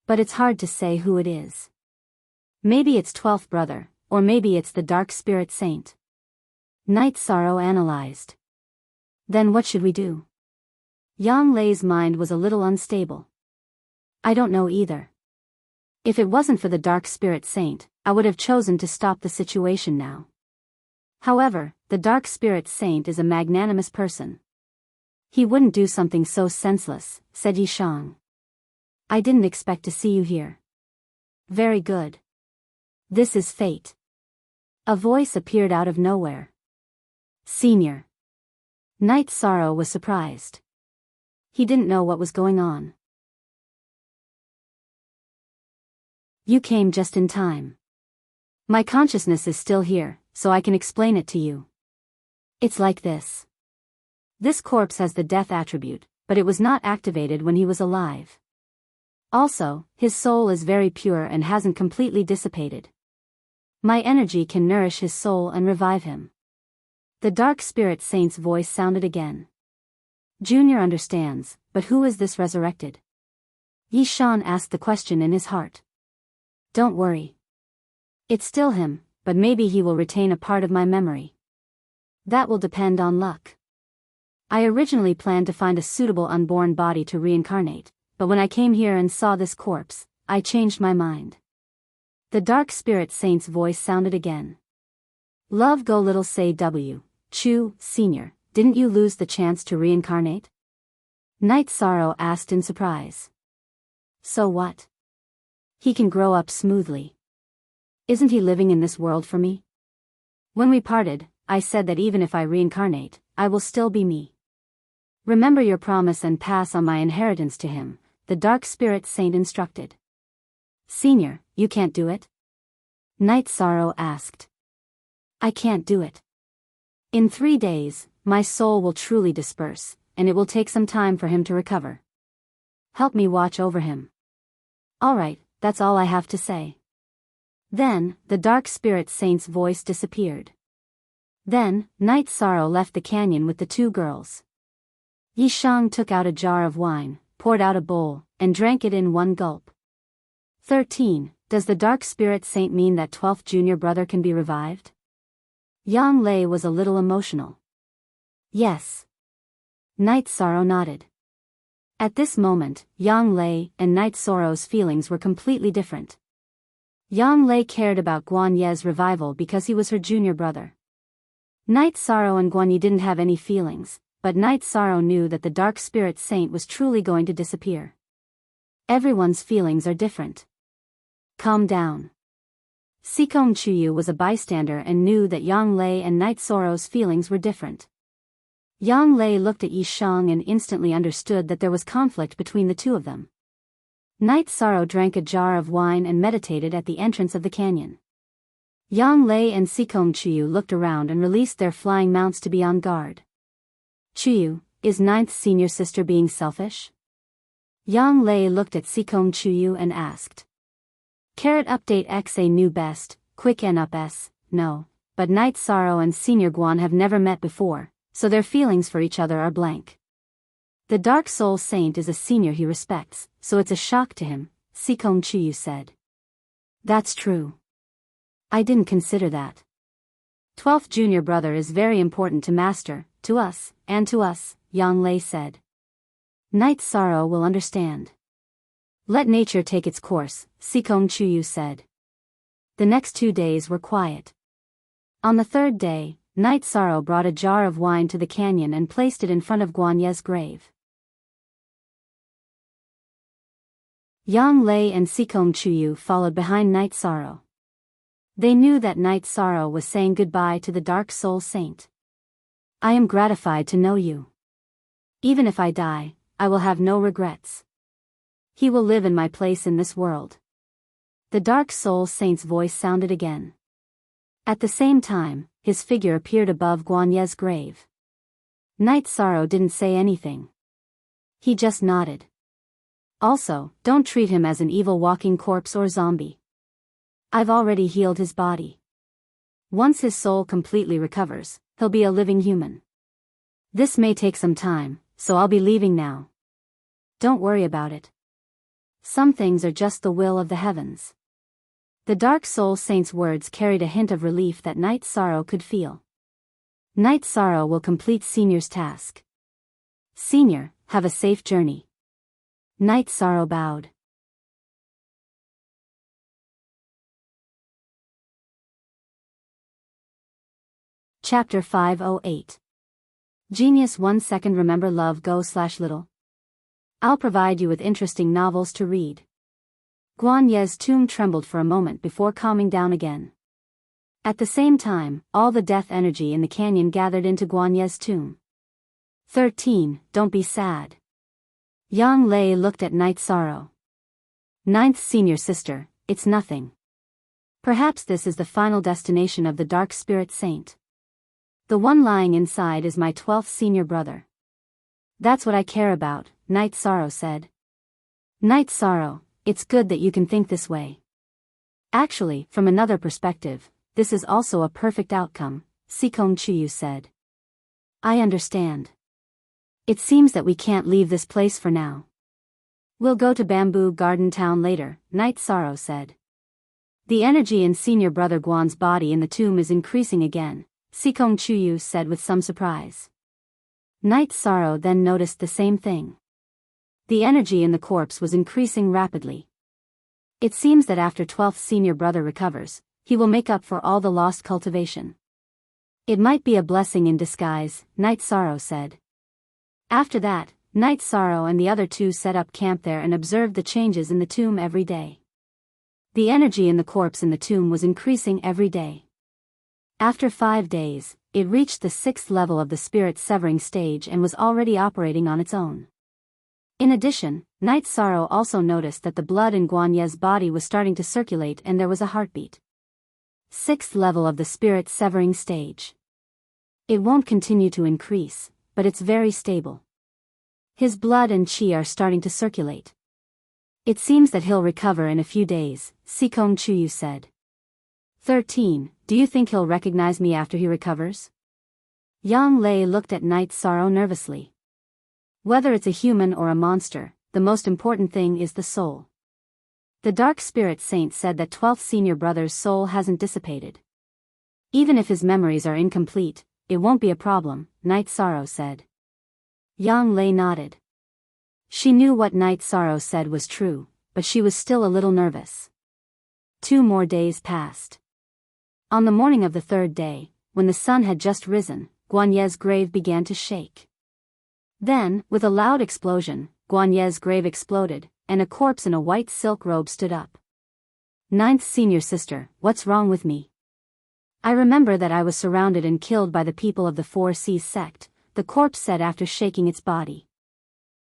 But it's hard to say who it is. Maybe it's 12th brother, or maybe it's the Dark Spirit Saint. Night Sorrow analyzed. Then what should we do? Yang Lei's mind was a little unstable. I don't know either. If it wasn't for the Dark Spirit Saint, I would have chosen to stop the situation now. However, the Dark Spirit Saint is a magnanimous person. He wouldn't do something so senseless, said Yishang. I didn't expect to see you here. Very good. This is fate. A voice appeared out of nowhere. Senior. Night Sorrow was surprised. He didn't know what was going on. You came just in time. My consciousness is still here, so I can explain it to you. It's like this. This corpse has the death attribute, but it was not activated when he was alive. Also, his soul is very pure and hasn't completely dissipated. My energy can nourish his soul and revive him. The Dark Spirit Saint's voice sounded again. Junior understands, but who is this resurrected? Yi Shan asked the question in his heart. Don't worry. It's still him, but maybe he will retain a part of my memory. That will depend on luck. I originally planned to find a suitable unborn body to reincarnate, but when I came here and saw this corpse, I changed my mind. The Dark Spirit Saint's voice sounded again. Love go little say W. Chu, Senior, didn't you lose the chance to reincarnate? Night Sorrow asked in surprise. So what? He can grow up smoothly. Isn't he living in this world for me? When we parted, I said that even if I reincarnate, I will still be me. Remember your promise and pass on my inheritance to him, the Dark Spirit Saint instructed. Senior, you can't do it? Night Sorrow asked. I can't do it. In 3 days, my soul will truly disperse, and it will take some time for him to recover. Help me watch over him. All right, that's all I have to say. Then, the Dark Spirit Saint's voice disappeared. Then, Night Sorrow left the canyon with the two girls. Yishang took out a jar of wine, poured out a bowl, and drank it in one gulp. 13. Does the Dark Spirit Saint mean that 12th junior brother can be revived? Yang Lei was a little emotional. Yes. Night Sorrow nodded. At this moment, Yang Lei and Night Sorrow's feelings were completely different. Yang Lei cared about Guan Ye's revival because he was her junior brother. Night Sorrow and Guan Yi didn't have any feelings, but Night Sorrow knew that the Dark Spirit Saint was truly going to disappear. Everyone's feelings are different. Calm down. Sikong Chuyu was a bystander and knew that Yang Lei and Night Sorrow's feelings were different. Yang Lei looked at Yi Shang and instantly understood that there was conflict between the two of them. Night Sorrow drank a jar of wine and meditated at the entrance of the canyon. Yang Lei and Sikong Chuyu looked around and released their flying mounts to be on guard. Chuyu, is ninth senior sister being selfish? Yang Lei looked at Sikong Chuyu and asked. Carrot update XA new best, quick and up S, no, but Night Sorrow and Senior Guan have never met before, so their feelings for each other are blank. The Dark Soul Saint is a senior he respects, so it's a shock to him, Sikong Chuyu said. That's true. I didn't consider that. 12th junior brother is very important to Master, to us, Yang Lei said. Night Sorrow will understand. Let nature take its course, Sikong Chuyu said. The next 2 days were quiet. On the third day, Night Sorrow brought a jar of wine to the canyon and placed it in front of Guan Ye's grave. Yang Lei and Sikong Chuyu followed behind Night Sorrow. They knew that Night Sorrow was saying goodbye to the Dark Soul Saint. I am gratified to know you. Even if I die, I will have no regrets. He will live in my place in this world. The Dark Soul Saint's voice sounded again. At the same time, his figure appeared above Guan Ye's grave. Night Sorrow didn't say anything. He just nodded. Also, don't treat him as an evil walking corpse or zombie. I've already healed his body. Once his soul completely recovers, he'll be a living human. This may take some time, so I'll be leaving now. Don't worry about it. Some things are just the will of the heavens. The Dark Soul Saint's words carried a hint of relief that Night Sorrow could feel. Night Sorrow will complete Senior's task. Senior, have a safe journey. Night Sorrow bowed. Chapter 508. Genius 1 second remember love go/little. I'll provide you with interesting novels to read. Guan Ye's tomb trembled for a moment before calming down again. At the same time, all the death energy in the canyon gathered into Guan Ye's tomb. 13, don't be sad. Yang Lei looked at Night Sorrow. Ninth senior sister, it's nothing. Perhaps this is the final destination of the Dark Spirit Saint. The one lying inside is my 12th senior brother. That's what I care about, Night Sorrow said. Night Sorrow, it's good that you can think this way. Actually, from another perspective, this is also a perfect outcome, Sikong Chuyu said. I understand. It seems that we can't leave this place for now. We'll go to Bamboo Garden Town later, Night Sorrow said. The energy in senior brother Guan's body in the tomb is increasing again, Sikong Chuyu said with some surprise. Night Sorrow then noticed the same thing. The energy in the corpse was increasing rapidly. It seems that after 12th senior brother recovers, he will make up for all the lost cultivation. It might be a blessing in disguise, Night Sorrow said. After that, Night Sorrow and the other two set up camp there and observed the changes in the tomb every day. The energy in the corpse in the tomb was increasing every day. After 5 days, it reached the 6th level of the spirit severing stage and was already operating on its own. In addition, Night Sorrow also noticed that the blood in Guan Ye's body was starting to circulate and there was a heartbeat. 6th level of the spirit severing stage. It won't continue to increase, but it's very stable. His blood and chi are starting to circulate. It seems that he'll recover in a few days, Sikong Chuyu said. 13, do you think he'll recognize me after he recovers? Yang Lei looked at Night Sorrow nervously. Whether it's a human or a monster, the most important thing is the soul. The Dark Spirit Saint said that 12th senior brother's soul hasn't dissipated. Even if his memories are incomplete, it won't be a problem, Night Sorrow said. Yang Lei nodded. She knew what Night Sorrow said was true, but she was still a little nervous. 2 more days passed. On the morning of the 3rd day, when the sun had just risen, Guan Ye's grave began to shake. Then, with a loud explosion, Guan Ye's grave exploded, and a corpse in a white silk robe stood up. 9th senior sister, what's wrong with me? I remember that I was surrounded and killed by the people of the 4 Seas sect, the corpse said after shaking its body.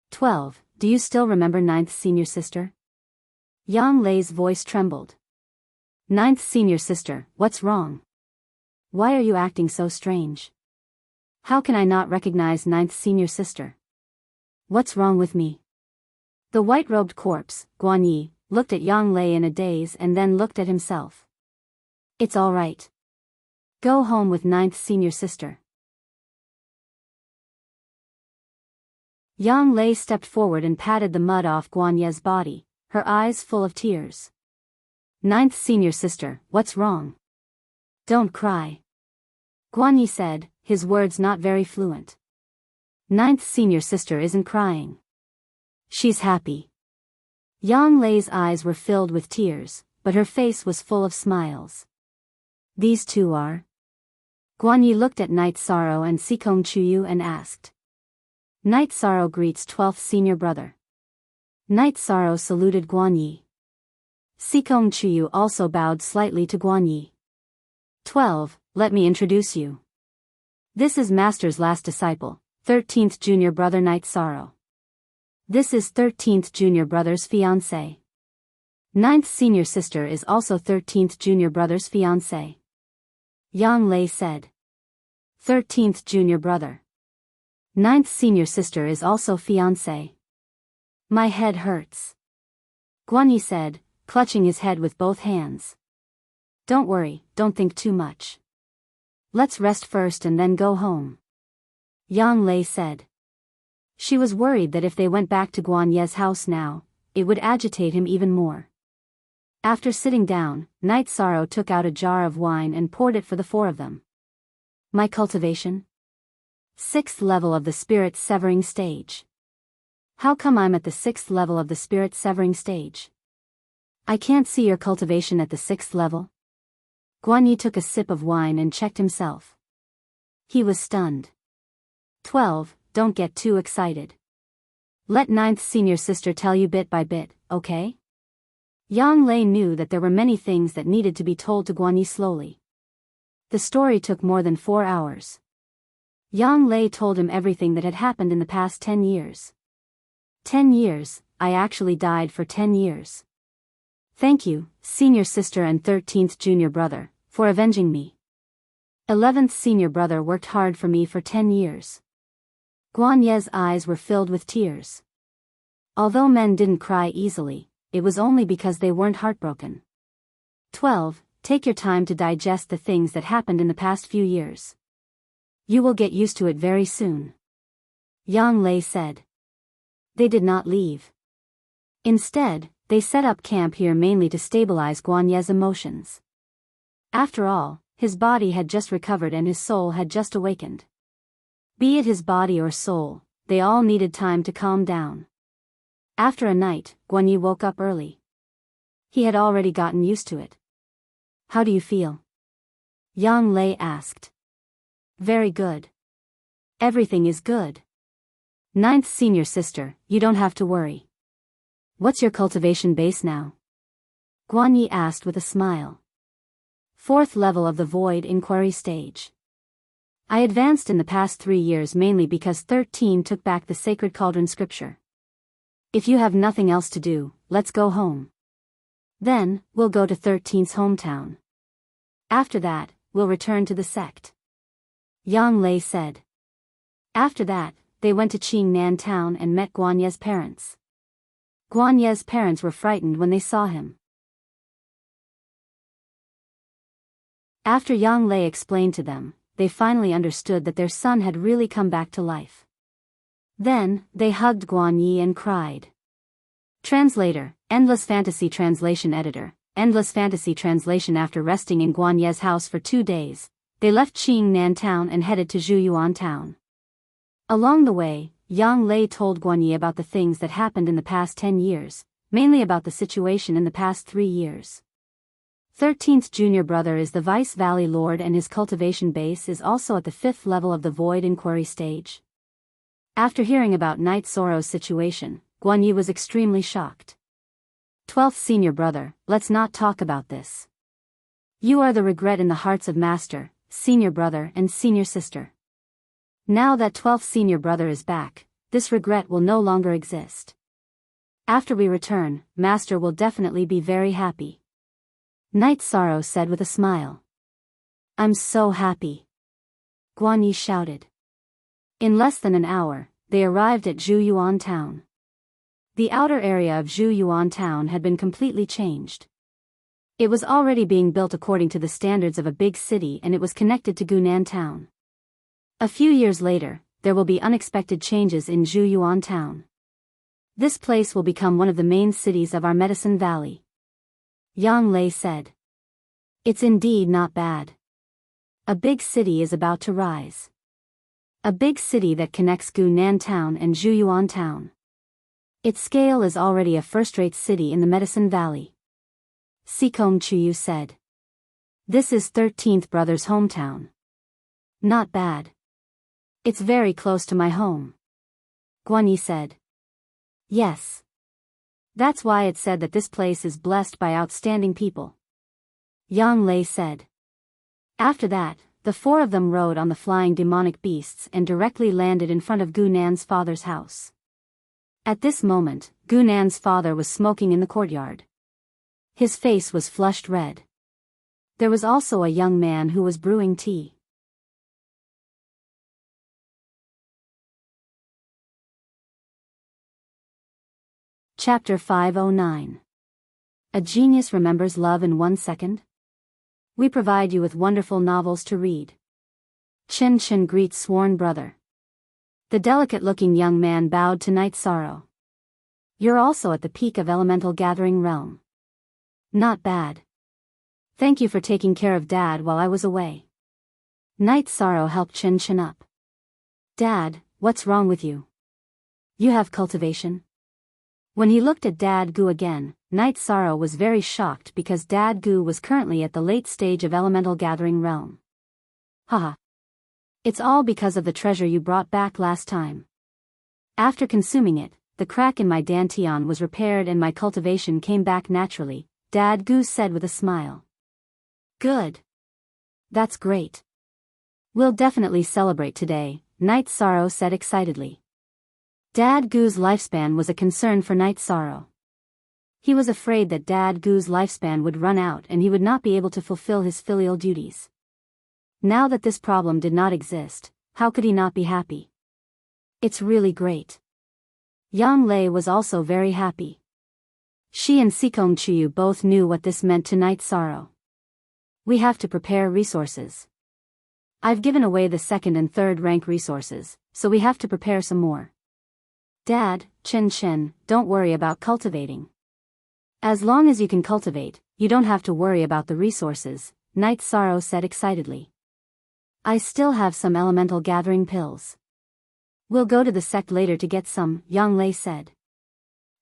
12, do you still remember 9th senior sister? Yang Lei's voice trembled. Ninth senior sister, what's wrong? Why are you acting so strange? How can I not recognize ninth senior sister? What's wrong with me? The white-robed corpse, Guan Yi, looked at Yang Lei in a daze and then looked at himself. It's all right. Go home with ninth senior sister. Yang Lei stepped forward and patted the mud off Guan Yi's body, her eyes full of tears. Ninth senior sister, what's wrong? Don't cry. Guan Yi said, his words not very fluent. Ninth senior sister isn't crying. She's happy. Yang Lei's eyes were filled with tears, but her face was full of smiles. These two are? Guan Yi looked at Night Sorrow and Sikong Chuyu and asked. Night Sorrow greets 12th senior brother. Night Sorrow saluted Guan Yi. Sikong Chuyu also bowed slightly to Guan Yi. 12, let me introduce you. This is Master's last disciple, 13th junior brother Night Sorrow. This is 13th junior brother's fiancé. 9th senior sister is also 13th junior brother's fiancé. Yang Lei said. 13th junior brother. 9th senior sister is also fiancé. My head hurts. Guan Yi said, clutching his head with both hands. Don't worry, don't think too much. Let's rest first and then go home. Yang Lei said. She was worried that if they went back to Guan Yi's house now, it would agitate him even more. After sitting down, Night Sorrow took out a jar of wine and poured it for the four of them. My cultivation? 6th level of the spirit severing stage. How come I'm at the 6th level of the spirit severing stage? I can't see your cultivation at the 6th level. Guan Yi took a sip of wine and checked himself. He was stunned. 12, don't get too excited. Let 9th senior sister tell you bit by bit, okay? Yang Lei knew that there were many things that needed to be told to Guan Yi slowly. The story took more than 4 hours. Yang Lei told him everything that had happened in the past 10 years. 10 years, I actually died for 10 years. Thank you, senior sister and 13th junior brother, for avenging me. 11th senior brother worked hard for me for 10 years. Guan Yi's eyes were filled with tears. Although men didn't cry easily, it was only because they weren't heartbroken. 12, take your time to digest the things that happened in the past few years. You will get used to it very soon. Yang Lei said. They did not leave. Instead, they set up camp here mainly to stabilize Guan Yi's emotions. After all, his body had just recovered and his soul had just awakened. Be it his body or soul, they all needed time to calm down. After a night, Guan Yi woke up early. He had already gotten used to it. How do you feel? Yang Lei asked. Very good. Everything is good. 9th senior sister, you don't have to worry. What's your cultivation base now? Guan Yi asked with a smile. 4th level of the void inquiry stage. I advanced in the past 3 years mainly because 13 took back the sacred cauldron scripture. If you have nothing else to do, let's go home. Then, we'll go to 13's hometown. After that, we'll return to the sect. Yang Lei said. After that, they went to Qingnan town and met Guan Yi's parents. Guan Yi's parents were frightened when they saw him. After Yang Lei explained to them, they finally understood that their son had really come back to life. Then, they hugged Guan Yi and cried. Translator, Endless Fantasy Translation Editor, Endless Fantasy Translation. After resting in Guan Yi's house for 2 days, they left Qingnan town and headed to Zhuyuan town. Along the way, Yang Lei told Guan Yi about the things that happened in the past 10 years, mainly about the situation in the past 3 years. 13th junior brother is the Vice Valley Lord and his cultivation base is also at the 5th level of the void inquiry stage. After hearing about Night Sorrow's situation, Guan Yi was extremely shocked. 12th senior brother, let's not talk about this. You are the regret in the hearts of Master, senior brother and senior sister. Now that 12th senior brother is back, this regret will no longer exist. After we return, Master will definitely be very happy. Night Sorrow said with a smile. I'm so happy. Guan Yi shouted. In less than an hour, they arrived at Zhuyuan town. The outer area of Zhuyuan town had been completely changed. It was already being built according to the standards of a big city, and it was connected to Gunan town. A few years later, there will be unexpected changes in Zhuyuan town. This place will become one of the main cities of our Medicine Valley. Yang Lei said. It's indeed not bad. A big city is about to rise. A big city that connects Gunan town and Zhuyuan town. Its scale is already a first-rate city in the Medicine Valley. Sikong Chuyu said. This is 13th brother's hometown. Not bad. It's very close to my home. Guan Yi said. Yes. That's why it said that this place is blessed by outstanding people. Yang Lei said. After that, the four of them rode on the flying demonic beasts and directly landed in front of Gunan's father's house. At this moment, Gunan's father was smoking in the courtyard. His face was flushed red. There was also a young man who was brewing tea. Chapter 509. A Genius Remembers Love in 1 Second? We provide you with wonderful novels to read. Chen Chen greets sworn brother. The delicate-looking young man bowed to Night Sorrow. You're also at the peak of elemental gathering realm. Not bad. Thank you for taking care of Dad while I was away. Night Sorrow helped Chen Chen up. Dad, what's wrong with you? You have cultivation? When he looked at Dad Gu again, Night Sorrow was very shocked because Dad Gu was currently at the late stage of elemental gathering realm. Haha. It's all because of the treasure you brought back last time. After consuming it, the crack in my dantian was repaired and my cultivation came back naturally, Dad Gu said with a smile. Good. That's great. We'll definitely celebrate today, Night Sorrow said excitedly. Dad Gu's lifespan was a concern for Night Sorrow. He was afraid that Dad Gu's lifespan would run out and he would not be able to fulfill his filial duties. Now that this problem did not exist, how could he not be happy? It's really great. Yang Lei was also very happy. She and Sikong Chuyu both knew what this meant to Night Sorrow. We have to prepare resources. I've given away the 2nd and 3rd rank resources, so we have to prepare some more. Dad, Chen Chen, don't worry about cultivating. As long as you can cultivate, you don't have to worry about the resources, Night Sorrow said excitedly. I still have some elemental gathering pills. We'll go to the sect later to get some, Yang Lei said.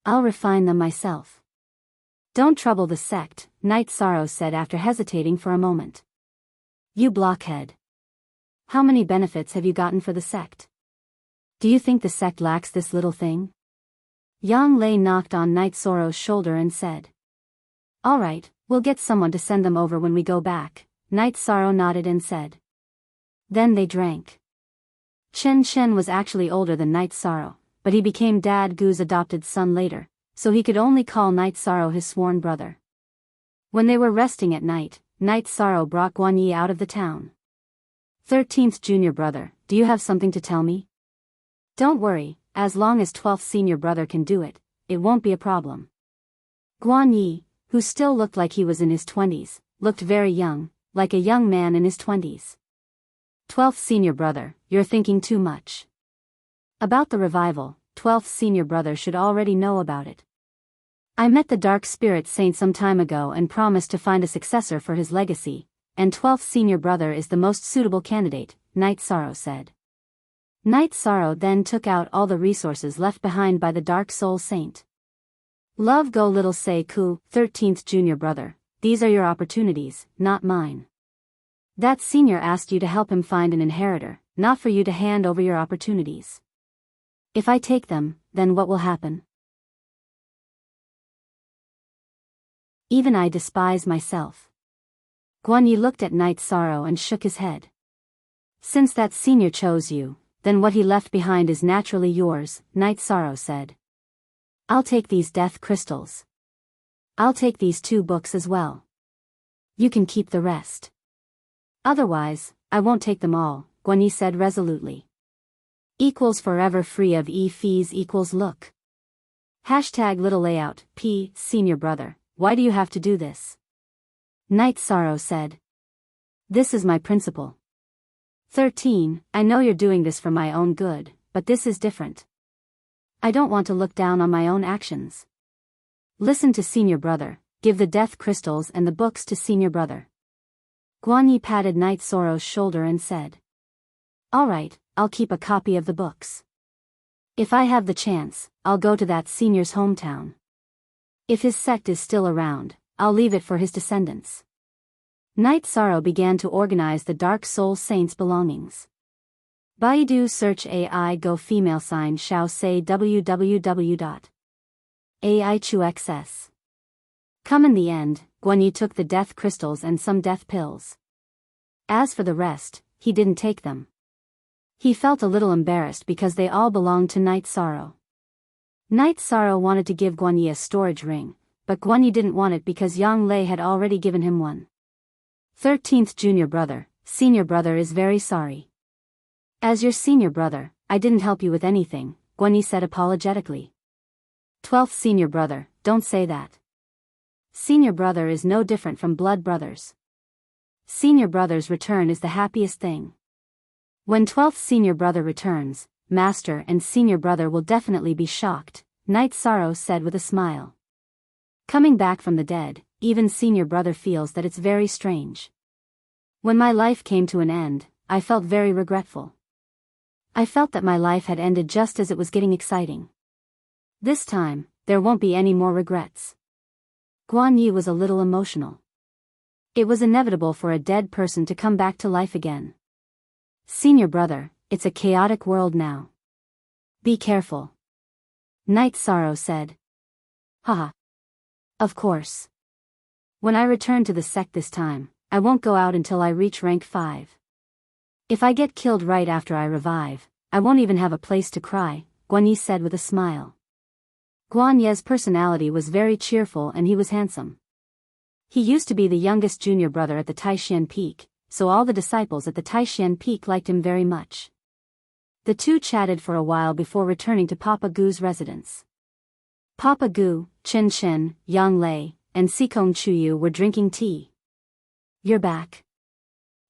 I'll refine them myself. Don't trouble the sect, Night Sorrow said after hesitating for a moment. You blockhead. How many benefits have you gotten for the sect? Do you think the sect lacks this little thing? Yang Lei knocked on Night Sorrow's shoulder and said. All right, we'll get someone to send them over when we go back, Night Sorrow nodded and said. Then they drank. Chen Chen was actually older than Night Sorrow, but he became Dad Gu's adopted son later, so he could only call Night Sorrow his sworn brother. When they were resting at night, Night Sorrow brought Guan Yi out of the town. 13th junior brother, do you have something to tell me? Don't worry, as long as 12th senior brother can do it, it won't be a problem. Guan Yi, who still looked like he was in his 20s, looked very young, like a young man in his 20s. 12th senior brother, you're thinking too much. About the revival, 12th senior brother should already know about it. I met the Dark Spirit Saint some time ago and promised to find a successor for his legacy, and 12th senior brother is the most suitable candidate, Night Sorrow said. Night Sorrow then took out all the resources left behind by the Dark Soul Saint. Love go little say ku, 13th junior brother, these are your opportunities, not mine. That senior asked you to help him find an inheritor, not for you to hand over your opportunities. If I take them, then what will happen? Even I despise myself. Guan Yi looked at Night Sorrow and shook his head. Since that senior chose you, then what he left behind is naturally yours, Night Sorrow said. I'll take these death crystals. I'll take these 2 books as well. You can keep the rest. Otherwise, I won't take them all, Guanyi said resolutely. Equals forever free of fees equals look. Hashtag little layout, senior brother, why do you have to do this? Night Sorrow said. This is my principle. 13, I know you're doing this for my own good, but this is different. I don't want to look down on my own actions. Listen to senior brother, give the death crystals and the books to senior brother. Guanyi patted Night Sorrow's shoulder and said. All right, I'll keep a copy of the books. If I have the chance, I'll go to that senior's hometown. If his sect is still around, I'll leave it for his descendants. Night Sorrow began to organize the Dark Soul Saints' belongings. Baidu search AI go female sign shao say www.aichuxs. Come in the end, Guanyi took the death crystals and some death pills. As for the rest, he didn't take them. He felt a little embarrassed because they all belonged to Night Sorrow. Night Sorrow wanted to give Guanyi a storage ring, but Guanyi didn't want it because Yang Lei had already given him one. 13th junior brother, senior brother is very sorry. As your senior brother, I didn't help you with anything, Guanyi said apologetically. 12th senior brother, don't say that. Senior brother is no different from blood brothers. Senior brother's return is the happiest thing. When 12th senior brother returns, master and senior brother will definitely be shocked, Night Sorrow said with a smile. Coming back from the dead, even senior brother feels that it's very strange. When my life came to an end, I felt very regretful. I felt that my life had ended just as it was getting exciting. This time, there won't be any more regrets. Guanyi was a little emotional. It was inevitable for a dead person to come back to life again. Senior brother, it's a chaotic world now. Be careful. Night Sorrow said. Haha. Of course. When I return to the sect this time, I won't go out until I reach rank 5. If I get killed right after I revive, I won't even have a place to cry, Guanyi said with a smile. Guanyi's personality was very cheerful and he was handsome. He used to be the youngest junior brother at the Taishan Peak, so all the disciples at the Taishan Peak liked him very much. The two chatted for a while before returning to Papa Gu's residence. Papa Gu, Chen Chen, Yang Lei, and Sikong Chuyu were drinking tea. You're back.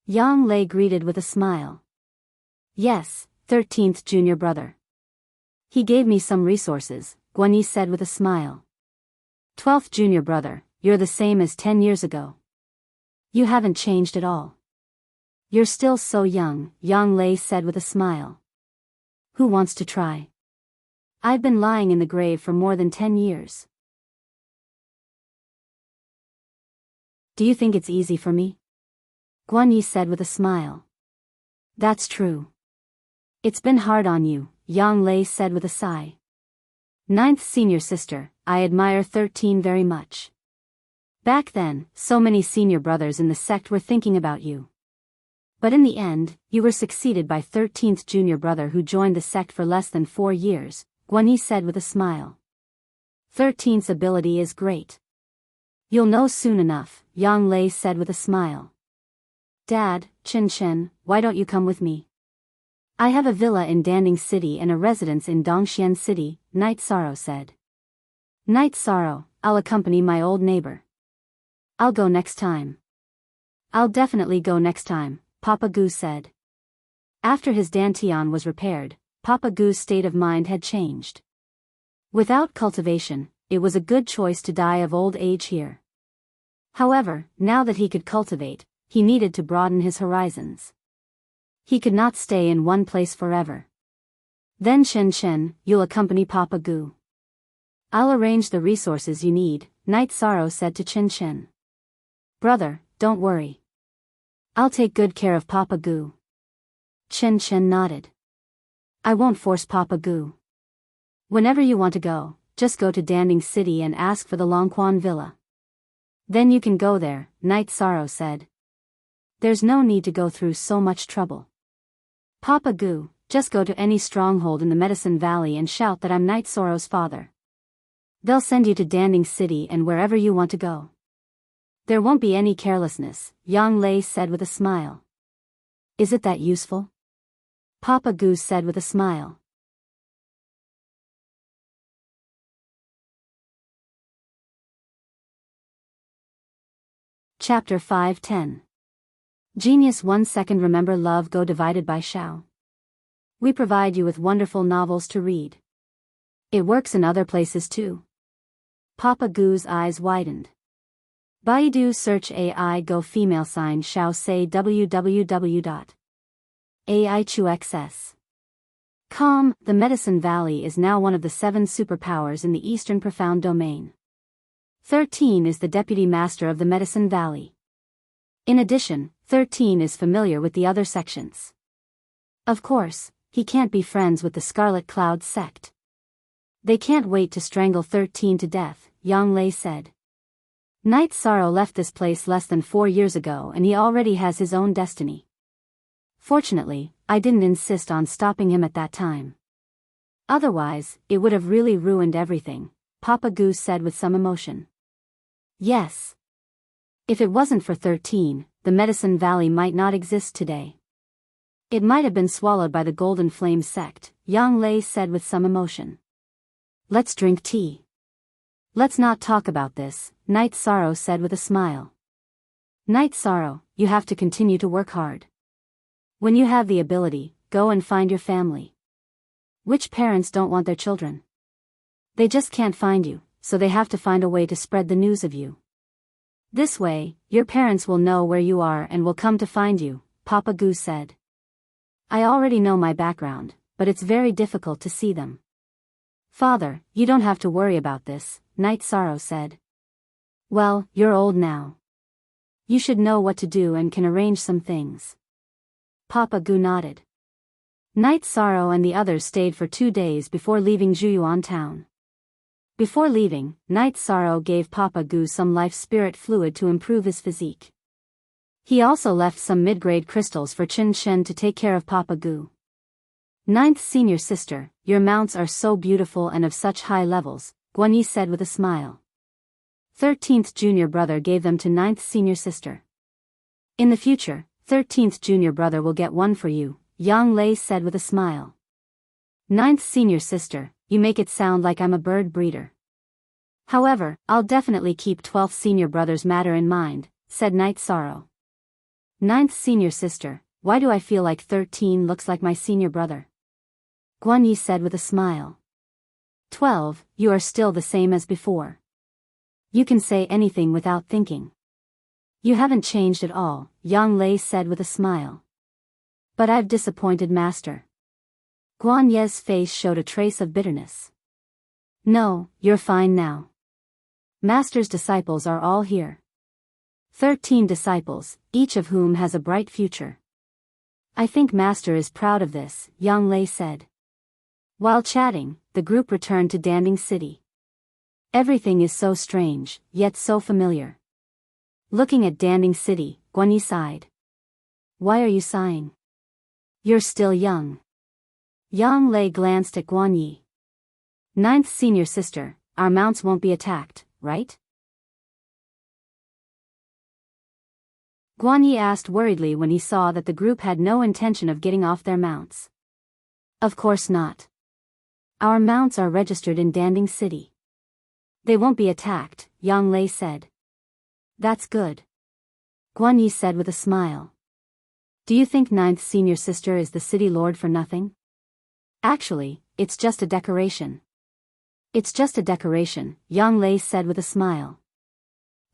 Yang Lei greeted with a smile. Yes, 13th junior brother. He gave me some resources, Guanyi said with a smile. 12th junior brother, you're the same as 10 years ago. You haven't changed at all. You're still so young, Yang Lei said with a smile. Who wants to try? I've been lying in the grave for more than 10 years. Do you think it's easy for me? Guanyi said with a smile. That's true. It's been hard on you, Yang Lei said with a sigh. 9th senior sister, I admire 13 very much. Back then, so many senior brothers in the sect were thinking about you. But in the end, you were succeeded by 13th junior brother who joined the sect for less than 4 years, Guanyi said with a smile. 13th's ability is great. You'll know soon enough, Yang Lei said with a smile. Dad, Chen Chen, why don't you come with me? I have a villa in Danding City and a residence in Dongxian City, Night Sorrow said. Night Sorrow, I'll accompany my old neighbor. I'll go next time. I'll definitely go next time, Papa Gu said. After his dantian was repaired, Papa Gu's state of mind had changed. Without cultivation, it was a good choice to die of old age here. However, now that he could cultivate, he needed to broaden his horizons. He could not stay in one place forever. Then Chen Chen, you'll accompany Papa Gu. I'll arrange the resources you need, Night Sorrow said to Chen Chen. Brother, don't worry. I'll take good care of Papa Gu. Chen Chen nodded. I won't force Papa Gu. Whenever you want to go, just go to Danding City and ask for the Longquan Villa. Then you can go there, Night Sorrow said. There's no need to go through so much trouble. Papa Gu, just go to any stronghold in the Medicine Valley and shout that I'm Night Sorrow's father. They'll send you to Danding City and wherever you want to go. There won't be any carelessness, Yang Lei said with a smile. Is it that useful? Papa Goose said with a smile. Chapter 5:10. Genius 1 second remember love go divided by Shao. We provide you with wonderful novels to read. It works in other places too. Papa Goo's eyes widened. Baidu search AI go female sign Shao say www.aichuxs.com. The Medicine Valley is now one of the 7 superpowers in the Eastern Profound Domain. 13 is the Deputy Master of the Medicine Valley. In addition, 13 is familiar with the other sections. Of course, he can't be friends with the Scarlet Cloud sect. They can't wait to strangle 13 to death, Yang Lei said. Night Sorrow left this place less than 4 years ago and he already has his own destiny. Fortunately, I didn't insist on stopping him at that time. Otherwise, it would have really ruined everything, Papa Goose said with some emotion. Yes. If it wasn't for 13, the Medicine Valley might not exist today. It might have been swallowed by the Golden Flame sect, Yang Lei said with some emotion. Let's drink tea. Let's not talk about this, Night Sorrow said with a smile. Night Sorrow, you have to continue to work hard. When you have the ability, go and find your family. Which parents don't want their children? They just can't find you, so they have to find a way to spread the news of you. This way, your parents will know where you are and will come to find you, Papa Goose said. I already know my background, but it's very difficult to see them. Father, you don't have to worry about this, Night Sorrow said. Well, you're old now. You should know what to do and can arrange some things. Papa Gu nodded. Night Sorrow and the others stayed for 2 days before leaving Zhuyuan town. Before leaving, Night Sorrow gave Papa Gu some life spirit fluid to improve his physique. He also left some mid-grade crystals for Chen Shen to take care of Papa Gu. 9th senior sister, your mounts are so beautiful and of such high levels, Guanyi said with a smile. 13th junior brother gave them to 9th senior sister. In the future, 13th junior brother will get one for you, Yang Lei said with a smile. 9th senior sister, you make it sound like I'm a bird breeder. However, I'll definitely keep 12th senior brother's matter in mind, said Night Sorrow. 9th senior sister, why do I feel like 13 looks like my senior brother? Guanyi said with a smile. 12, you are still the same as before. You can say anything without thinking. You haven't changed at all, Yang Lei said with a smile. But I've disappointed Master. Guan Ye's face showed a trace of bitterness. No, you're fine now. Master's disciples are all here. 13 disciples, each of whom has a bright future. I think Master is proud of this, Yang Lei said. While chatting, the group returned to Danding City. Everything is so strange, yet so familiar. Looking at Danding City, Guanyi sighed. Why are you sighing? You're still young. Yang Lei glanced at Guanyi. 9th senior sister, our mounts won't be attacked, right? Guanyi asked worriedly when he saw that the group had no intention of getting off their mounts. Of course not. Our mounts are registered in Danding City. They won't be attacked, Yang Lei said. That's good. Guanyi said with a smile. Do you think 9th senior sister is the city lord for nothing? Actually, it's just a decoration. It's just a decoration, Yang Lei said with a smile.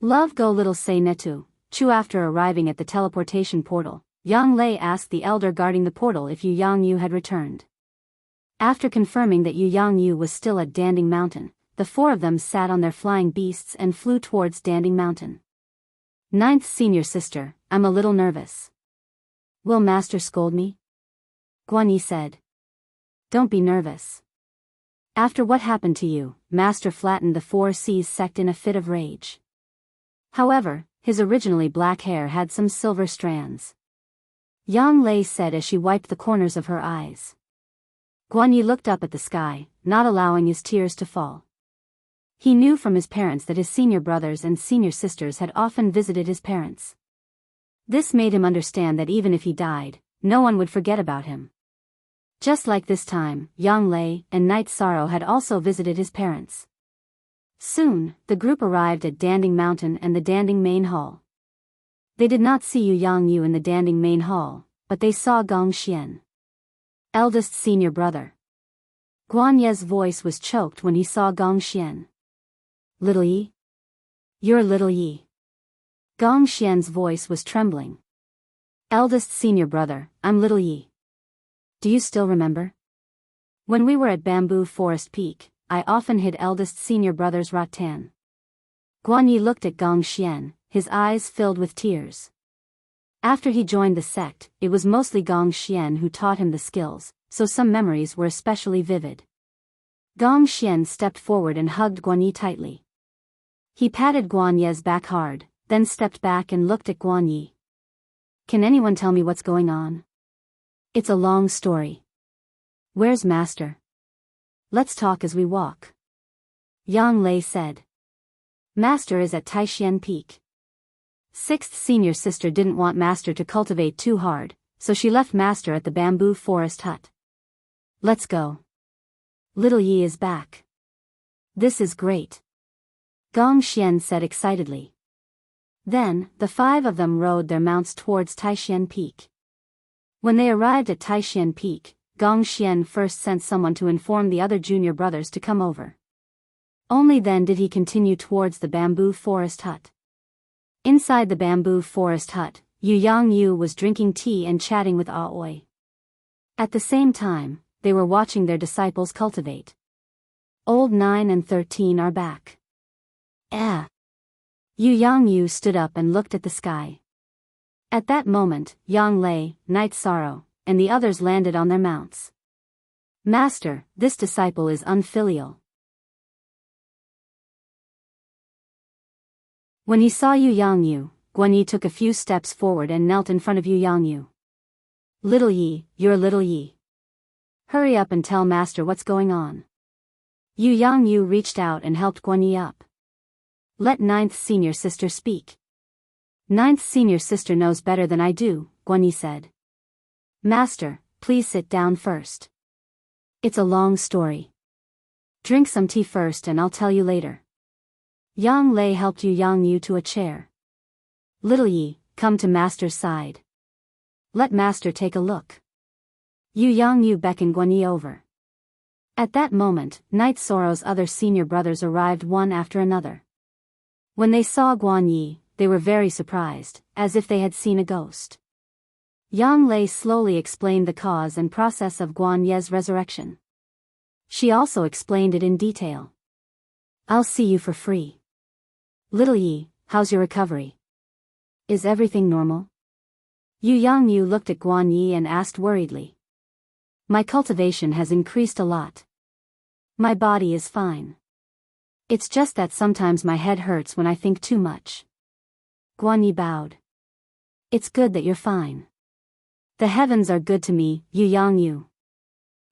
Love go little say netu, Chu. After arriving at the teleportation portal, Yang Lei asked the elder guarding the portal if Yu Yang Yu had returned. After confirming that Yu Yang Yu was still at Danding Mountain, the 4 of them sat on their flying beasts and flew towards Danding Mountain. 9th senior sister, I'm a little nervous. Will Master scold me? Guanyi said. Don't be nervous. After what happened to you, Master flattened the 4 C's sect in a fit of rage. However, his originally black hair had some silver strands. Yang Lei said as she wiped the corners of her eyes. Guanyi looked up at the sky, not allowing his tears to fall. He knew from his parents that his senior brothers and senior sisters had often visited his parents. This made him understand that even if he died, no one would forget about him. Just like this time, Yang Lei and Night Sorrow had also visited his parents. Soon, the group arrived at Danding Mountain and the Danding Main Hall. They did not see Yu Yang Yu in the Danding Main Hall, but they saw Gong Xian, eldest senior brother. Guan Ye's voice was choked when he saw Gong Xian. Little Yi? You're Little Yi. Gong Xian's voice was trembling. Eldest senior brother, I'm Little Yi. Do you still remember? When we were at Bamboo Forest Peak, I often hid eldest senior brother's rattan. Guan Yi looked at Gong Xian, his eyes filled with tears. After he joined the sect, it was mostly Gong Xian who taught him the skills, so some memories were especially vivid. Gong Xian stepped forward and hugged Guan Yi tightly. He patted Guan Ye's back hard, then stepped back and looked at Guan Yi. Can anyone tell me what's going on? It's a long story. Where's Master? Let's talk as we walk. Yang Lei said. Master is at Taishan Peak. Sixth senior sister didn't want Master to cultivate too hard, so she left Master at the bamboo forest hut. Let's go. Little Yi is back. This is great. Gong Xian said excitedly. Then, the five of them rode their mounts towards Taishan Peak. When they arrived at Taishan Peak, Gong Xian first sent someone to inform the other junior brothers to come over. Only then did he continue towards the bamboo forest hut. Inside the bamboo forest hut, Yu Yang Yu was drinking tea and chatting with Aoi. At the same time, they were watching their disciples cultivate. Old 9 and 13 are back. Yu Yang Yu stood up and looked at the sky. At that moment, Yang Lei, Night Sorrow, and the others landed on their mounts. Master, this disciple is unfilial. When he saw Yu Yang Yu, Guan Yi took a few steps forward and knelt in front of Yu Yang Yu. Little Yi, you're Little Yi. Hurry up and tell Master what's going on. Yu Yang Yu reached out and helped Guan Yi up. Let ninth senior sister speak. Ninth senior sister knows better than I do, Guan Yi said. Master, please sit down first. It's a long story. Drink some tea first and I'll tell you later. Yang Lei helped Yu Yang Yu to a chair. Little Yi, come to Master's side. Let Master take a look. Yu Yang Yu beckoned Guan Yi over. At that moment, Night Sorrow's other senior brothers arrived one after another. When they saw Guan Yi, they were very surprised, as if they had seen a ghost. Yang Lei slowly explained the cause and process of Guan Ye's resurrection. She also explained it in detail. I'll see you for free. Little Yi, how's your recovery? Is everything normal? Yu Yang Yu looked at Guan Yi and asked worriedly. My cultivation has increased a lot. My body is fine. It's just that sometimes my head hurts when I think too much. Guan Yi bowed. It's good that you're fine. The heavens are good to me, Yu Yang Yu.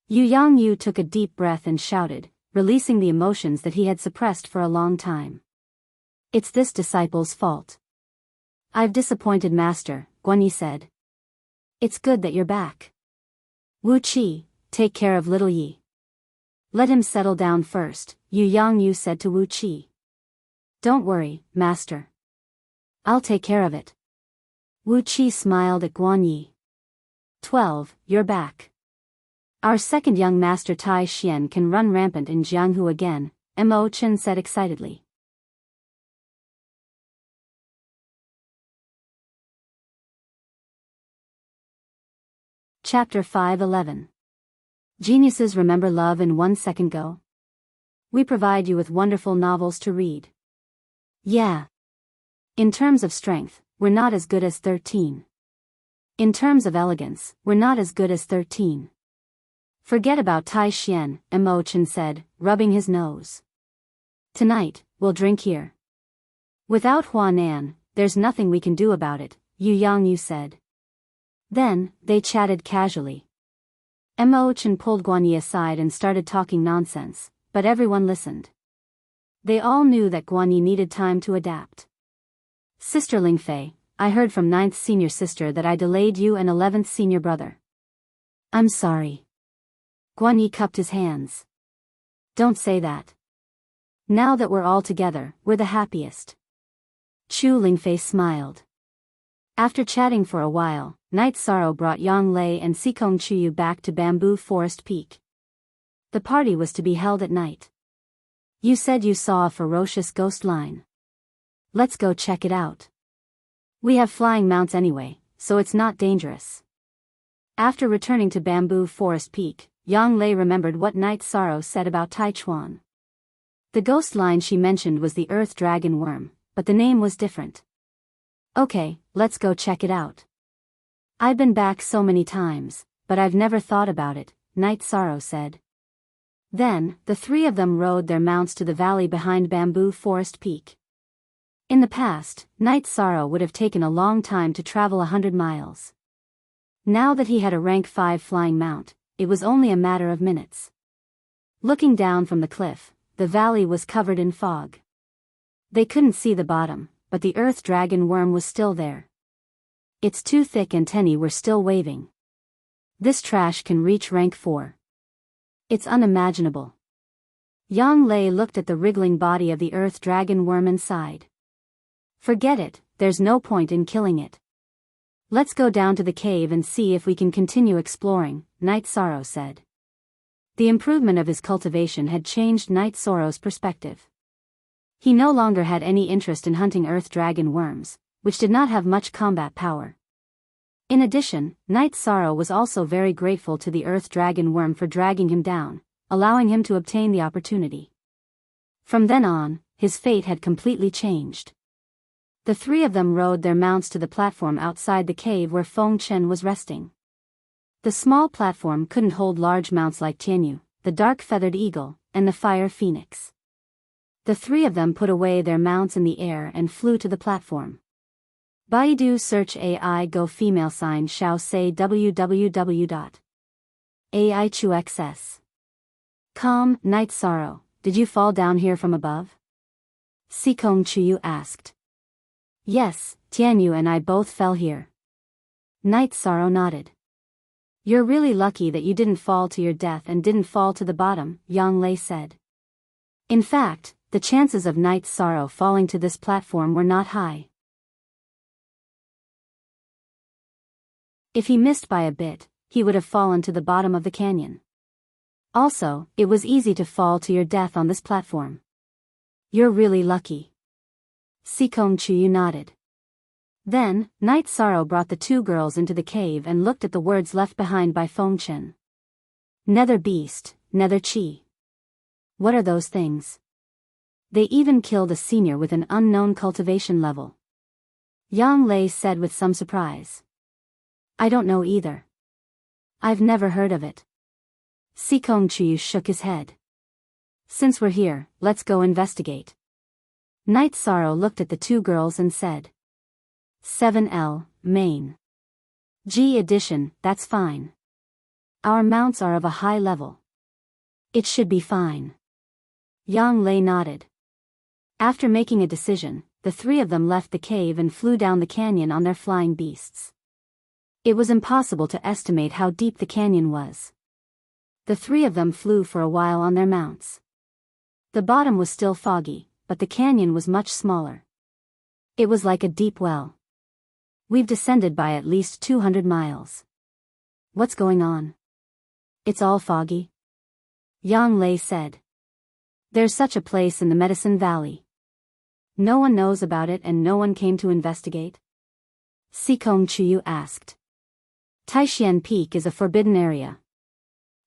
Yu Yang Yu took a deep breath and shouted, releasing the emotions that he had suppressed for a long time. It's this disciple's fault. I've disappointed Master, Guan Yi said. It's good that you're back. Wu Qi, take care of Little Yi. Let him settle down first, Yu Yang Yu said to Wu Qi. Don't worry, Master. I'll take care of it. Wu Qi smiled at Guan Yi. 12, you're back. Our second young master Tai Xian can run rampant in Jianghu again, Mo Chen said excitedly. Chapter 5:11. Geniuses remember love in 1 second go? We provide you with wonderful novels to read. Yeah. In terms of strength, we're not as good as 13. In terms of elegance, we're not as good as 13. Forget about Tai Xian, Mo Chen said, rubbing his nose. Tonight, we'll drink here. Without Huanan, there's nothing we can do about it, Yu Yang Yu said. Then, they chatted casually. Mo Chen pulled Guan Yi aside and started talking nonsense, but everyone listened. They all knew that Guanyi needed time to adapt. Sister Lingfei, I heard from 9th senior sister that I delayed you and 11th senior brother. I'm sorry. Guanyi cupped his hands. Don't say that. Now that we're all together, we're the happiest. Chu Lingfei smiled. After chatting for a while, Night Sorrow brought Yang Lei and Sikong Chuyu back to Bamboo Forest Peak. The party was to be held at night. You said you saw a ferocious ghost line. Let's go check it out. We have flying mounts anyway, so it's not dangerous. After returning to Bamboo Forest Peak, Yang Lei remembered what Night Sorrow said about Taichuan. The ghost line she mentioned was the Earth Dragon Worm, but the name was different. Okay, let's go check it out. I've been back so many times, but I've never thought about it, Night Sorrow said. Then, the three of them rode their mounts to the valley behind Bamboo Forest Peak. In the past, Night Sorrow would have taken a long time to travel 100 miles. Now that he had a rank 5 flying mount, it was only a matter of minutes. Looking down from the cliff, the valley was covered in fog. They couldn't see the bottom, but the Earth Dragon Worm was still there. Its two thick antennae were still waving. This trash can reach rank 4. It's unimaginable. Yang Lei looked at the wriggling body of the Earth Dragon Worm and sighed. Forget it, there's no point in killing it. Let's go down to the cave and see if we can continue exploring, Night Sorrow said. The improvement of his cultivation had changed Night Sorrow's perspective. He no longer had any interest in hunting Earth Dragon worms, which did not have much combat power. In addition, Night Sorrow was also very grateful to the Earth Dragon Worm for dragging him down, allowing him to obtain the opportunity. From then on, his fate had completely changed. The three of them rode their mounts to the platform outside the cave where Feng Chen was resting. The small platform couldn't hold large mounts like Tianyu, the dark-feathered eagle, and the fire phoenix. The three of them put away their mounts in the air and flew to the platform. Baidu search AI Go female sign Xiao say www.aichuxs.com. Night Sorrow, did you fall down here from above? Sikong Chuyu asked. Yes, Tianyu and I both fell here. Night Sorrow nodded. You're really lucky that you didn't fall to your death and didn't fall to the bottom, Yang Lei said. In fact, the chances of Night Sorrow falling to this platform were not high. If he missed by a bit, he would have fallen to the bottom of the canyon. Also, it was easy to fall to your death on this platform. You're really lucky. Sikong Chuyu nodded. Then, Night Sorrow brought the two girls into the cave and looked at the words left behind by Feng Chen. Nether beast, nether chi. What are those things? They even killed a senior with an unknown cultivation level. Yang Lei said with some surprise. I don't know either. I've never heard of it. Sikong Chuyu shook his head. Since we're here, let's go investigate. Night Sorrow looked at the two girls and said. 7L, main. G edition, that's fine. Our mounts are of a high level. It should be fine. Yang Lei nodded. After making a decision, the three of them left the cave and flew down the canyon on their flying beasts. It was impossible to estimate how deep the canyon was. The three of them flew for a while on their mounts. The bottom was still foggy, but the canyon was much smaller. It was like a deep well. We've descended by at least 200 miles. What's going on? It's all foggy. Yang Lei said. There's such a place in the Medicine Valley. No one knows about it and no one came to investigate? Sikong Chuyu asked. Taishan Peak is a forbidden area.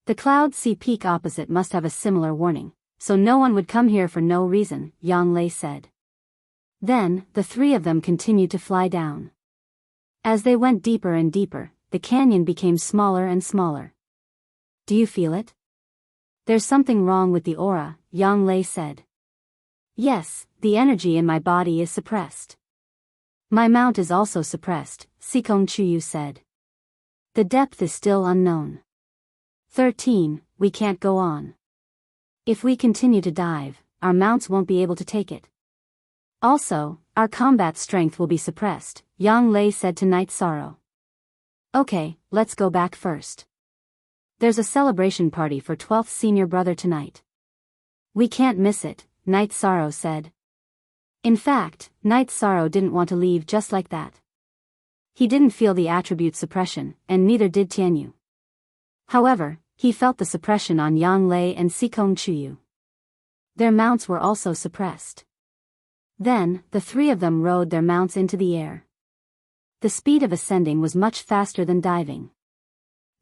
The Cloud Sea Peak opposite must have a similar warning, so no one would come here for no reason, Yang Lei said. Then, the three of them continued to fly down. As they went deeper and deeper, the canyon became smaller and smaller. Do you feel it? There's something wrong with the aura, Yang Lei said. Yes, the energy in my body is suppressed. My mount is also suppressed, Sikong Chuyu said. The depth is still unknown. 13, we can't go on. If we continue to dive, our mounts won't be able to take it. Also, our combat strength will be suppressed, Yang Lei said to Night Sorrow. Okay, let's go back first. There's a celebration party for 12th senior brother tonight. We can't miss it, Night Sorrow said. In fact, Night Sorrow didn't want to leave just like that. He didn't feel the attribute suppression, and neither did Tianyu. However, he felt the suppression on Yang Lei and Sikong Chuyu. Their mounts were also suppressed. Then, the three of them rode their mounts into the air. The speed of ascending was much faster than diving.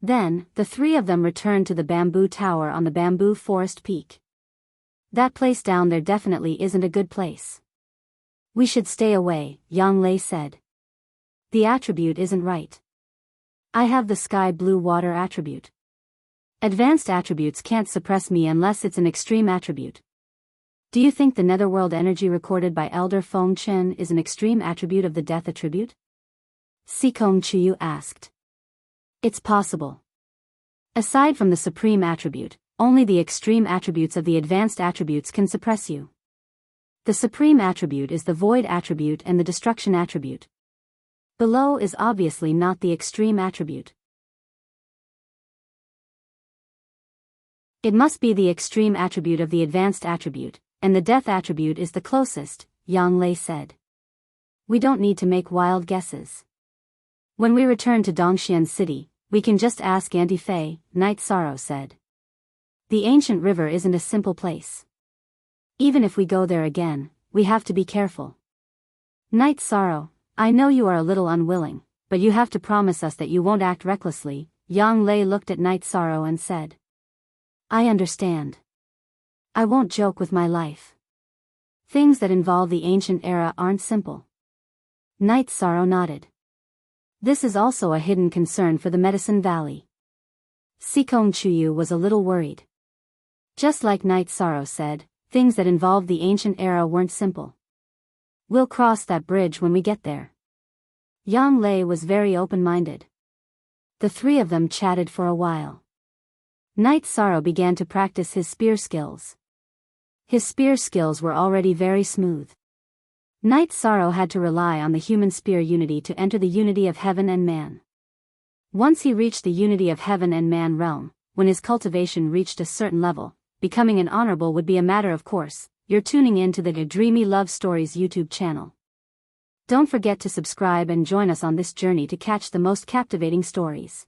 Then, the three of them returned to the bamboo tower on the bamboo forest peak. That place down there definitely isn't a good place. We should stay away, Yang Lei said. The attribute isn't right. I have the sky blue water attribute. Advanced attributes can't suppress me unless it's an extreme attribute. Do you think the netherworld energy recorded by Elder Feng Chen is an extreme attribute of the death attribute? Sikong Chuyu asked. It's possible. Aside from the supreme attribute, only the extreme attributes of the advanced attributes can suppress you. The supreme attribute is the void attribute and the destruction attribute. Below is obviously not the extreme attribute. It must be the extreme attribute of the advanced attribute, and the death attribute is the closest, Yang Lei said. We don't need to make wild guesses. When we return to Dongxian City, we can just ask Auntie Fei, Night Sorrow said. The ancient river isn't a simple place. Even if we go there again, we have to be careful. Night Sorrow, I know you are a little unwilling, but you have to promise us that you won't act recklessly, Yang Lei looked at Night Sorrow and said. I understand. I won't joke with my life. Things that involve the ancient era aren't simple. Night Sorrow nodded. This is also a hidden concern for the Medicine Valley. Sikong Chuyu was a little worried. Just like Night Sorrow said, things that involved the ancient era weren't simple. We'll cross that bridge when we get there. Yang Lei was very open-minded. The three of them chatted for a while. Night Sorrow began to practice his spear skills. His spear skills were already very smooth. Night Sorrow had to rely on the human spear unity to enter the unity of heaven and man. Once he reached the unity of heaven and man realm, when his cultivation reached a certain level, becoming an honorable would be a matter of course. You're tuning in to the Dreamy Love Stories YouTube channel. Don't forget to subscribe and join us on this journey to catch the most captivating stories.